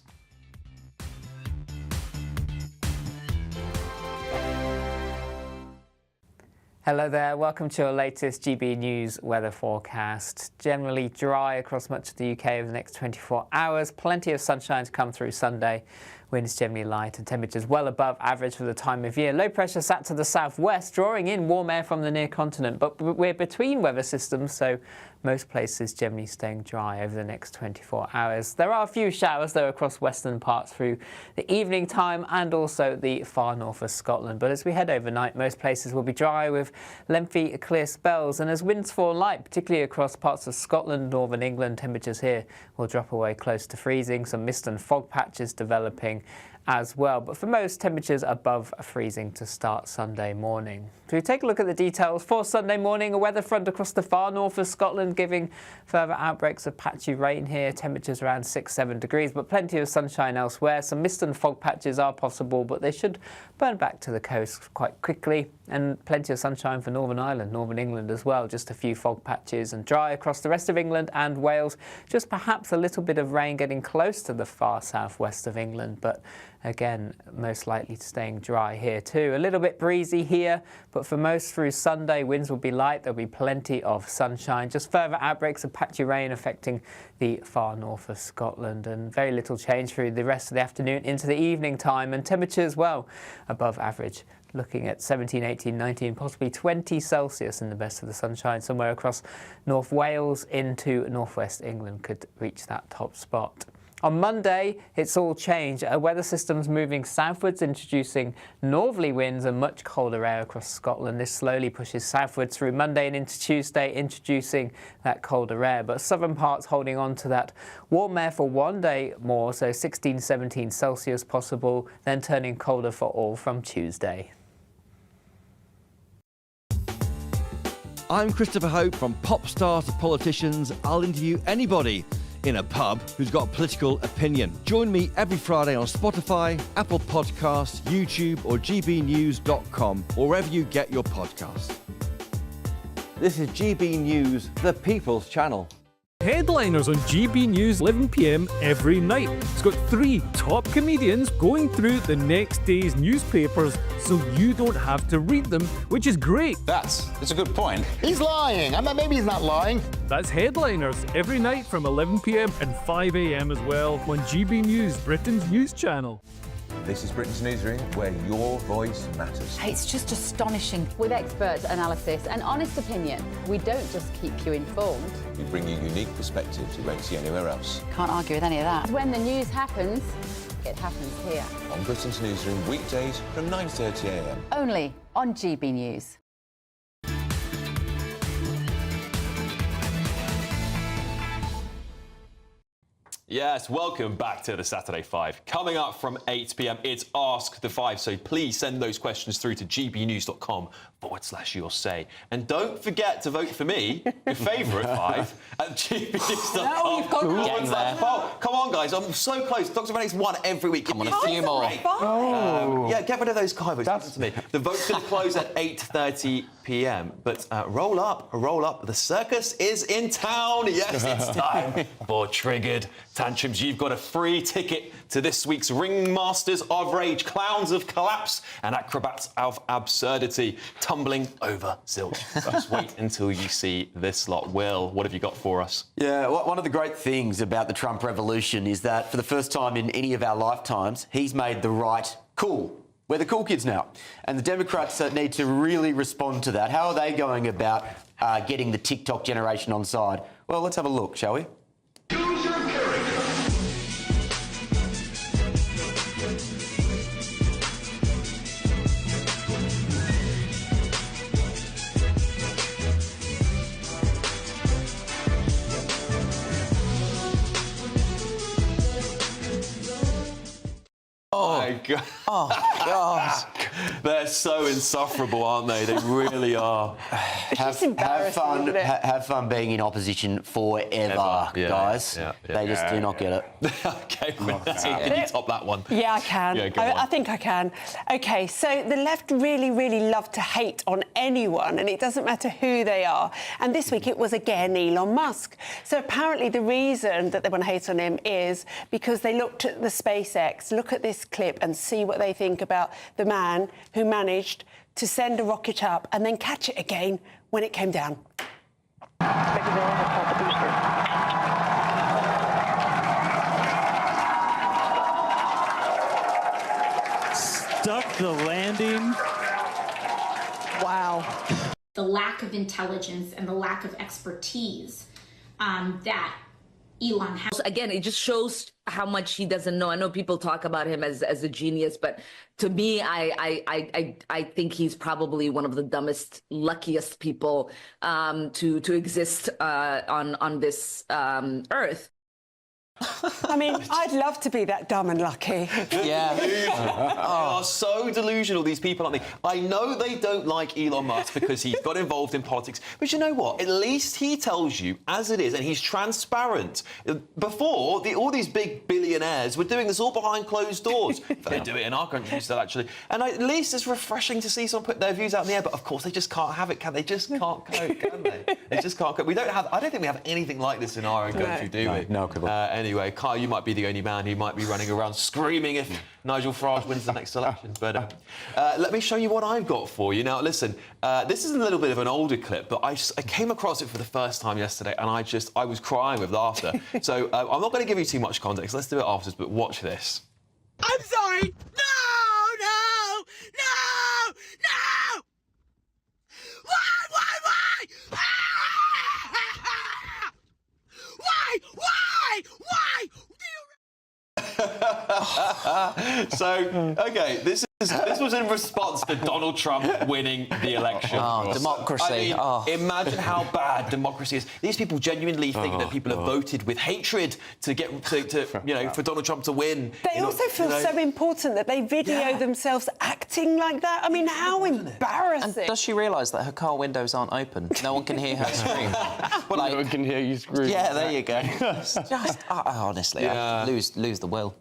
Hello there, welcome to your latest GB News weather forecast. Generally dry across much of the UK over the next 24 hours. Plenty of sunshine to come through Sunday. Winds generally light and temperatures well above average for the time of year. Low pressure sat to the southwest, drawing in warm air from the near continent. But we're between weather systems, so most places generally staying dry over the next 24 hours. There are a few showers, though, across western parts through the evening time and also the far north of Scotland. But as we head overnight, most places will be dry with lengthy, clear spells. And as winds fall light, particularly across parts of Scotland, northern England, temperatures here will drop away close to freezing. Some mist and fog patches developing as well, but for most, temperatures above freezing to start Sunday morning. So we take a look at the details for Sunday morning. A weather front across the far north of Scotland giving further outbreaks of patchy rain here. Temperatures around 6-7 degrees, but plenty of sunshine elsewhere. Some mist and fog patches are possible, but they should burn back to the coast quite quickly. And plenty of sunshine for Northern Ireland, Northern England as well. Just a few fog patches and dry across the rest of England and Wales. Just perhaps a little bit of rain getting close to the far southwest of England, but again, most likely staying dry here too. A little bit breezy here, but for most through Sunday, winds will be light. There'll be plenty of sunshine. Just further outbreaks of patchy rain affecting the far north of Scotland, and very little change through the rest of the afternoon into the evening time. And temperatures, well, above average. Looking at 17, 18, 19, possibly 20 Celsius in the best of the sunshine. Somewhere across North Wales into northwest England could reach that top spot. On Monday, it's all changed. A weather system's moving southwards, introducing northerly winds and much colder air across Scotland. This slowly pushes southwards through Monday and into Tuesday, introducing that colder air. But southern parts holding on to that warm air for one day more, so 16, 17 Celsius possible, then turning colder for all from Tuesday. I'm Christopher Hope. From pop stars to politicians, I'll interview anybody in a pub who's got a political opinion. Join me every Friday on Spotify, Apple Podcasts, YouTube or gbnews.com, or wherever you get your podcasts. This is GB News, the People's Channel. Headliners on GB News 11 p.m. every night. It's got 3 top comedians going through the next day's newspapers so you don't have to read them, which is great. That's a good point. He's lying. I mean, maybe he's not lying. That's Headliners every night from 11 p.m. and 5 a.m. as well on GB News, Britain's news channel. This is Britain's Newsroom, where your voice matters. It's just astonishing. With expert analysis and honest opinion, we don't just keep you informed. We bring you unique perspectives you won't see anywhere else. Can't argue with any of that. When the news happens, it happens here. On Britain's Newsroom, weekdays from 9:30 a.m. Only on GB News. Yes, welcome back to the Saturday 5. Coming up from 8 p.m, it's Ask the 5, so please send those questions through to gbnews.com/your say. And don't forget to vote for me, your favourite 5, at gbnews.com. No, you've got Getting there. Oh, come on, guys, I'm so close. Dr. Rennie's won every week. Come on, a few more. Yeah, get rid of those Kai votes. That's to me. The vote's going to close at 8:30 p.m, but roll up. The circus is in town. Yes, it's time for Triggered Tantrums. You've got a free ticket to this week's Ringmasters of Rage, Clowns of Collapse and Acrobats of Absurdity, tumbling over silk. Just wait until you see this lot. Will, what have you got for us? Yeah, one of the great things about the Trump revolution is that for the first time in any of our lifetimes, he's made the right cool. We're the cool kids now. And the Democrats need to really respond to that. How are they going about getting the TikTok generation on side? Well, let's have a look, shall we? my God. Oh, God. They're so insufferable, aren't they? They really are. Have fun. Have fun being in opposition forever, Yeah, guys. yeah, yeah. They just do not get it. Okay, can you top that one? Yeah, I can. Yeah, go on. I think I can. OK, so the left really, really love to hate on anyone, and it doesn't matter who they are. And this week it was again Elon Musk. So apparently the reason that they want to hate on him is because they looked at the SpaceX, look at this clip and see what they think about the man who managed to send a rocket up and then catch it again when it came down. Stuck the landing. Wow. The lack of intelligence and the lack of expertise that Elon has. Again, it just shows how much he doesn't know. I know people talk about him as a genius, but to me, I think he's probably one of the dumbest, luckiest people to exist on this earth. I mean, I'd love to be that dumb and lucky. Yeah. They are so delusional, these people, aren't they? I know they don't like Elon Musk because he's got involved in politics, but you know what? At least he tells you as it is, and he's transparent. Before, all these big billionaires were doing this all behind closed doors. They do it in our country still, actually. And at least it's refreshing to see someone put their views out in the air, but of course they just can't have it, can they? Just can't cope, can they? They just can't cope. I don't think we have anything like this in our own country, do we? No, Anyway, Kyle, you might be the only man who might be running around screaming if Nigel Farage wins the next election. But let me show you what I've got for you. Now, listen, this is a little bit of an older clip, but I came across it for the first time yesterday, and I was crying with laughter. So I'm not going to give you too much context. Let's do it afterwards, but watch this. I'm sorry. No! Why? So, OK, this was in response to Donald Trump winning the election. Oh, democracy. I mean, imagine how bad democracy is. These people genuinely think that people have voted with hatred to get for Donald Trump to win. They also feel so important that they video themselves acting like that. I mean, how embarrassing. And does she realise that her car windows aren't open? No one can hear her scream. No one can hear you scream. Yeah, there you go. Just honestly, I lose the will.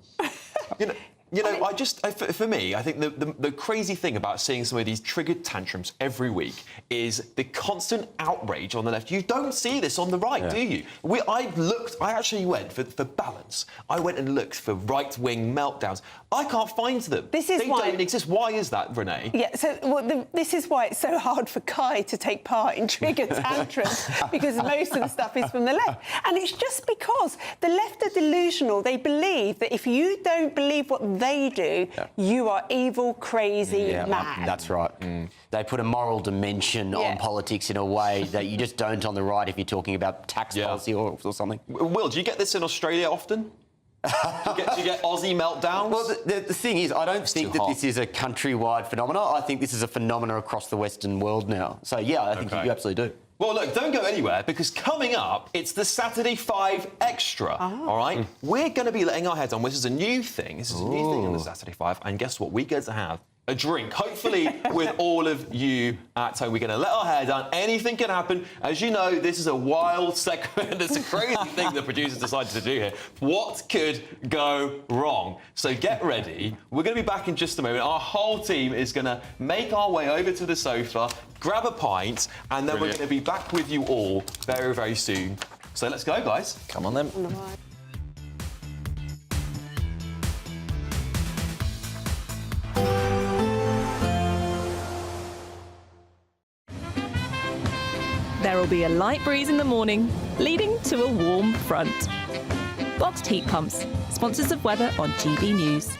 For me, I think the crazy thing about seeing some of these triggered tantrums every week is the constant outrage on the left. You don't see this on the right, do you? I actually went for balance. I went and looked for right-wing meltdowns. I can't find them. They don't exist. Why is that, Renee? Yeah, so this is why it's so hard for Kai to take part in triggered tantrums, because most of the stuff is from the left. And it's just because the left are delusional. They believe that if you don't believe what they do, you are evil, crazy, mad. That's right. They put a moral dimension on politics in a way that you just don't on the right if you're talking about tax policy or something. Will, do you get this in Australia often? Do you get Aussie meltdowns? Well, the thing is, I don't think that this is a countrywide phenomenon. I think this is a phenomenon across the Western world now. So, yeah, I think you absolutely do. Well, look, don't go anywhere, because coming up, it's the Saturday 5 Extra, all right? We're going to be letting our heads on. This is a new thing. This is a new thing on the Saturday 5. And guess what? We get to have a drink, hopefully with all of you at home. We're going to let our hair down. Anything can happen. As you know, this is a wild segment. It's a crazy thing the producers decided to do here. What could go wrong? So get ready. We're going to be back in just a moment. Our whole team is going to make our way over to the sofa, grab a pint, and then we're going to be back with you all very, very soon. So let's go, guys. Come on, then. There will be a light breeze in the morning, leading to a warm front. Boxed heat pumps, sponsors of weather on GB News.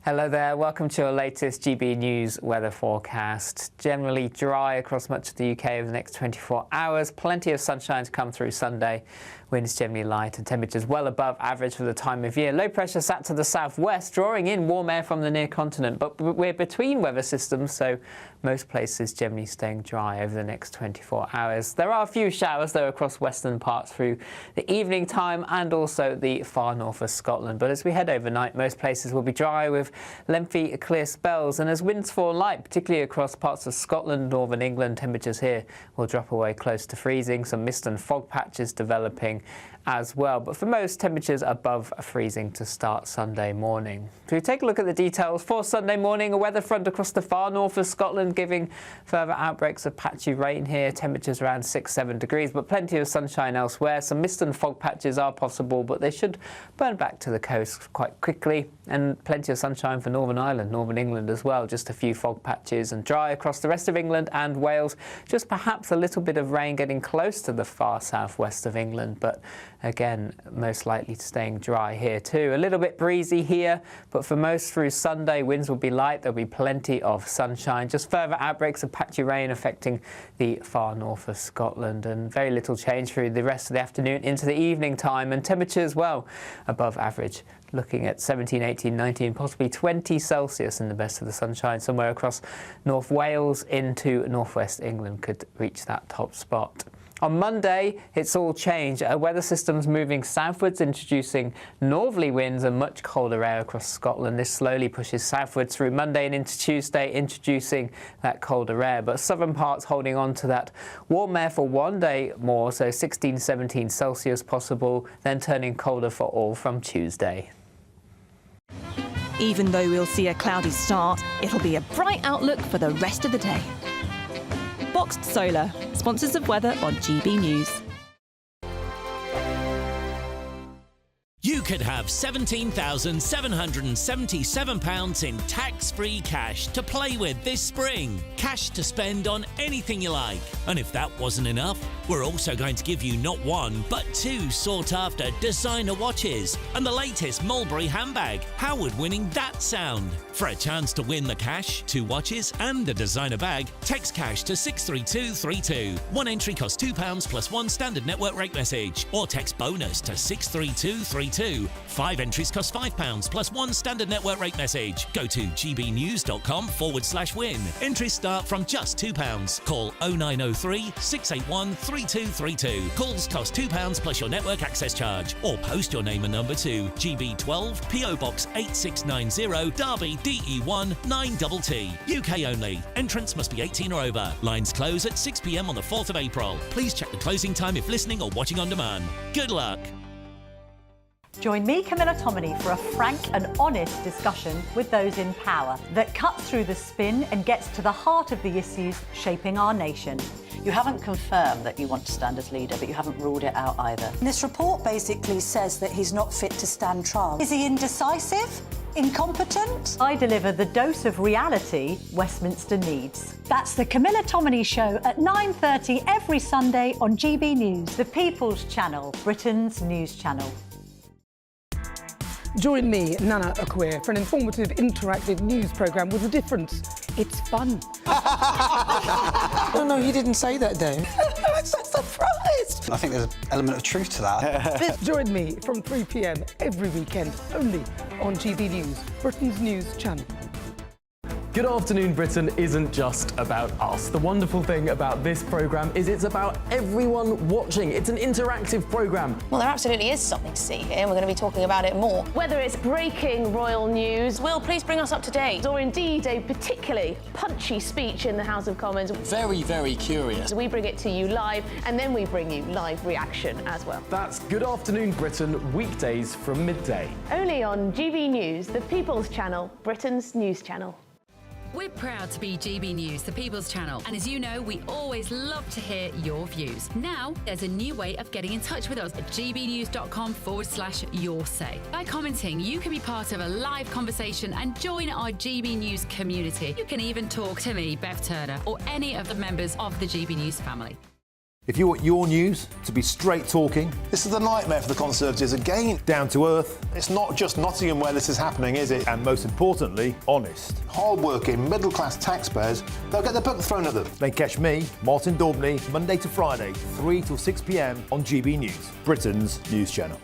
Hello there, welcome to your latest GB News weather forecast. Generally dry across much of the UK over the next 24 hours. Plenty of sunshine to come through Sunday. Winds generally light and temperatures well above average for the time of year. Low pressure sat to the southwest, drawing in warm air from the near continent. But we're between weather systems, so most places generally staying dry over the next 24 hours. There are a few showers, though, across western parts through the evening time and also the far north of Scotland. But as we head overnight, most places will be dry with lengthy clear spells. And as winds fall light, particularly across parts of Scotland, northern England, temperatures here will drop away close to freezing. Some mist and fog patches developing as well, but for most, temperatures above freezing to start Sunday morning. So we take a look at the details for Sunday morning. A weather front across the far north of Scotland giving further outbreaks of patchy rain here. Temperatures around 6-7 degrees, but plenty of sunshine elsewhere. Some mist and fog patches are possible, but they should burn back to the coast quite quickly. And plenty of sunshine for Northern Ireland, Northern England as well. Just a few fog patches and dry across the rest of England and Wales. Just perhaps a little bit of rain getting close to the far southwest of England, but again, most likely staying dry here too. A little bit breezy here, but for most through Sunday, winds will be light. There'll be plenty of sunshine. Just further outbreaks of patchy rain affecting the far north of Scotland, and very little change through the rest of the afternoon into the evening time. And temperatures, well, above average. Looking at 17, 18, 19, possibly 20 Celsius in the best of the sunshine. Somewhere across North Wales into northwest England could reach that top spot. On Monday, it's all changed. Weather systems moving southwards, introducing northerly winds and much colder air across Scotland. This slowly pushes southwards through Monday and into Tuesday, introducing that colder air. But southern parts holding on to that warm air for one day more, so 16, 17 Celsius possible, then turning colder for all from Tuesday. Even though we'll see a cloudy start, it'll be a bright outlook for the rest of the day. Boxed Solar, sponsors of weather on GB News. You could have £17,777 in tax-free cash to play with this spring. Cash to spend on anything you like. And if that wasn't enough, we're also going to give you not one, but two sought-after designer watches and the latest Mulberry handbag. How would winning that sound? For a chance to win the cash, 2 watches and a designer bag, text cash to 63232. One entry costs £2 plus 1 standard network rate message, or text bonus to 63232. 5 entries cost £5 plus 1 standard network rate message. Go to gbnews.com/win. Entries start from just £2. Call 0903 681 3232. Calls cost £2 plus your network access charge, or post your name and number to GB12 PO Box 8690 Derby DE1 9TT. UK only. Entrants must be 18 or over. Lines close at 6 p.m. on the 4th of April. Please check the closing time if listening or watching on demand. Good luck. Join me, Camilla Tominey, for a frank and honest discussion with those in power that cuts through the spin and gets to the heart of the issues shaping our nation. You haven't confirmed that you want to stand as leader, but you haven't ruled it out either. This report basically says that he's not fit to stand trial. Is he indecisive? Incompetent? I deliver the dose of reality Westminster needs. That's the Camilla Tominey Show at 9:30 every Sunday on GB News, the People's Channel, Britain's news channel. Join me, Nana Akwe, for an informative, interactive news programme with a difference. It's fun. No, he didn't say that, though. I'm so surprised. I think there's an element of truth to that. Join me from 3 p.m. every weekend, only on GB News, Britain's news channel. Good Afternoon Britain isn't just about us. The wonderful thing about this programme is it's about everyone watching. It's an interactive programme. Well, there absolutely is something to see here, and we're going to be talking about it more. Whether it's breaking royal news, Will, please bring us up to date, or indeed a particularly punchy speech in the House of Commons. Very, very curious. We bring it to you live, and then we bring you live reaction as well. That's Good Afternoon Britain, weekdays from midday. Only on GB News, the People's Channel, Britain's news channel. We're proud to be GB News, the People's Channel, and as you know, we always love to hear your views. Now, there's a new way of getting in touch with us at gbnews.com/yoursay. By commenting, you can be part of a live conversation and join our GB News community. You can even talk to me, Bev Turner, or any of the members of the GB News family. If you want your news to be straight talking... This is a nightmare for the Conservatives again. Down to earth. It's not just Nottingham where this is happening, is it? And most importantly, honest. Hard-working, middle-class taxpayers, they'll get their book thrown at them. Then catch me, Martin Daubney, Monday to Friday, 3 till 6 p.m. on GB News, Britain's news channel.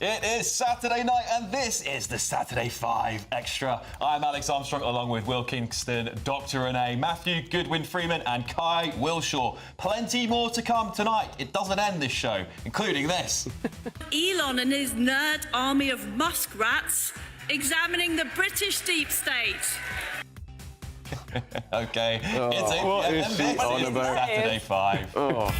It is Saturday night, and this is the Saturday 5 Extra. I'm Alex Armstrong, along with Will Kingston, Dr. Renee, Matthew Goodwin-Freeman, and Kai Wilshaw. Plenty more to come tonight. It doesn't end this show, including this. Elon and his nerd army of muskrats examining the British deep state. OK, What is she on about? Saturday 5. Oh.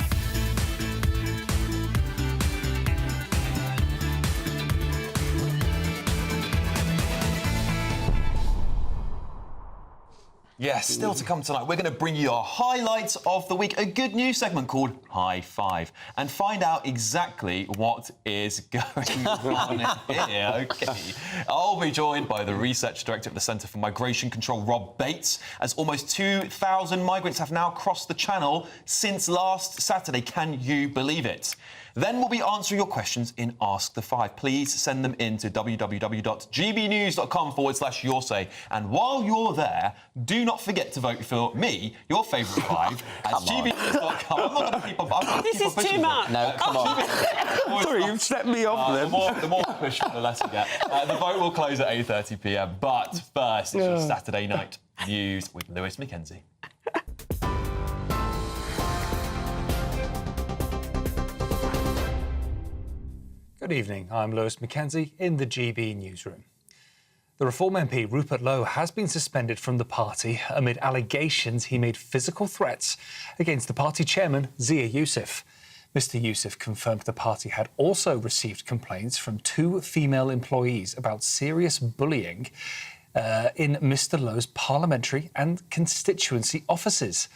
Yes, still to come tonight, we're going to bring you our highlights of the week, a good news segment called High Five, and find out exactly what is going on here. OK. I'll be joined by the Research Director at the Centre for Migration Control, Rob Bates, as almost 2,000 migrants have now crossed the Channel since last Saturday. Can you believe it? Then we'll be answering your questions in Ask the Five. Please send them in to www.gbnews.com/yoursay. And while you're there, do not forget to vote for me, your favourite five, at gbnews.com. I'm not going to keep on. This is too much. No, come on. Sorry, you've set me off then. The more push, the less we get. The vote will close at 8:30 p.m. But first, it's your Saturday night news with Lewis Mackenzie. Good evening, I'm Lewis Mackenzie in the GB newsroom. The Reform MP Rupert Lowe has been suspended from the party amid allegations he made physical threats against the party chairman, Zia Youssef. Mr Youssef confirmed the party had also received complaints from 2 female employees about serious bullying in Mr Lowe's parliamentary and constituency offices.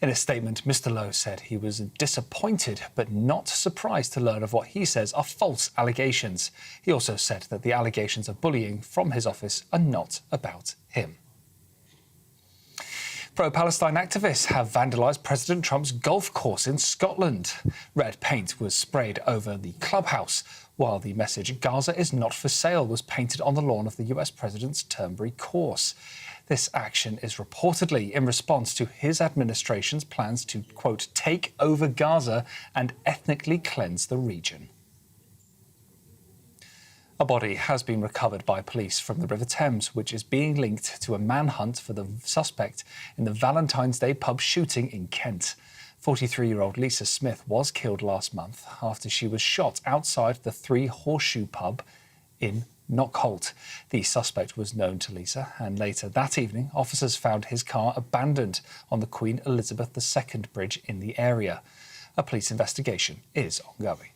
In a statement, Mr Lowe said he was disappointed but not surprised to learn of what he says are false allegations. He also said that the allegations of bullying from his office are not about him. Pro-Palestine activists have vandalised President Trump's golf course in Scotland. Red paint was sprayed over the clubhouse, while the message "Gaza is not for sale" was painted on the lawn of the US president's Turnberry course. This action is reportedly in response to his administration's plans to, quote, take over Gaza and ethnically cleanse the region. A body has been recovered by police from the River Thames, which is being linked to a manhunt for the suspect in the Valentine's Day pub shooting in Kent. 43-year-old Lisa Smith was killed last month after she was shot outside the Three Horseshoe pub in Knockholt. The suspect was known to Lisa, and later that evening, officers found his car abandoned on the Queen Elizabeth II bridge in the area. A police investigation is ongoing.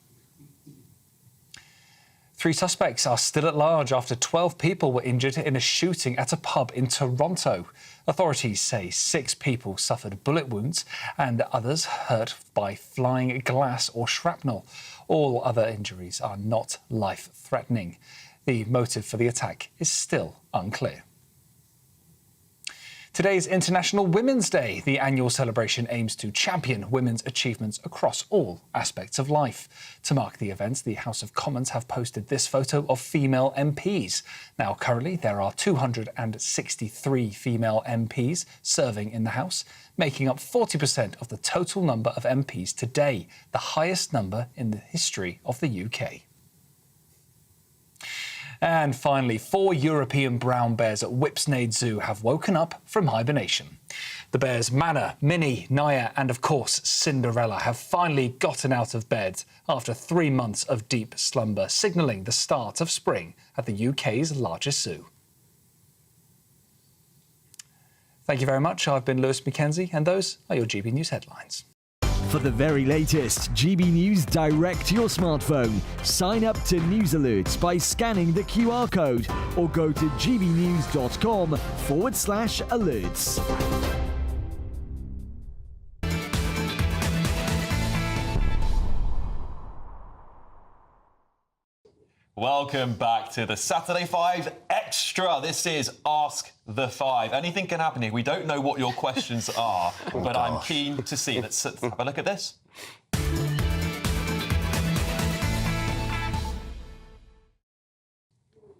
3 suspects are still at large after 12 people were injured in a shooting at a pub in Toronto. Authorities say 6 people suffered bullet wounds and others hurt by flying glass or shrapnel. All other injuries are not life-threatening. The motive for the attack is still unclear. Today is International Women's Day. The annual celebration aims to champion women's achievements across all aspects of life. To mark the event, the House of Commons have posted this photo of female MPs. Now, currently, there are 263 female MPs serving in the House, making up 40% of the total number of MPs today, the highest number in the history of the UK. And finally, 4 European brown bears at Whipsnade Zoo have woken up from hibernation. The bears Manna, Minnie, Naya and, of course, Cinderella have finally gotten out of bed after 3 months of deep slumber, signalling the start of spring at the UK's largest zoo. Thank you very much. I've been Lewis Mackenzie, and those are your GB News headlines. For the very latest GB News direct to your smartphone, sign up to News Alerts by scanning the QR code or go to gbnews.com/alerts. Welcome back to the Saturday 5 Extra. This is Ask the 5. Anything can happen here. We don't know what your questions are, but I'm keen to see. Let's have a look at this.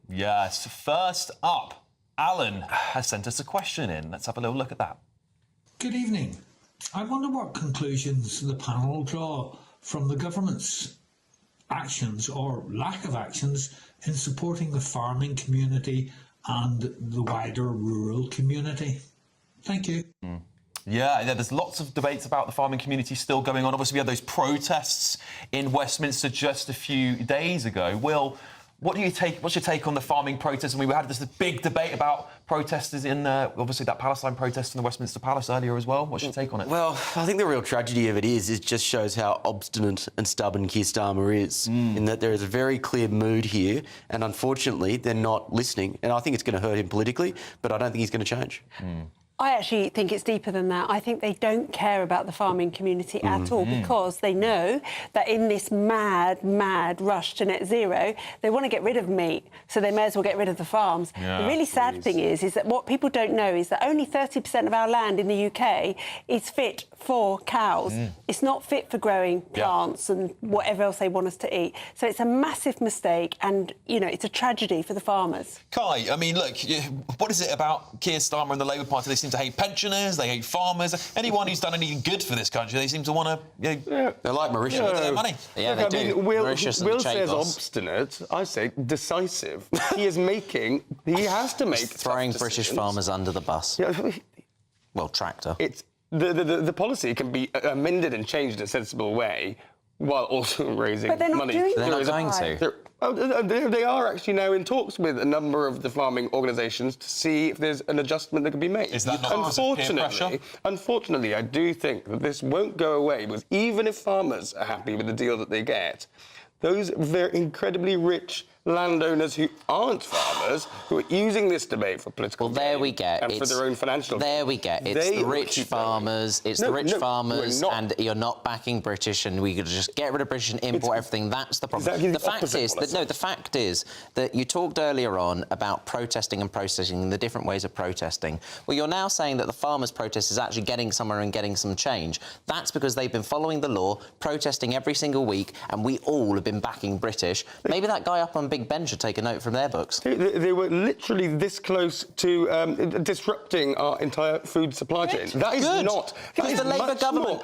Yes, first up, Alan has sent us a question in. Let's have a little look at that. Good evening. I wonder what conclusions the panel draw from the government's actions or lack of actions in supporting the farming community and the wider rural community. Thank you. Yeah, there's lots of debates about the farming community still going on. Obviously, we had those protests in Westminster just a few days ago. Will, what's your take on the farming protests? And we had this big debate about protesters in, obviously, that Palestine protest in the Westminster Palace earlier as well. What's your take on it? Well, I think the real tragedy of it just shows how obstinate and stubborn Keir Starmer is, in that there is a very clear mood here, and unfortunately, they're not listening. And I think it's going to hurt him politically, but I don't think he's going to change. I actually think it's deeper than that. I think they don't care about the farming community at all, because they know that in this mad rush to net zero, they want to get rid of meat, so they may as well get rid of the farms. Yeah, the really sad thing is that what people don't know is that only 30% of our land in the UK is fit for cows. It's not fit for growing plants and whatever else they want us to eat. So it's a massive mistake, and, you know, it's a tragedy for the farmers. Kai, I mean, look, what is it about Keir Starmer and the Labour Party? They seem to hate pensioners, they hate farmers, anyone who's done anything good for this country. They seem to want to, they're like Mauritius. Look at their money. Yeah, they do. Will says obstinate. I say decisive. He has to make throwing British farmers under the bus. Well, tractor. It's the policy can be amended and changed in a sensible way, while also raising money. But they're not doing that. They're not going to. They are actually now in talks with a number of the farming organisations to see if there's an adjustment that can be made. Is that not because of peer pressure? Unfortunately, I do think that this won't go away, because even if farmers are happy with the deal that they get, those very incredibly rich landowners who aren't farmers, who are using this debate for political there we get. and for their own financial There we get. It's the rich farmers. It's the rich farmers, and you're not backing British, and we could just get rid of British and import everything. That's the problem. Exactly the fact is that you talked earlier on about protesting and protesting and the different ways of protesting. Well, you're now saying that the farmers' protest is actually getting somewhere and getting some change. That's because they've been following the law, protesting every single week, and we all have been backing British. Maybe that guy up on Big Ben should take a note from their books. They were literally this close to disrupting our entire food supply chain. That is not... Because the Labour government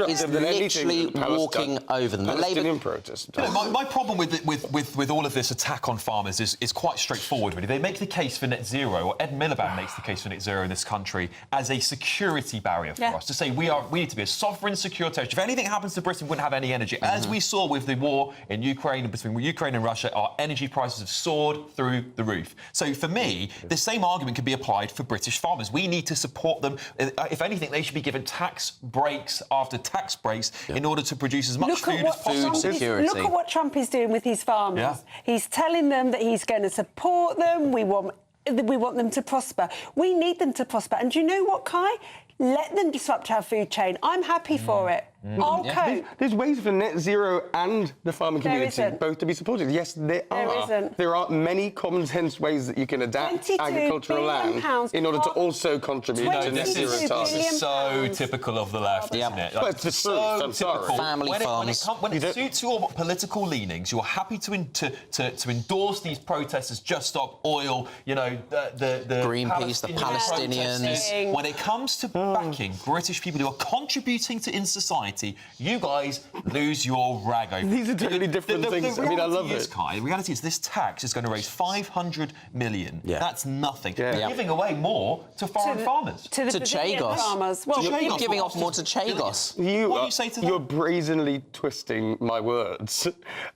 is literally walking over them. The Labour protest. My problem with all of this attack on farmers is quite straightforward, really. They make the case for net zero, or Ed Miliband makes the case for net zero in this country as a security barrier for us, to say we need to be a sovereign, secure territory. If anything happens to Britain, we wouldn't have any energy. As we saw with the war in Ukraine, between Ukraine and Russia, our energy prices have soared through the roof. So for me, the same argument can be applied for British farmers. We need to support them. If anything, they should be given tax breaks after tax breaks in order to produce as much food as possible. Look at what Trump is doing with his farmers. He's telling them that he's going to support them. We want them to prosper. We need them to prosper. And do you know what, Kai? Let them disrupt our food chain. I'm happy for it. I'll cope. There's ways for net zero and the farming community both to be supported. Yes, there are. There are many common sense ways that you can adapt agricultural land in order to also contribute to net zero targets. This is so typical of the left, isn't it? Well, it's the truth. I'm sorry. Family farms. When it suits your political leanings, you're happy to endorse these protesters, Just Stop Oil, the Greenpeace, the Palestinians. When it comes to backing British people who are contributing to in society, you guys lose your rag over. These are totally different things. I mean, I love it. Kai, the reality is this tax is going to raise 500 million. That's nothing. You're giving away more to foreign farmers. To Chagos farmers. Well, you're giving off more to Chagos. What do you say to that? You're brazenly twisting my words.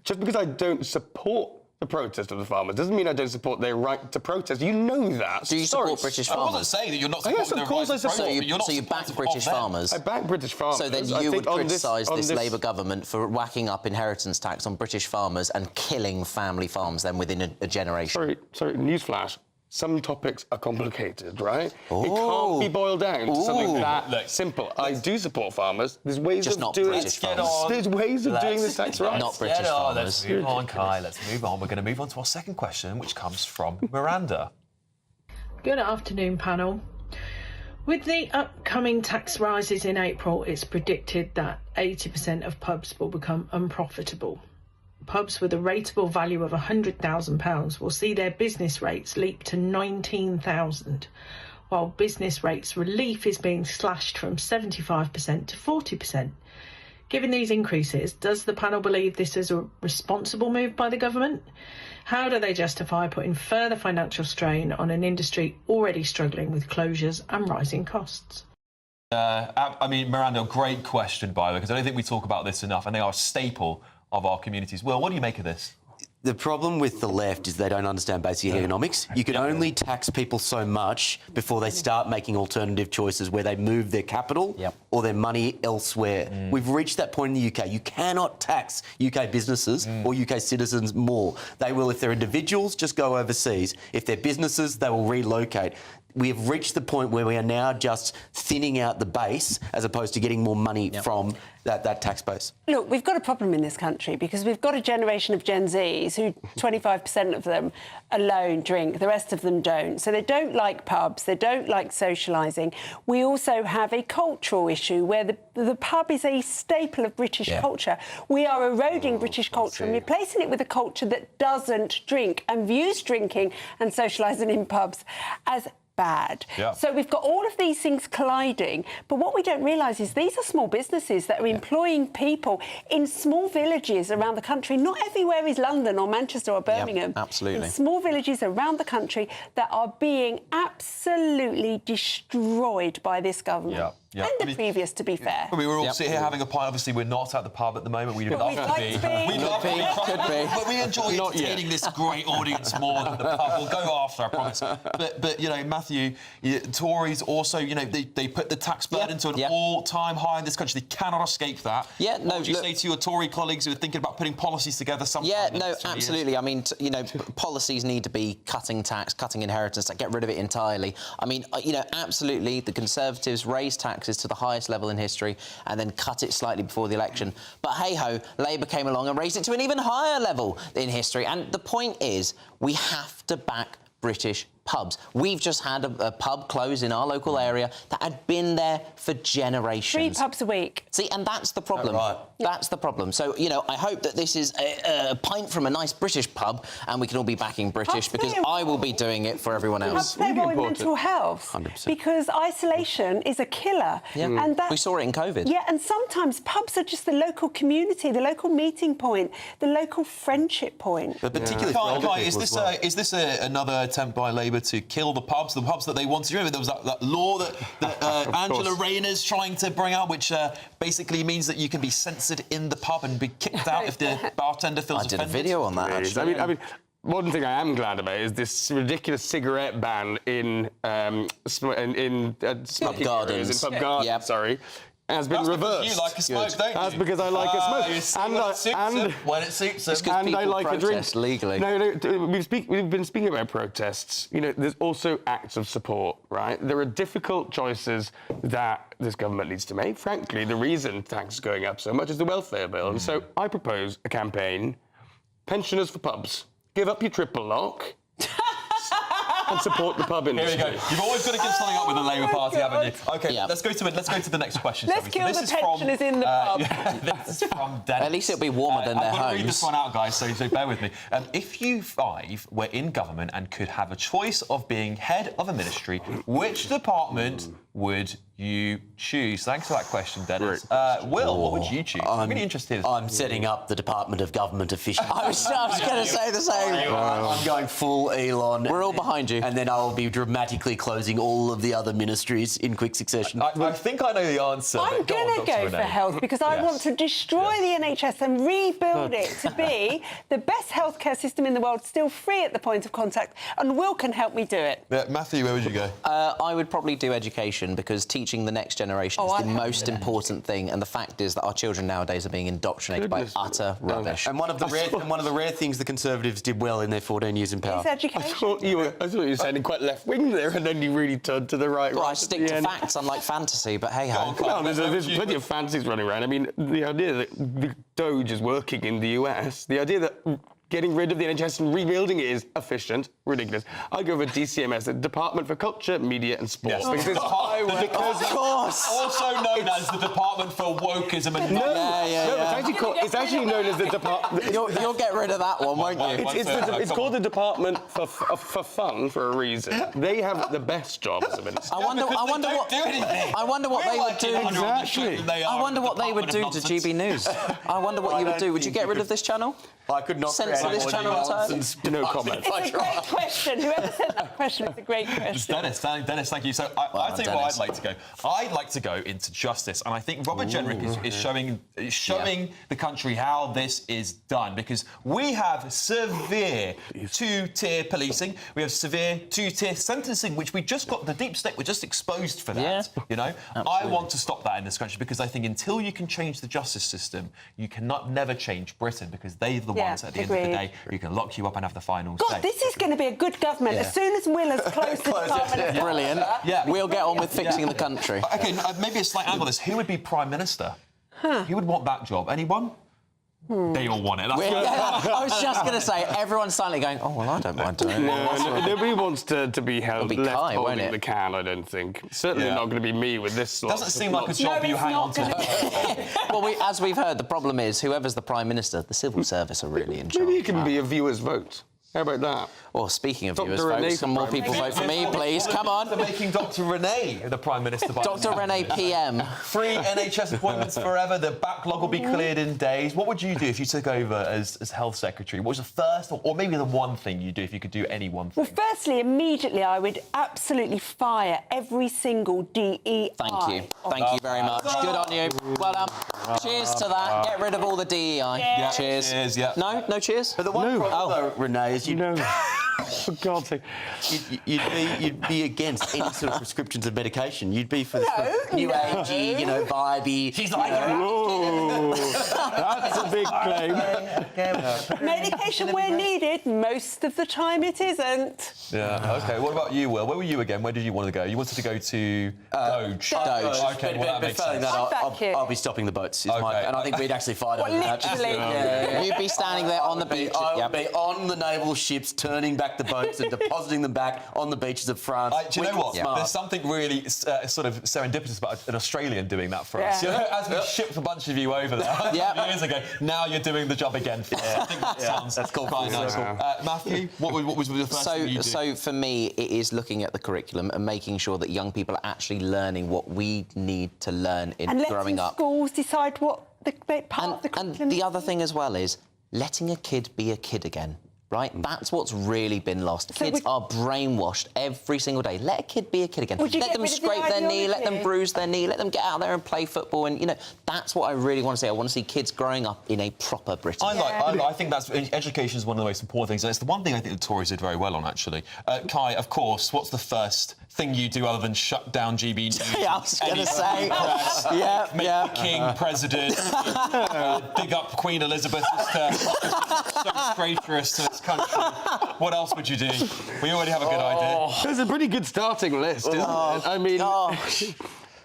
Just because I don't support the protest of the farmers. Doesn't mean I don't support their right to protest. You know that. Do you support British farmers? I wasn't saying that you're not supporting yes, of their course right I to support. protest. So you back British farmers? I back British farmers. So then you would criticise this Labour government for whacking up inheritance tax on British farmers and killing family farms then within a generation? Sorry, newsflash. Some topics are complicated, right? It can't be boiled down to something that simple. I do support farmers. There's ways Just of not doing British farmers. There's ways of doing this tax right. Not British farmers. Let's move on, Kai. Let's move on. We're going to move on to our second question, which comes from Miranda. Good afternoon, panel. With the upcoming tax rises in April, it's predicted that 80% of pubs will become unprofitable. Pubs with a rateable value of £100,000 will see their business rates leap to £19,000, while business rates relief is being slashed from 75% to 40%. Given these increases, does the panel believe this is a responsible move by the government? How do they justify putting further financial strain on an industry already struggling with closures and rising costs? I mean, Miranda, great question, by the way, because I don't think we talk about this enough, and they are a staple of our communities. Will, what do you make of this? The problem with the left is they don't understand basic economics. You can only tax people so much before they start making alternative choices where they move their capital or their money elsewhere. We've reached that point in the UK. You cannot tax UK businesses or UK citizens more. They will, if they're individuals, just go overseas. If they're businesses, they will relocate. We have reached the point where we are now just thinning out the base as opposed to getting more money from that tax base. Look, we've got a problem in this country because we've got a generation of Gen Zs who 25% of them alone drink, the rest of them don't. So they don't like pubs, they don't like socialising. We also have a cultural issue where the pub is a staple of British culture. We are eroding British culture and replacing it with a culture that doesn't drink and views drinking and socialising in pubs as bad. So we've got all of these things colliding, but what we don't realise is these are small businesses that are employing people in small villages around the country. Not everywhere is London or Manchester or Birmingham. Absolutely. In small villages around the country that are being absolutely destroyed by this government. And the previous, to be fair. We were all sitting here having a pint. Obviously, we're not at the pub at the moment. We'd love to be. But we enjoy entertaining this great audience more than the pub. We'll go after, I promise. But you know, Matthew, Tories also, you know, they put the tax burden to an all-time high in this country. They cannot escape that. What would you say to your Tory colleagues who are thinking about putting policies together sometime? Absolutely. I mean, you know, policies need to be cutting tax, cutting inheritance, get rid of it entirely. I mean, you know, absolutely, the Conservatives raise taxes to the highest level in history and then cut it slightly before the election. But hey-ho, Labour came along and raised it to an even higher level in history. And the point is, we have to back British pubs. We've just had a pub close in our local area that had been there for generations. 3 pubs a week. See, and that's the problem. That's the problem. So, you know, I hope that this is a pint from a nice British pub and we can all be backing British because I will be doing it for everyone else. Pubs play a role in mental health 100%. because isolation is a killer. And we saw it in COVID. Yeah, and sometimes pubs are just the local community, the local meeting point, the local friendship point. But particularly for older people as well. Is this another attempt by Labour to kill the pubs that they wanted? Remember, there was that law that Angela Rayner's trying to bring out, which basically means that you can be censored in the pub and be kicked out if the bartender feels offended. I did a video on that, actually. I mean, one thing I am glad about is this ridiculous cigarette ban in smoking gardens. in pub gardens, sorry. Has been reversed. You like a smoke, don't you? That's because I like a smoke. When it suits them. And I like a drink. Legally. No, we've been speaking about protests. You know, there's also acts of support, right? There are difficult choices that this government needs to make. Frankly, the reason tax is going up so much is the welfare bill. And so I propose a campaign, pensioners for pubs. Give up your triple lock. And support the pub industry. Here we go. You've always got to give something up with the Labour Party, haven't you? OK, let's go to the next question. Let's kill the pensioners in the pub. This is from Dennis. At least it'll be warmer than their homes. I've got to read this one out, guys, so bear with me. If you 5 were in government and could have a choice of being head of a ministry, which department would you choose? Thanks for that question, Dennis. Will, what would you choose? I'm really interested. I'm setting up the Department of Government Efficiency. I was going to say the same. I'm going full Elon. We're all behind you. And then I'll be dramatically closing all of the other ministries in quick succession. I think I know the answer. I'm going to go for health because I want to destroy the NHS and rebuild it to be the best healthcare system in the world, still free at the point of contact, and Will can help me do it. Matthew, where would you go? I would probably do education because teaching the next generation is the most important thing, and the fact is that our children nowadays are being indoctrinated by utter rubbish. And one of the rare things the Conservatives did well in their 14 years in power. It's education. I thought you were sounding quite left-wing there, and then you really turned to the right. Well, I stick to facts, unlike fantasy, but hey-ho. Well, there's plenty of fantasies running around. I mean, the idea that the Doge is working in the US, the idea that getting rid of the NHS and rebuilding it is efficient, ridiculous. I go for DCMS, the Department for Culture, Media and Sport. Yes, because of course. Also known as the Department for Wokeism and... It's actually known as the Department... You'll get rid of that one, won't you? It's called the Department for Fun for a reason. They have the best job as a minister. I wonder what they would do. Exactly. I wonder what they would do to GB News. I wonder what you would do. Would you get rid of this channel? I could not censor this channel entirely. No comment. It's a great question. Whoever said that question is a great question. Dennis, thank you. So I tell you where I'd like to go. I'd like to go into justice, and I think Robert Jenrick is showing the country how this is done, because we have severe two-tier policing, we have severe two-tier sentencing, which we just got the deep state. We're just exposed for that. You know, I want to stop that in this country because I think until you can change the justice system, you cannot never change Britain, because they're the ones at the end of the day who can lock you up and have the final say. God, this is going to be a good government. As soon as Will has closed the Department. Brilliant. Yeah. We'll get on with fixing the country. OK, maybe a slight angle on this. Who would be Prime Minister? Who would want that job? Anyone? They all want it. I was just going to say, everyone's silently going, oh, well, I don't mind doing it. Nobody wants to be held It'll be left Kai, won't holding it? the can, I don't think. Certainly not going to be me with this slot. Doesn't seem like a job you hang on to. Well, as we've heard, the problem is whoever's the Prime Minister, the civil service are really in charge. Maybe it can be a viewer's vote. How about that? Well, speaking of viewers, Renee folks, some more people vote for me, please. Come on. They're making Dr. Renee the Prime Minister. Dr. Renee PM. Free NHS appointments forever. The backlog will be cleared in days. What would you do if you took over as Health Secretary? What was the first or maybe the one thing you'd do if you could do any one thing? Well, firstly, immediately I would absolutely fire every single DEI. Thank you. Thank you very much. Good on you. Well done. Cheers to that. Get rid of all the DEI. Yeah. Cheers. Cheers, yeah. No? No cheers? But the one problem, though, Renee, is for God's sake, you'd be against any sort of prescriptions of medication. You'd be for the new agey, vibey. She's like, that's a big claim. Medication where needed, most of the time it isn't. Yeah. OK. What about you, Will? Where were you again? Where did you want to go? You wanted to go to Doge. Doge. OK. Well, that makes sense. I'll be stopping the boats. And I think we'd actually fight over that. Literally. You'd be standing there on the beach. I would be on the naval ships, turning back the boats and depositing them back on the beaches of France. Do you know what? There's something really sort of serendipitous about an Australian doing that for us. You know, as we shipped a bunch of you over there years ago, now you're doing the job again for us. I think that sounds quite nice. Matthew, what was the first thing you did? So for me, it is looking at the curriculum and making sure that young people are actually learning what we need to learn in growing up. And schools decide what the part of the curriculum. And the other thing as well is letting a kid be a kid again. Right? That's what's really been lost. Kids are brainwashed every single day. Let a kid be a kid again. Let them scrape their knee, let them bruise their knee, let them get out there and play football. And, that's what I really want to see. I want to see kids growing up in a proper Britain. I think that's education is one of the most important things. And it's the one thing I think the Tories did very well on, actually. Kai, of course, what's the first thing you do other than shut down GB News? I was going to say. Make the King president, dig up Queen Elizabeth so traitorous to this country. What else would you do? We already have a good idea. There's a pretty good starting list, isn't it? I mean...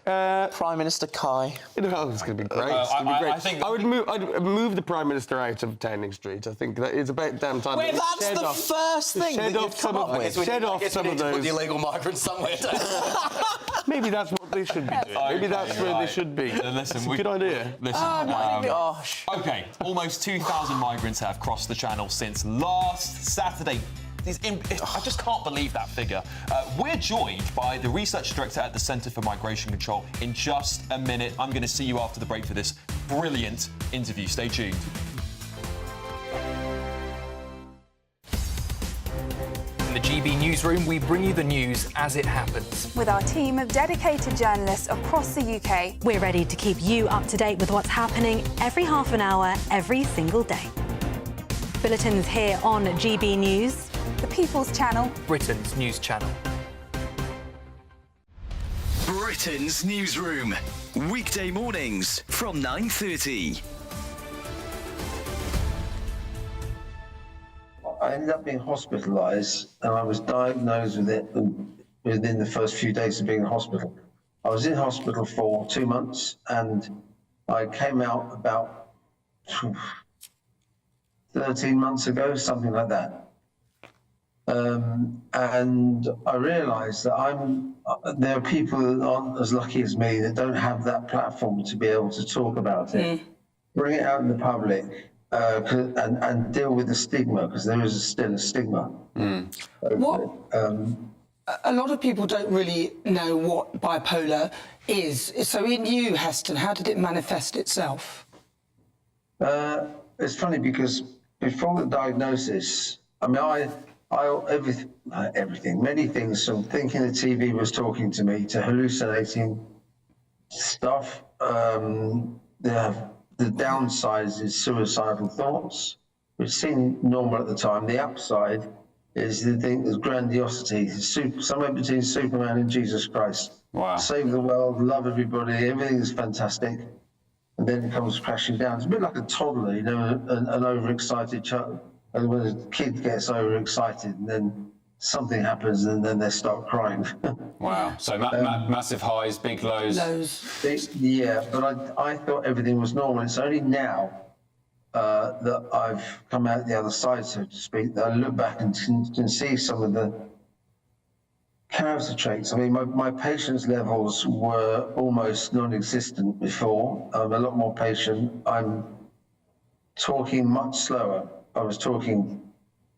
Prime Minister Kai. It's going to be great. I'd move the Prime Minister out of Downing Street. I think that it's about damn time. Well, that's the first thing that you've come up with. Shed off some of those. Put the illegal migrants somewhere. Maybe that's what they should be doing. Maybe that's where they should be. Listen, good idea. Listen, oh my gosh. OK, almost 2,000 migrants have crossed the Channel since last Saturday. I just can't believe that figure. We're joined by the research director at the Centre for Migration Control in just a minute. I'm going to see you after the break for this brilliant interview. Stay tuned. In the GB newsroom, we bring you the news as it happens. With our team of dedicated journalists across the UK, we're ready to keep you up to date with what's happening every half an hour, every single day. Bulletins here on GB News, the People's Channel, Britain's news channel. Britain's newsroom, weekday mornings from 9:30. I ended up being hospitalised, and I was diagnosed with it within the first few days of being in hospital. I was in hospital for 2 months, and I came out about 13 months ago, something like that. And I realised that there are people that aren't as lucky as me that don't have that platform to be able to talk about it, bring it out in the public, and deal with the stigma, because there is still a stigma. A lot of people don't really know what bipolar is. So in you, Heston, how did it manifest itself? It's funny because before the diagnosis, I mean, everything, many things, from thinking the TV was talking to me to hallucinating stuff. The downside is suicidal thoughts, which seemed normal at the time. The upside is the thing there's grandiosity, somewhere between Superman and Jesus Christ. Wow. Save the world, love everybody, everything is fantastic. And then it comes crashing down. It's a bit like a toddler, you know, an overexcited child. And when a kid gets overexcited, and then something happens, and then they start crying. Wow. So massive highs, big lows. Yeah, but I thought everything was normal. It's only now that I've come out the other side, so to speak, that I look back and can see some of the character traits. I mean, my patience levels were almost non-existent before. I'm a lot more patient. I'm talking much slower. I was talking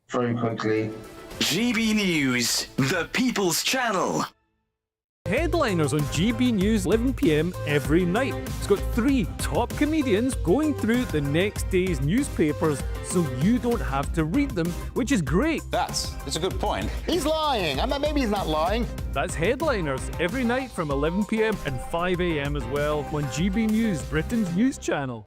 very quickly. GB News, the People's Channel. Headliners on GB News 11 p.m. every night. It's got 3 top comedians going through the next day's newspapers so you don't have to read them, which is great. That's a good point. He's lying. I mean, maybe he's not lying. That's Headliners every night from 11 p.m. and 5 a.m. as well on GB News, Britain's news channel.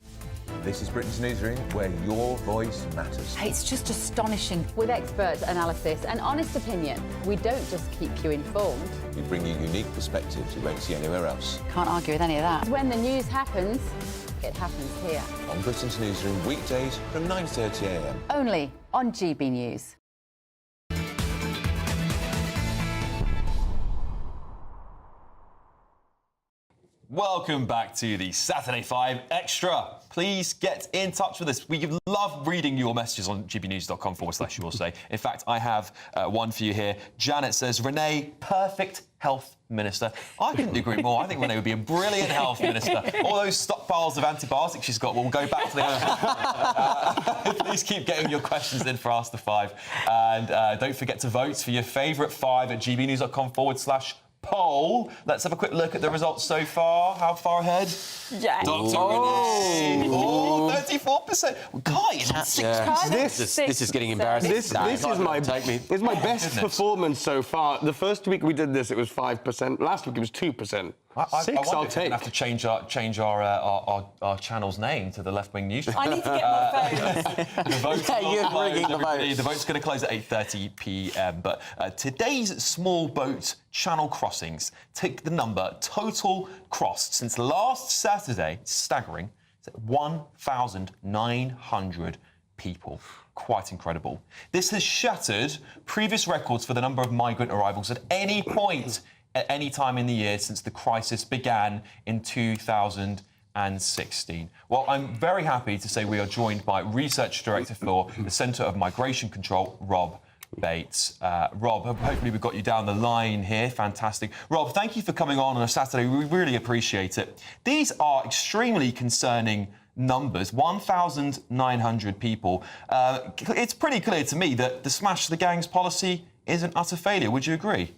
This is Britain's Newsroom, where your voice matters. It's just astonishing. With expert analysis and honest opinion, we don't just keep you informed. We bring you unique perspectives you won't see anywhere else. Can't argue with any of that. When the news happens, it happens here. On Britain's Newsroom, weekdays from 9:30 a.m. Only on GB News. Welcome back to the Saturday 5 Extra. Please get in touch with us. We love reading your messages on gbnews.com/you will say. In fact, I have one for you here. Janet says, Renee, perfect health minister. I couldn't agree more. I think Renee would be a brilliant health minister. All those stockpiles of antibiotics she's got will go back to the Please keep getting your questions in for Ask the 5. And don't forget to vote for your favourite 5 at gbnews.com/poll. Let's have a quick look at the results so far. How far ahead? Yeah. Dr. Renee. 34%. Guys, 6%. This is getting embarrassing. This is my best performance so far. The first week we did this, it was 5%. Last week it was 2%. I I'll take. We're going to have to change our channel's name to the Left Wing News Channel. I need to get more phones. The vote's going to close at 8:30 p.m. But today's small boat channel crossings take the number total crossed since last Saturday, staggering, 1,900 people. Quite incredible. This has shattered previous records for the number of migrant arrivals at any point at any time in the year since the crisis began in 2016. Well, I'm very happy to say we are joined by Research Director for the Centre of Migration Control, Rob Bates. Rob, hopefully we've got you down the line here. Fantastic. Rob, thank you for coming on a Saturday. We really appreciate it. These are extremely concerning numbers, 1,900 people. It's pretty clear to me that the Smash the Gangs policy is an utter failure. Would you agree?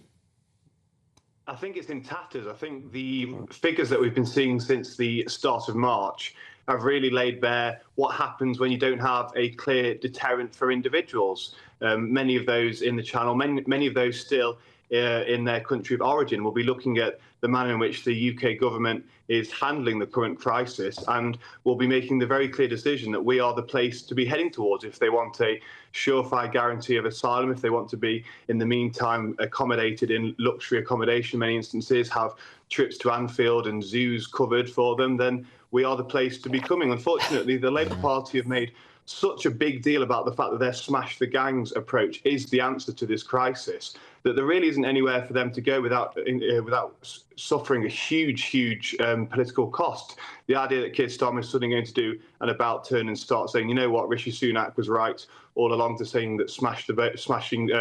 I think it's in tatters. I think the figures that we've been seeing since the start of March have really laid bare what happens when you don't have a clear deterrent for individuals. Many of those in the channel, many of those still in their country of origin, will be looking at the manner in which the UK government is handling the current crisis, and will be making the very clear decision that we are the place to be heading towards if they want a surefire guarantee of asylum, if they want to be, in the meantime, accommodated in luxury accommodation, in many instances, have trips to Anfield and zoos covered for them, then we are the place to be coming. Unfortunately, the Labour Party have made such a big deal about the fact that their Smash the Gangs approach is the answer to this crisis, that there really isn't anywhere for them to go without suffering a huge political cost. The idea that Keir Starmer is suddenly going to do an about turn and start saying, you know what, Rishi Sunak was right all along to saying that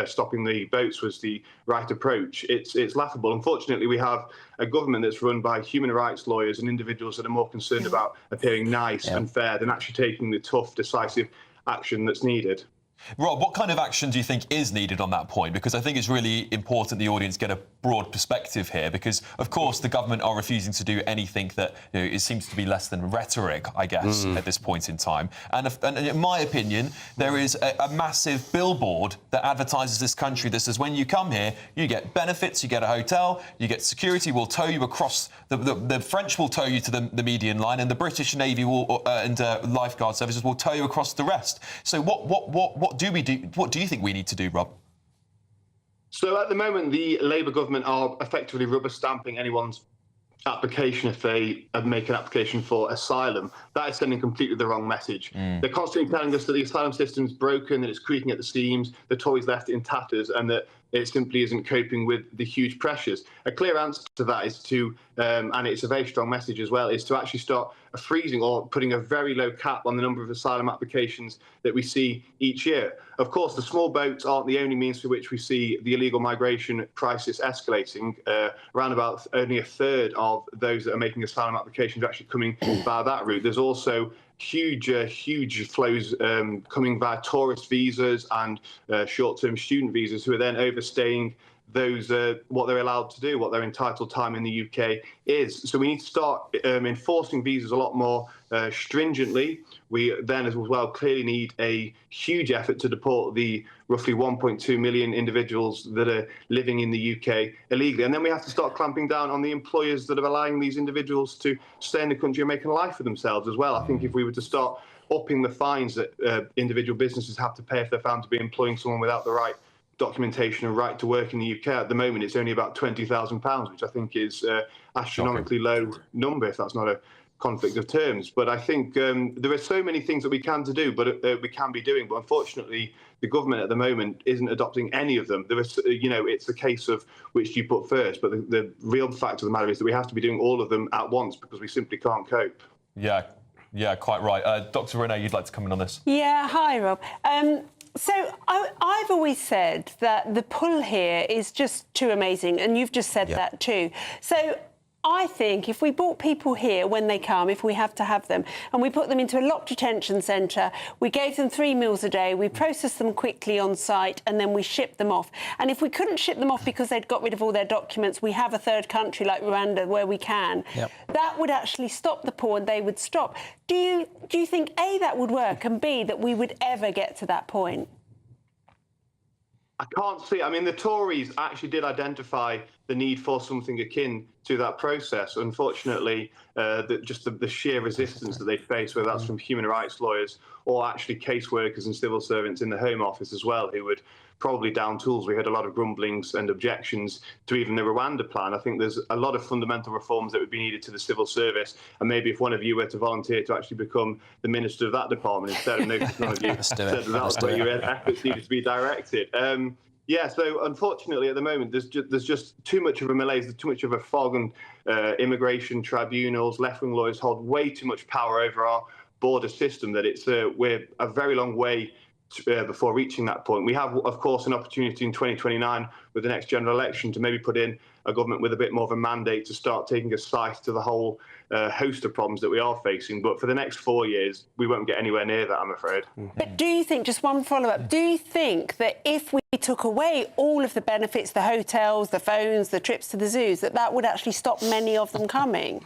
stopping the boats was the right approach. It's laughable. Unfortunately, we have a government that's run by human rights lawyers and individuals that are more concerned about appearing nice and fair than actually taking the tough, decisive action that's needed. Rob, what kind of action do you think is needed on that point? Because I think it's really important the audience get a broad perspective here, because, of course, the government are refusing to do anything that, you know, it seems to be less than rhetoric, I guess, at this point in time. And in my opinion, there is a massive billboard that advertises this country that says when you come here, you get benefits, you get a hotel, you get security, we'll tow you across, the French will tow you to the median line, and the British Navy will, and lifeguard services will tow you across the rest. So what do we do? What do you think we need to do, Rob? So at the moment, the Labour government are effectively rubber stamping anyone's application if they make an application for asylum. That is sending completely the wrong message. They're constantly telling us that the asylum system's broken, that it's creaking at the seams, the Tories left it in tatters, and that it simply isn't coping with the huge pressures. A clear answer to that is to, and it's a very strong message as well, is to actually start freezing or putting a very low cap on the number of asylum applications that we see each year. Of course, the small boats aren't the only means through which we see the illegal migration crisis escalating. Around about only a third of those that are making asylum applications are actually coming via that route. There's also huge flows coming via tourist visas and short-term student visas, who are then overstaying those what they're allowed to do, what their entitled time in the UK is. So we need to start enforcing visas a lot more stringently. We then as well clearly need a huge effort to deport the roughly 1.2 million individuals that are living in the UK illegally. And then we have to start clamping down on the employers that are allowing these individuals to stay in the country and make a life for themselves as well. I think if we were to start upping the fines that individual businesses have to pay if they're found to be employing someone without the right documentation and right to work in the UK, at the moment it's only about £20,000, which I think is astronomically low number, if that's not a conflict of terms. But I think there are so many things that we can do, but we can be doing. But unfortunately, the government at the moment isn't adopting any of them. There is, it's the case of which do you put first. But the real fact of the matter is that we have to be doing all of them at once because we simply can't cope. Yeah, quite right. Dr. Renee, you'd like to come in on this? Yeah, hi, Rob. So I've always said that the pull here is just too amazing, and you've just said that too. So I think if we brought people here when they come, if we have to have them, and we put them into a locked detention centre, we gave them 3 meals a day, we processed them quickly on site, and then we shipped them off. And if we couldn't ship them off because they'd got rid of all their documents, we have a third country like Rwanda where we can. That would actually stop the pull, and they would stop. Do you think, A, that would work, and B, that we would ever get to that point? I can't see. I mean, the Tories actually did identify the need for something akin to that process. Unfortunately, the sheer resistance that they face, whether that's from human rights lawyers or actually caseworkers and civil servants in the Home Office as well, who would probably down tools. We heard a lot of grumblings and objections to even the Rwanda plan. I think there's a lot of fundamental reforms that would be needed to the civil service. And maybe if one of you were to volunteer to actually become the minister of that department instead, and notice none of you said that was where your efforts needed to be directed. So unfortunately, at the moment, there's just too much of a malaise, there's too much of a fog, and immigration tribunals, left-wing lawyers hold way too much power over our border system that we're a very long way before reaching that point. We have, of course, an opportunity in 2029 with the next general election to maybe put in a government with a bit more of a mandate to start taking a scythe to the whole host of problems that we are facing. But for the next 4 years, we won't get anywhere near that, I'm afraid. But do you think, just one follow-up, do you think that if we took away all of the benefits, the hotels, the phones, the trips to the zoos, that would actually stop many of them coming?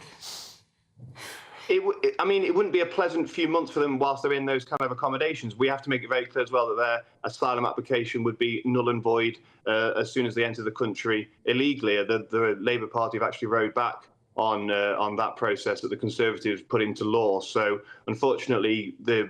I mean, it wouldn't be a pleasant few months for them whilst they're in those kind of accommodations. We have to make it very clear as well that their asylum application would be null and void as soon as they enter the country illegally. The Labour Party have actually rowed back on that process that the Conservatives put into law. So, unfortunately, the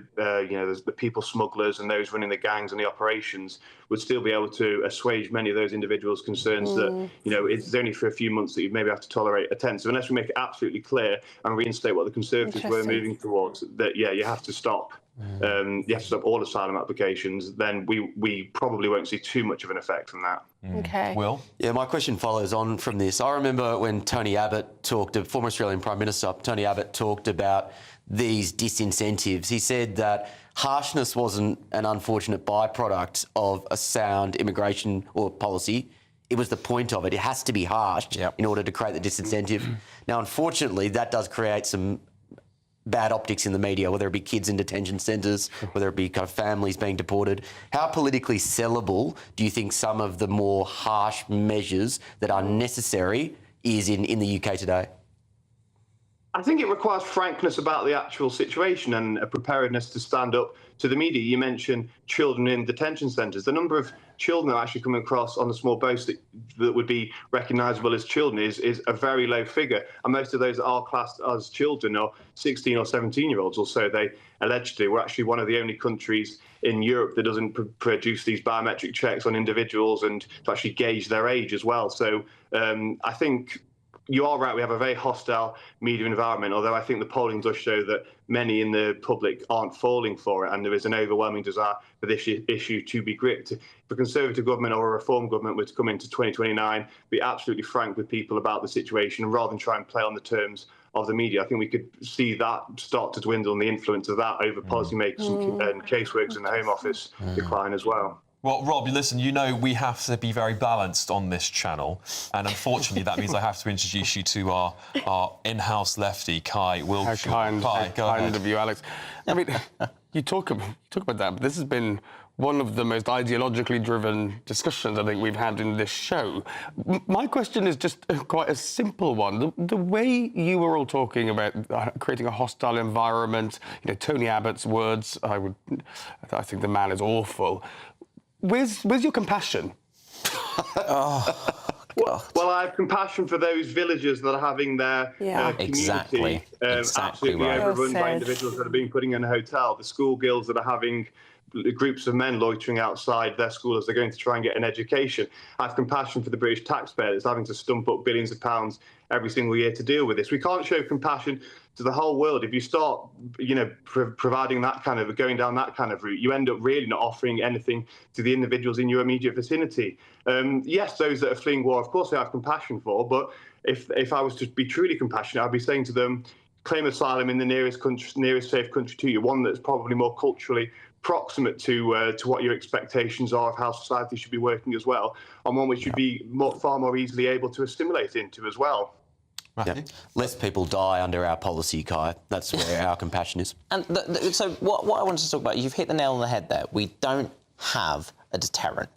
people smugglers and those running the gangs and the operations would still be able to assuage many of those individuals' concerns that, it's only for a few months that you maybe have to tolerate a tent. So unless we make it absolutely clear and reinstate what the Conservatives were moving towards, that, you have to stop. You have to stop all asylum applications, then we probably won't see too much of an effect from that. Okay. Will? Yeah, my question follows on from this. I remember when Tony Abbott former Australian Prime Minister, Tony Abbott talked about these disincentives. He said that harshness wasn't an unfortunate byproduct of a sound immigration or policy. It was the point of it. It has to be harsh in order to create the disincentive. Now, unfortunately, that does create some bad optics in the media, whether it be kids in detention centres, whether it be kind of families being deported. How politically sellable do you think some of the more harsh measures that are necessary is in the UK today? I think it requires frankness about the actual situation and a preparedness to stand up to the media. You mentioned children in detention centres. The number of children that are actually coming across on the small boats that would be recognisable as children is a very low figure. And most of those that are classed as children are 16 or 17-year-olds or so. They allegedly were actually one of the only countries in Europe that doesn't produce these biometric checks on individuals and to actually gauge their age as well. So I think you are right, we have a very hostile media environment, although I think the polling does show that many in the public aren't falling for it, and there is an overwhelming desire for this issue to be gripped. If a Conservative government or a Reform government were to come into 2029, be absolutely frank with people about the situation rather than try and play on the terms of the media, I think we could see that start to dwindle and the influence of that over policymakers and caseworkers in the Home Office decline as well. Well, Rob, listen, we have to be very balanced on this channel, and unfortunately that means I have to introduce you to our in-house lefty, Kai Wiltshire. How kind of you, Alex. I mean, you talk about that, but this has been one of the most ideologically driven discussions I think we've had in this show. My question is just quite a simple one. The way you were all talking about creating a hostile environment, Tony Abbott's words, I think the man is awful. Where's your compassion? Well, I have compassion for those villagers that are having their community absolutely overrun by individuals that are being put in a hotel, the school girls that are having groups of men loitering outside their school as they're going to try and get an education. I have compassion for the British taxpayer that's having to stump up billions of pounds every single year to deal with this. We can't show compassion to the whole world. If you start, providing that kind of, going down that kind of route, you end up really not offering anything to the individuals in your immediate vicinity. Yes, those that are fleeing war, of course, I have compassion for, but if I was to be truly compassionate, I'd be saying to them, claim asylum in the nearest safe country to you, one that's probably more culturally proximate to what your expectations are of how society should be working as well, and one which you'd be far more easily able to assimilate into as well. Yeah. Less people die under our policy, Kai. That's where our compassion is. And so what I wanted to talk about, you've hit the nail on the head there. We don't have a deterrent.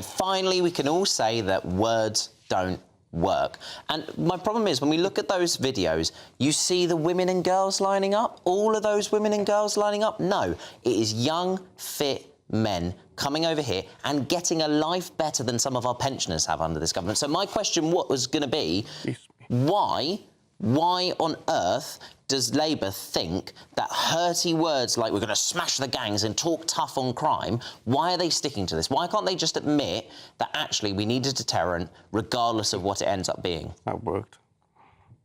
Finally, we can all say that words don't work. And my problem is, when we look at those videos, you see the women and girls lining up. All of those women and girls lining up? No. It is young, fit men coming over here and getting a life better than some of our pensioners have under this government. So my question was going to be, why on earth does Labour think that hurty words like we're going to smash the gangs and talk tough on crime, why are they sticking to this? Why can't they just admit that actually we need a deterrent regardless of what it ends up being? That worked.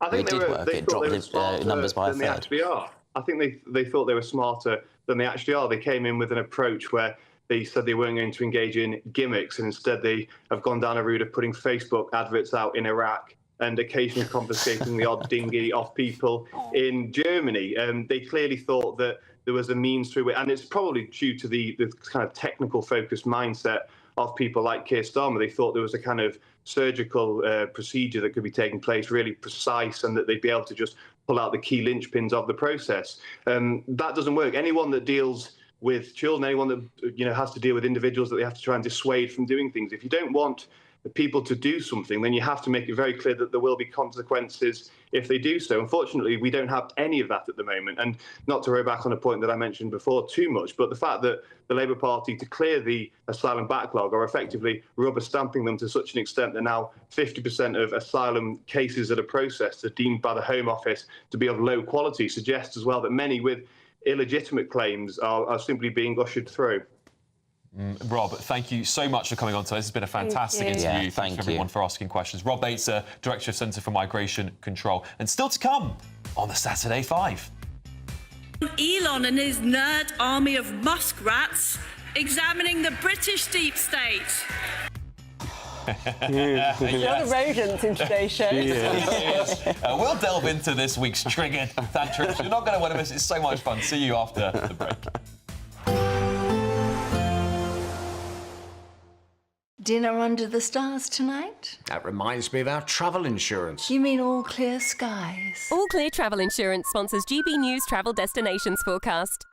I think it dropped the numbers by a third. They actually are. I think they thought they were smarter than they actually are. They came in with an approach where they said they weren't going to engage in gimmicks, and instead they have gone down a route of putting Facebook adverts out in Iraq and occasionally confiscating the odd dinghy off people in Germany. They clearly thought that there was a means through it, and it's probably due to the kind of technical focused mindset of people like Keir Starmer. They thought there was a kind of surgical procedure that could be taking place really precise, and that they'd be able to just pull out the key linchpins of the process. That doesn't work. Anyone that deals with children, anyone that has to deal with individuals that they have to try and dissuade from doing things, if you don't want people to do something, then you have to make it very clear that there will be consequences if they do so. Unfortunately, we don't have any of that at the moment. And not to row back on a point that I mentioned before too much, but the fact that the Labour Party, to clear the asylum backlog, are effectively rubber stamping them to such an extent that now 50% of asylum cases that are processed are deemed by the Home Office to be of low quality, suggests as well that many with illegitimate claims are simply being ushered through. Rob, thank you so much for coming on today. This has been a fantastic interview. Yeah, Thanks to everyone for asking questions. Rob Bates, Director of Centre for Migration Control. And still to come on the Saturday 5. Elon and his nerd army of muskrats examining the British deep state. Yes. You're the rodents in today's show. Yes. We'll delve into this week's triggered tantrums. You're not going to want to miss it. It's so much fun. See you after the break. Dinner under the stars tonight? That reminds me of our travel insurance. You mean all clear skies? All Clear Travel Insurance sponsors GB News Travel Destinations Forecast.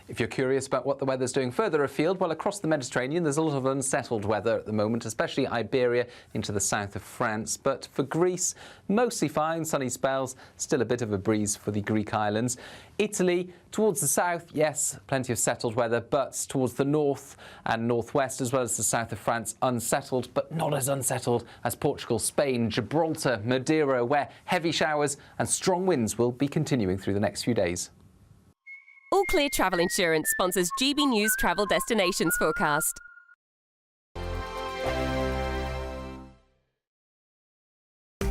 If you're curious about what the weather's doing further afield, well, across the Mediterranean, there's a lot of unsettled weather at the moment, especially Iberia into the south of France. But for Greece, mostly fine, sunny spells, still a bit of a breeze for the Greek islands. Italy, towards the south, yes, plenty of settled weather, but towards the north and northwest, as well as the south of France, unsettled, but not as unsettled as Portugal, Spain, Gibraltar, Madeira, where heavy showers and strong winds will be continuing through the next few days. All Clear Travel Insurance sponsors GB News Travel Destinations Forecast.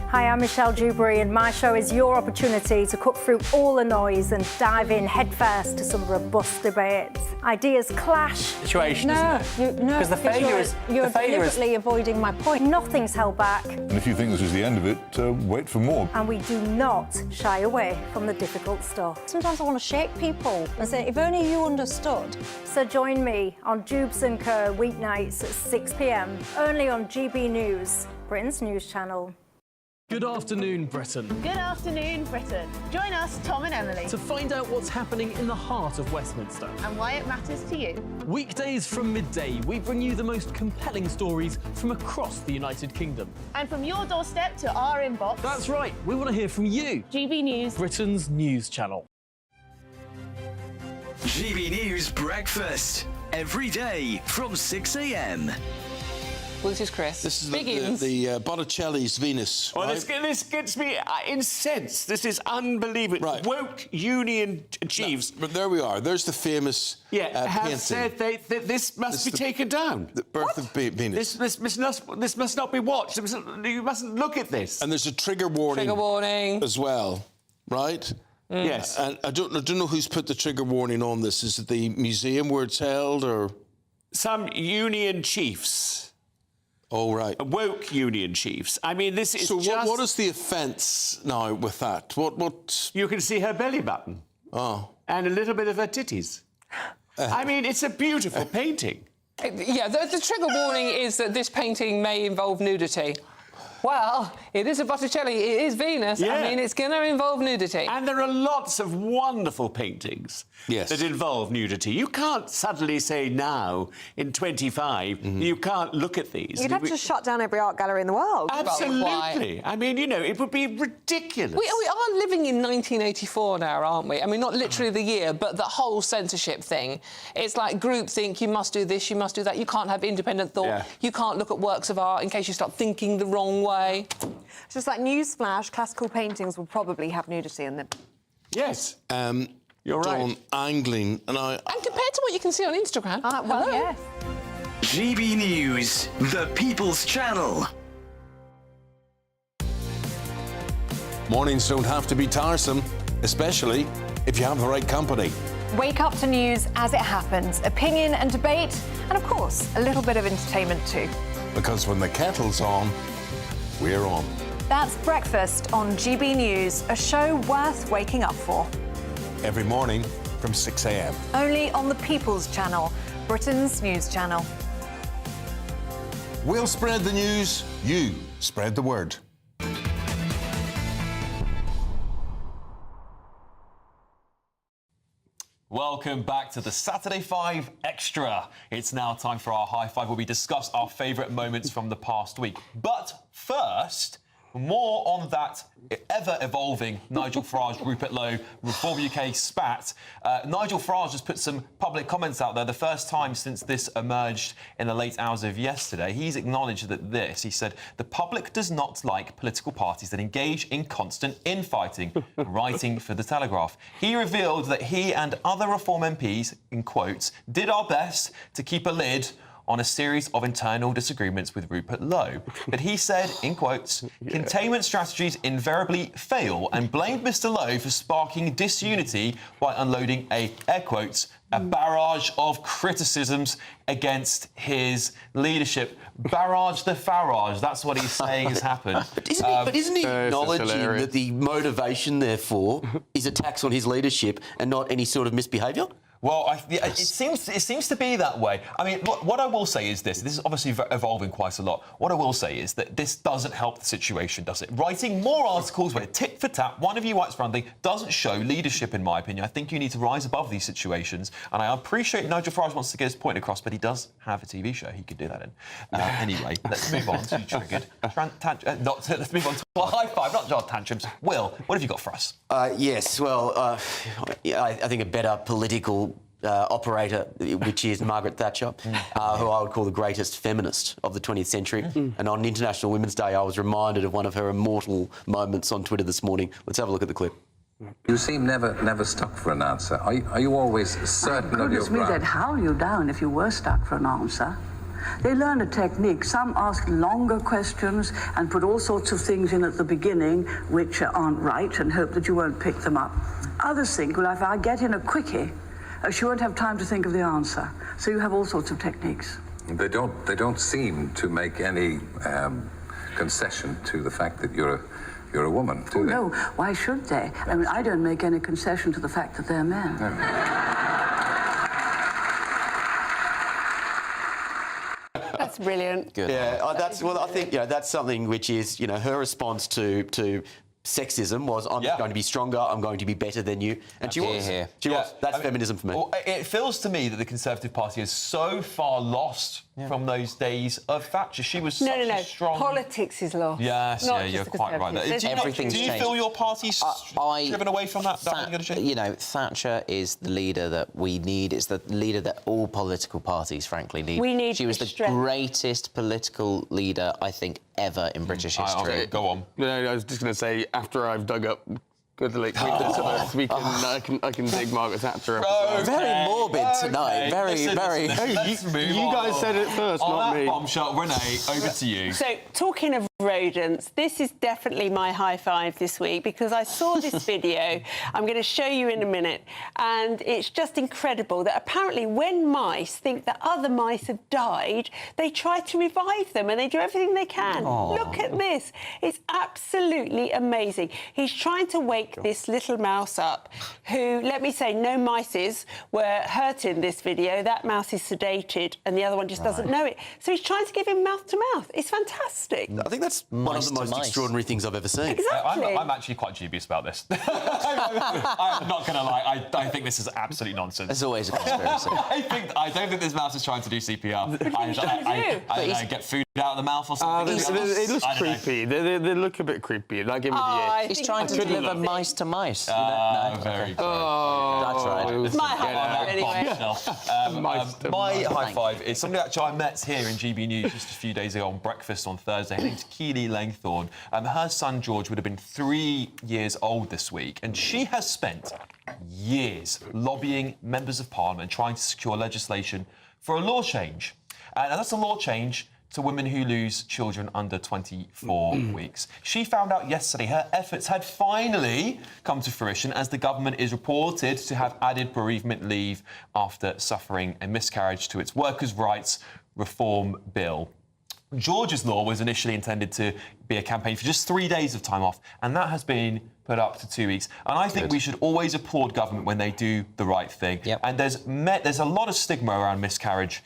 Hi, I'm Michelle Dewberry, and my show is your opportunity to cut through all the noise and dive in headfirst to some robust debates. Ideas clash. Situation, isn't it? No, Because the failure is you're deliberately avoiding my point. Nothing's held back, And if you think this is the end of it, wait for more. and we do not shy away from the difficult stuff. Sometimes I want to shake people and say, if only you understood. So join me on Dubes and Co weeknights at 6 p.m. only on GB News, Britain's news channel. Good afternoon, Britain. Good afternoon, Britain. Join us, Tom and Emily, To find out what's happening in the heart of Westminster. and why it matters to you. Weekdays from midday, we bring you the most compelling stories from across the United Kingdom. And from your doorstep to our inbox. That's right, we want to hear from you. GB News, Britain's news channel. GB News Breakfast. Every day from 6 a.m. Well, this is Chris. This is Biggins. the Botticelli's Venus. Well, right? this gets me incensed. This is unbelievable. Right. Woke union chiefs. No, but there we are. There's the famous have painting. said that this must be taken down. The birth of Venus. This must not be watched. You mustn't look at this. And there's a trigger warning. Trigger warning. As well, right? Yes. And I don't know who's put the trigger warning on this. Is it the museum where it's held, or some union chiefs? Oh, right. Woke union chiefs. I mean, this is so. just... What is the offence now with that? What? You can see her belly button. Oh. And a little bit of her titties. I mean, it's a beautiful painting. Yeah, the trigger warning is that this painting may involve nudity. Well, it is a Botticelli, it is Venus. Yeah. I mean, it's going to involve nudity. And there are lots of wonderful paintings that involve nudity. You can't suddenly say now, in 25, you can't look at these. You'd have to shut down every art gallery in the world. Absolutely. I mean, you know, it would be ridiculous. We are living in 1984 now, aren't we? I mean, not literally the year, but the whole censorship thing. It's like groupthink, you must do this, you must do that. You can't have independent thought. Yeah. You can't look at works of art in case you start thinking the wrong way. It's just like newsflash, classical paintings will probably have nudity in them. Yes. You're right. Angling, and compared to what you can see on Instagram. Well, yes. GB News, the People's Channel. Mornings don't have to be tiresome, especially if you have the right company. Wake up to news as it happens, opinion and debate, and of course, a little bit of entertainment too. Because when the kettle's on, we're on. That's Breakfast on GB News, a show worth waking up for. Every morning from 6 a.m. Only on the People's Channel, Britain's news channel. We'll spread the news, you spread the word. Welcome back to the Saturday 5 Extra. It's now time for our high five where we discuss our favourite moments from the past week. But first, more on that ever-evolving Nigel Farage, Rupert Lowe, Reform UK spat. Nigel Farage has put some public comments out there, the first time since this emerged in the late hours of yesterday. He's acknowledged that he said, the public does not like political parties that engage in constant infighting, writing for The Telegraph. He revealed that he and other Reform MPs, in quotes, did our best to keep a lid on a series of internal disagreements with Rupert Lowe. But he said, in quotes, containment strategies invariably fail, and blamed Mr Lowe for sparking disunity by unloading air quotes, a barrage of criticisms against his leadership. Barrage the Farage, that's what he's saying has happened. But isn't he acknowledging that the motivation, therefore, is attacks on his leadership and not any sort of misbehaviour? Well, it seems to be that way. I mean, what I will say is this is obviously evolving quite a lot. What I will say is that this doesn't help the situation, does it? Writing more articles where tit for tat, one of you writes for something, doesn't show leadership, in my opinion. I think you need to rise above these situations. And I appreciate Nigel Farage wants to get his point across, but he does have a TV show he could do that in. Anyway, let's move on to Triggered. Let's move on to a high five, not just tantrums. Will, what have you got for us? Yes, well, I think a better political operator, which is Margaret Thatcher, who I would call the greatest feminist of the 20th century. And on International Women's Day, I was reminded of one of her immortal moments on Twitter this morning. Let's have a look at the clip. You seem never stuck for an answer. Are you always certain of your ground? They'd howl you down if you were stuck for an answer. They learn a technique. Some ask longer questions and put all sorts of things in at the beginning which aren't right and hope that you won't pick them up. Others think, well, if I get in a quickie, she won't have time to think of the answer. So you have all sorts of techniques. They don't seem to make any concession to the fact that you're a woman, do they? No, why should they? I mean, I don't make any concession to the fact that they're men. No. That's brilliant. Good. Yeah, I think that's something which is, her response to sexism was, I'm going to be stronger, I'm going to be better than you. And she was. She was. That's feminism for me. Well, it feels to me that the Conservative Party is so far lost from those days of Thatcher. She was such a strong... Politics is lost. Yes, you're quite right there. Do you feel your party's driven away from that? Thatcher is the leader that we need. It's the leader that all political parties, frankly, need. She was the greatest political leader, I think, ever in British history. Okay, go on. No, I was just going to say, after I've dug up good late I can dig Margaret Thatcher up. Very morbid tonight. Very. You guys said it first, not me. Bombshell, Renee, over to you. So, talking of rodents, this is definitely my high five this week because I saw this video. I'm going to show you in a minute, and it's just incredible that apparently when mice think that other mice have died, they try to revive them and they do everything they can. Look at this. It's absolutely amazing. He's trying to wake this little mouse up who, let me say, no mices were hurt in this video. That mouse is sedated and the other one just doesn't know it. So he's trying to give him mouth to mouth. It's fantastic. I think that's one of the most extraordinary things I've ever seen. Exactly. I'm actually quite dubious about this. I'm not going to lie. I think this is absolute nonsense. There's always a conspiracy. I don't think this mouse is trying to do CPR. I get food out of the mouth or something. It looks creepy. They look a bit creepy. Like, give me the ear. He's trying to deliver mice to mice. Very good. That's right. It's my high five anyway. My high five is somebody actually I met here in GB News just a few days ago on breakfast on Thursday. Her name's Keely Langthorne. Her son George would have been 3 years old this week, and she has spent years lobbying members of Parliament trying to secure legislation for a law change. And that's a law change to women who lose children under 24 weeks. She found out yesterday her efforts had finally come to fruition as the government is reported to have added bereavement leave after suffering a miscarriage to its workers' rights reform bill. George's law was initially intended to be a campaign for just 3 days of time off, and that has been put up to 2 weeks. And I think we should always applaud government when they do the right thing. And there's a lot of stigma around miscarriage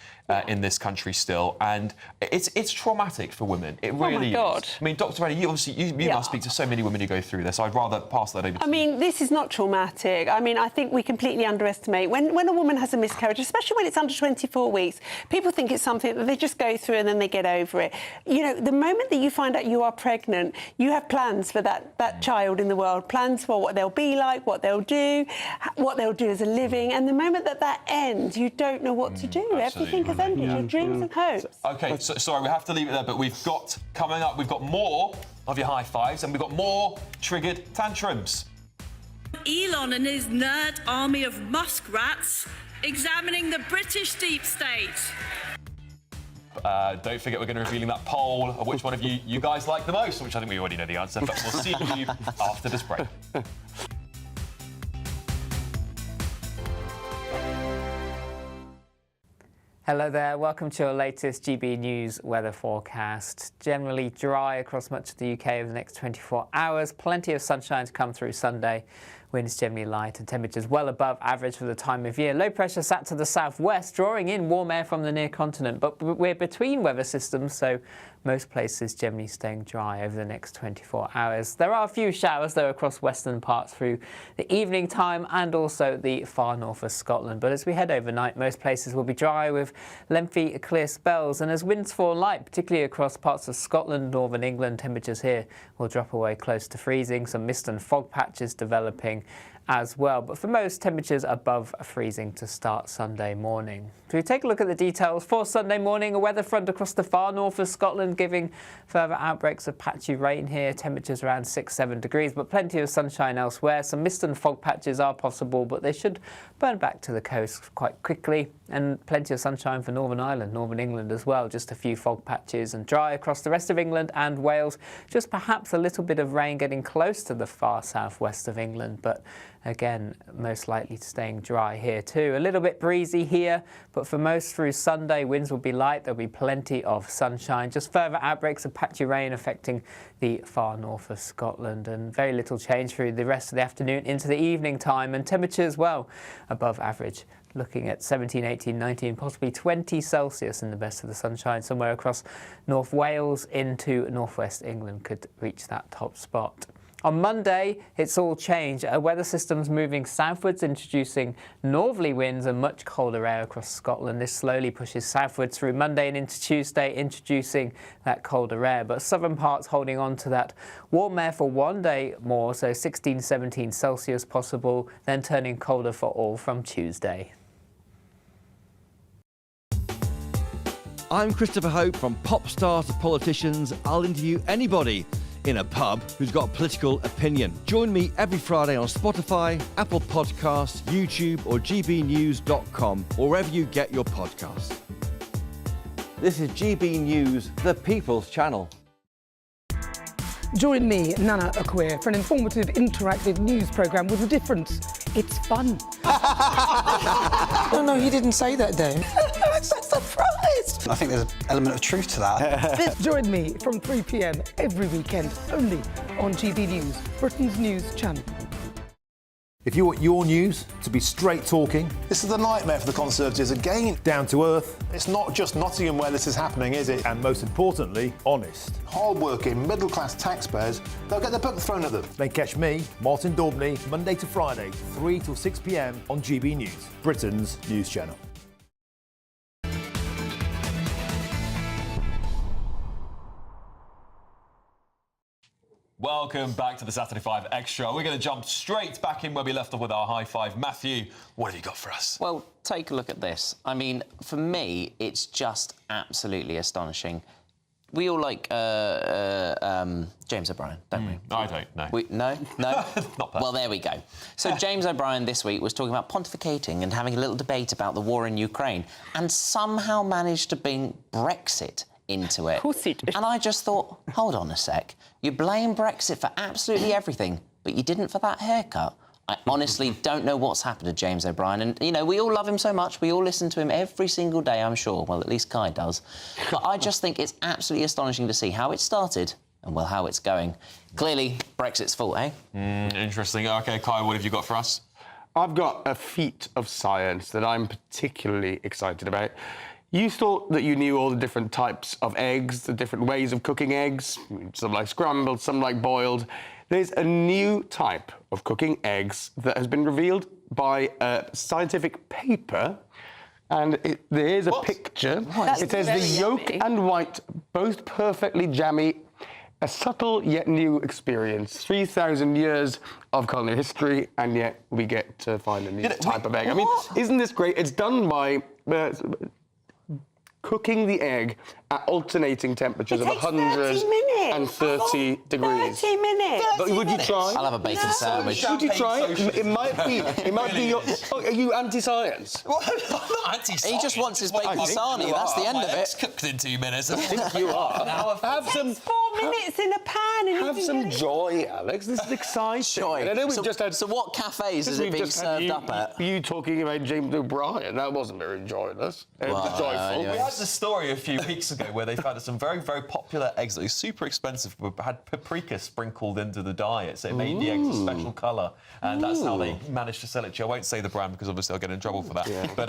in this country still, and it's traumatic for women. It really is. I mean, Dr. Rennie, you must speak to so many women who go through this. I'd rather pass that over to you. I mean, this is not traumatic. I mean, I think we completely underestimate when a woman has a miscarriage, especially when it's under 24 weeks. People think it's something that they just go through and then they get over it. You know, the moment that you find out you are pregnant, you have plans for that child in the world, plans for what they'll be like, what they'll do as a living. And the moment that ends, you don't know what to do. Everything has ended. Your dreams and hopes. OK, so, sorry, we have to leave it there, but coming up, we've got more of your high fives and we've got more triggered tantrums. Elon and his nerd army of muskrats examining the British deep state. Don't forget, we're going to be revealing that poll of which one of you guys like the most, which I think we already know the answer, but we'll see you after this break. Hello there, welcome to your latest GB News weather forecast. Generally dry across much of the UK over the next 24 hours. Plenty of sunshine to come through Sunday. Winds generally light and temperatures well above average for the time of year. Low pressure sat to the southwest, drawing in warm air from the near continent. But we're between weather systems, so most places generally staying dry over the next 24 hours. There are a few showers, though, across western parts through the evening time and also the far north of Scotland. But as we head overnight, most places will be dry with lengthy clear spells. And as winds fall light, particularly across parts of Scotland, northern England, temperatures here will drop away close to freezing. Some mist and fog patches developing as well, but for most, temperatures above freezing to start Sunday morning. So we take a look at the details for Sunday morning. A weather front across the far north of Scotland giving further outbreaks of patchy rain here. Temperatures around 6-7 degrees, but plenty of sunshine elsewhere. Some mist and fog patches are possible, but they should burn back to the coast quite quickly. And plenty of sunshine for Northern Ireland, Northern England as well. Just a few fog patches and dry across the rest of England and Wales. Just perhaps a little bit of rain getting close to the far southwest of England, but again, most likely staying dry here too. A little bit breezy here, but for most through Sunday, winds will be light. There'll be plenty of sunshine. Just further outbreaks of patchy rain affecting the far north of Scotland, and very little change through the rest of the afternoon into the evening time, and temperatures well above average. Looking at 17, 18, 19, possibly 20 Celsius in the best of the sunshine. Somewhere across North Wales into northwest England could reach that top spot. On Monday, it's all changed. A weather system's moving southwards, introducing northerly winds and much colder air across Scotland. This slowly pushes southwards through Monday and into Tuesday, introducing that colder air. But southern parts holding on to that warm air for one day more, so 16, 17 Celsius possible, then turning colder for all from Tuesday. I'm Christopher Hope. From pop stars to politicians, I'll interview anybody in a pub who's got a political opinion. Join me every Friday on Spotify, Apple Podcasts, YouTube or gbnews.com, or wherever you get your podcasts. This is GB News, the People's Channel. Join me, Nana Akwe, for an informative, interactive news programme with a difference. It's fun. No, he didn't say that, though. I'm so surprised. I think there's an element of truth to that. Join me from 3 p.m. every weekend, only on GB News, Britain's news channel. If you want your news to be straight talking... This is a nightmare for the Conservatives again. Down to earth. It's not just Nottingham where this is happening, is it? And most importantly, honest. Hard-working, middle-class taxpayers, they'll get their book thrown at them. Then catch me, Martin Daubney, Monday to Friday, 3 till 6 p.m. on GB News, Britain's news channel. Welcome back to the Saturday 5 Extra. We're going to jump straight back in where we left off with our high five. Matthew, what have you got for us? Well, take a look at this. I mean, for me, it's just absolutely astonishing. We all like James O'Brien, don't we? I don't, no. No? Not that. Well, there we go. So James O'Brien this week was talking about pontificating and having a little debate about the war in Ukraine, and somehow managed to bring Brexit into it. Of course he did. And I just thought, hold on a sec. You blame Brexit for absolutely everything, but you didn't for that haircut. I honestly don't know what's happened to James O'Brien. And, you know, we all love him so much. We all listen to him every single day, I'm sure. Well, at least Kai does. But I just think it's absolutely astonishing to see how it started and, well, how it's going. Clearly, Brexit's fault, eh? Interesting. OK, Kai, what have you got for us? I've got a feat of science that I'm particularly excited about. You thought that you knew all the different types of eggs, the different ways of cooking eggs, some like scrambled, some like boiled. There's a new type of cooking eggs that has been revealed by a scientific paper, and there's a picture. It says the yolk and white, both perfectly jammy. A subtle yet new experience. 3,000 years of culinary history, and yet we get to find a new type of egg. I mean, isn't this great? It's done by cooking the egg at alternating temperatures of 130 degrees. 30 minutes. But would you try? I'll have a bacon sandwich. Would you try it? It might be your... Oh, are you anti-science? Well, I'm not anti-science. He just wants his bacon sarnie, that's the end of it. It's cooked in 2 minutes. I think you are. Have some... 4 minutes in a pan and have some joy, Alex. This is exciting. Joy. And I know we've just had... So what cafes is it being served up at? You talking about James O'Brien. That wasn't very joyless. It was joyful. We had the story a few weeks ago where they found some very, very popular eggs that were super expensive, but had paprika sprinkled into the diet, so it made the eggs a special colour, and that's how they managed to sell it to you. I won't say the brand because obviously I'll get in trouble for that. Yeah. But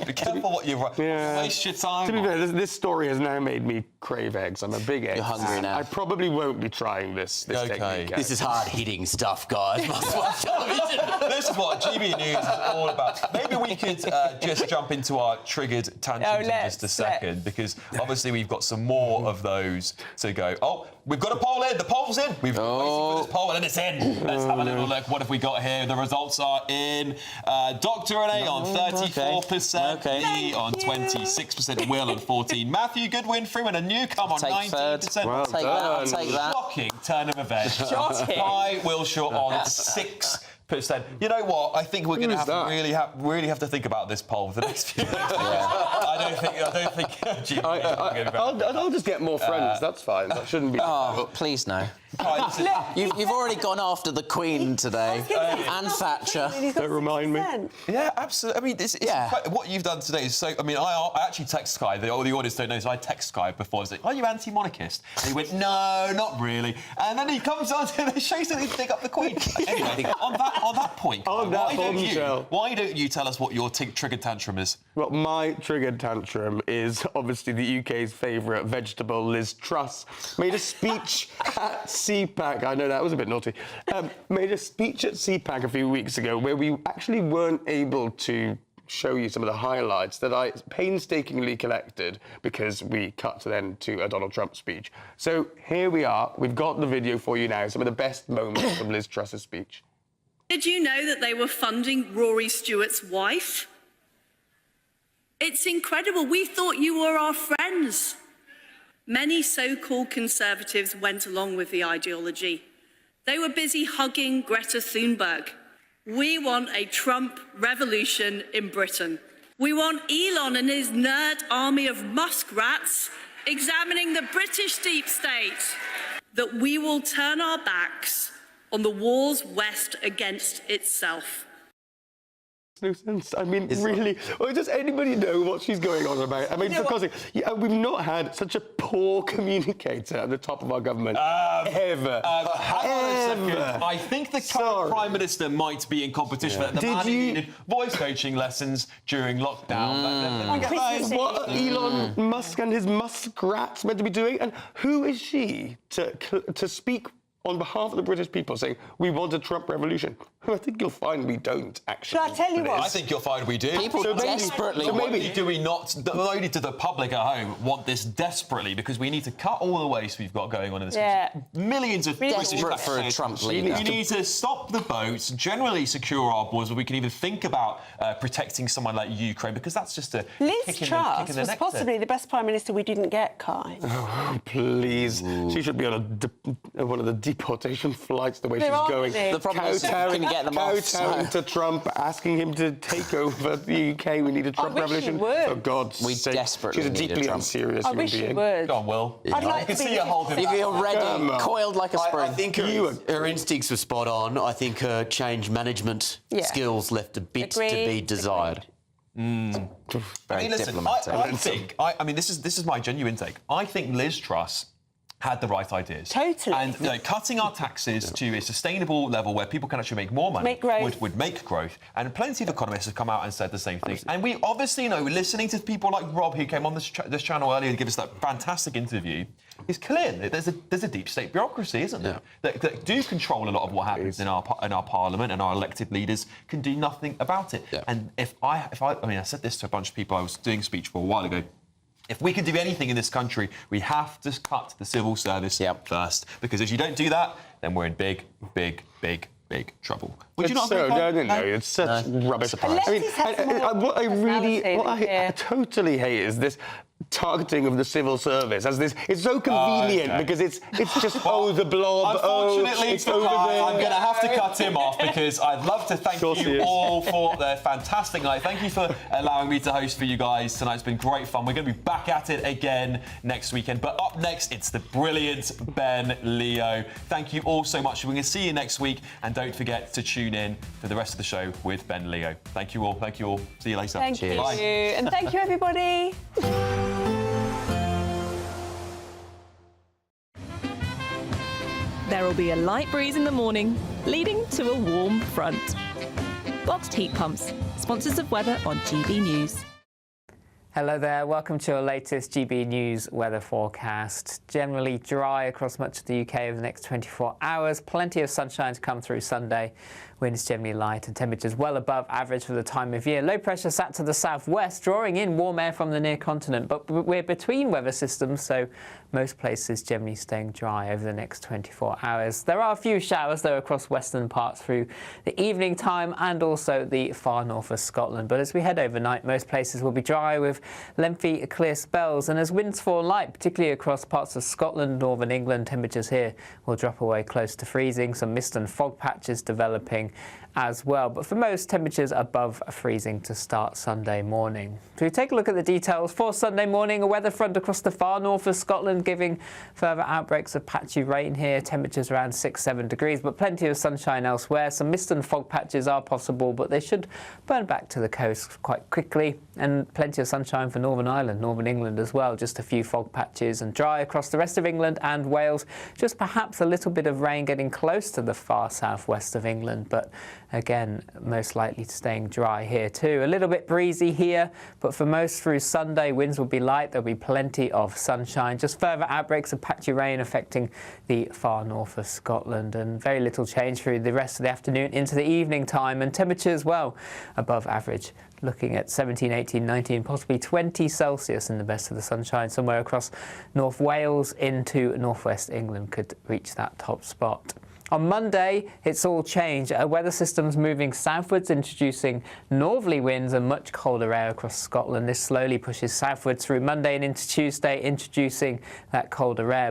be careful what you waste your time. To be fair, this story has now made me crave eggs. I'm a big egg. You're hungry now. I probably won't be trying this technique. This is hard-hitting stuff, guys. This is what GB News is all about. Maybe we could just jump into our triggered tantrums in just a second, because obviously we've got some more of those to go. Oh, we've got a poll in. The poll's in. We've been waiting for this poll, and it's in. Let's have a little look. What have we got here? The results are in. Dr. Renee on 34%, me on 26%, Will on 14%, Matthew Goodwin Freeman, a newcomer on 19%. Well take that. I'll take that. Shocking turn of events. Shocking. Kai Wilshaw on 6%. You know what? I think we're going to have to really have to think about this poll for the next few days. I don't think. I'll just get more friends. That's fine. That shouldn't be. Oh, please no. You've already gone after the Queen today and Thatcher. Don't remind me. Yeah, absolutely. I mean, what you've done today is so. I mean, I actually text Kai. The audience don't know, so I text Kai before. I was like, "Are you anti-monarchist?" And he went, "No, not really." And then he comes on to the show to dig up the Queen. Anyway, on that point, why don't you tell us what your triggered tantrum is? Well, my triggered tantrum is obviously the UK's favourite vegetable, Liz Truss, made a speech at CPAC. I know that was a bit naughty. Made a speech at CPAC a few weeks ago where we actually weren't able to show you some of the highlights that I painstakingly collected because we cut then to a Donald Trump speech. So here we are. We've got the video for you now, some of the best moments from Liz Truss's speech. Did you know that they were funding Rory Stewart's wife? It's incredible. We thought you were our friends. Many so-called Conservatives went along with the ideology. They were busy hugging Greta Thunberg. We want a Trump revolution in Britain. We want Elon and his nerd army of muskrats examining the British deep state. That we will turn our backs on the war's West against itself. No sense. I mean, really. Does anybody know what she's going on about? I mean, because we've not had such a poor communicator at the top of our government ever. Hang on a second. I think the current Prime Minister might be in competition. Yeah. The man who needed voice coaching lessons during lockdown. What are Elon Musk and his muskrats meant to be doing? And who is she to speak on behalf of the British people saying, we want a Trump revolution? I think you'll find we don't, actually. Shall I tell you what? I think you'll find we do. People desperately do we not, not only do the public at home want this desperately, because we need to cut all the waste we've got going on in this country. Millions of desperate for a Trump leader. We need to stop the boats, generally secure our borders, where we can even think about protecting someone like Ukraine, because that's just a Liz Truss was possibly the best Prime Minister we didn't get, Kai. Oh, please. Ooh. She should be on one of the deportation flights the way she's going. The problem is get them off. To Trump, asking him to take over the UK. We need a Trump revolution. For God's sake. Desperately She's a deeply unserious human being. Would. Go on, Will. I'd like to see you holding. If you're ready, coiled like a spring. I think her instincts were spot on. I think her change management skills left a bit to be desired. Very diplomatic. I think. I mean, this is my genuine take. I think Liz Truss had the right ideas. Totally. And cutting our taxes to a sustainable level where people can actually make more money would make growth. And plenty of economists have come out and said the same thing. And we obviously know, listening to people like Rob, who came on this channel earlier and gave us that fantastic interview, is clear that there's a deep state bureaucracy, isn't there? That do control a lot of what happens in our parliament, and our elected leaders can do nothing about it. And I said this to a bunch of people I was doing a speech for a while ago. If we can do anything in this country, we have to cut the civil service first. Because if you don't do that, then we're in big trouble. Would you not agree? No, it's such rubbish. What I totally hate is this targeting of the civil service as this. It's so convenient because it's just the blob. Unfortunately, it's over there. I'm going to have to cut him off because I'd love to thank you all for the fantastic night. Thank you for allowing me to host for you guys tonight. It's been great fun. We're going to be back at it again next weekend. But up next, it's the brilliant Ben Leo. Thank you all so much. We're going to see you next week, and don't forget to tune in for the rest of the show with Ben Leo. Thank you all. Thank you all. See you later. Thank you. Bye. And thank you, everybody. There will be a light breeze in the morning, leading to a warm front. Boxed heat pumps, sponsors of weather on GB News. Hello there, welcome to our latest GB News weather forecast. Generally dry across much of the UK over the next 24 hours. Plenty of sunshine to come through Sunday. Winds generally light and temperatures well above average for the time of year. Low pressure sat to the southwest, drawing in warm air from the near continent. But we're between weather systems, so most places generally staying dry over the next 24 hours. There are a few showers, though, across western parts through the evening time and also the far north of Scotland. But as we head overnight, most places will be dry with lengthy clear spells. And as winds fall light, particularly across parts of Scotland, northern England, temperatures here will drop away close to freezing. Some mist and fog patches developing as well, but for most, temperatures above freezing to start Sunday morning. So we take a look at the details for Sunday morning. A weather front across the far north of Scotland, giving further outbreaks of patchy rain here. Temperatures around 6-7 degrees, but plenty of sunshine elsewhere. Some mist and fog patches are possible, but they should burn back to the coast quite quickly. And plenty of sunshine for Northern Ireland, Northern England as well. Just a few fog patches, and dry across the rest of England and Wales. Just perhaps a little bit of rain getting close to the far southwest of England, but again, most likely staying dry here too. A little bit breezy here, but for most through Sunday, winds will be light. There'll be plenty of sunshine. Just further outbreaks of patchy rain affecting the far north of Scotland, and very little change through the rest of the afternoon into the evening time. And temperatures, well, above average. Looking at 17, 18, 19, possibly 20 Celsius in the best of the sunshine. Somewhere across North Wales into northwest England could reach that top spot. On Monday, it's all changed. Weather systems moving southwards, introducing northerly winds and much colder air across Scotland. This slowly pushes southwards through Monday and into Tuesday, introducing that colder air. But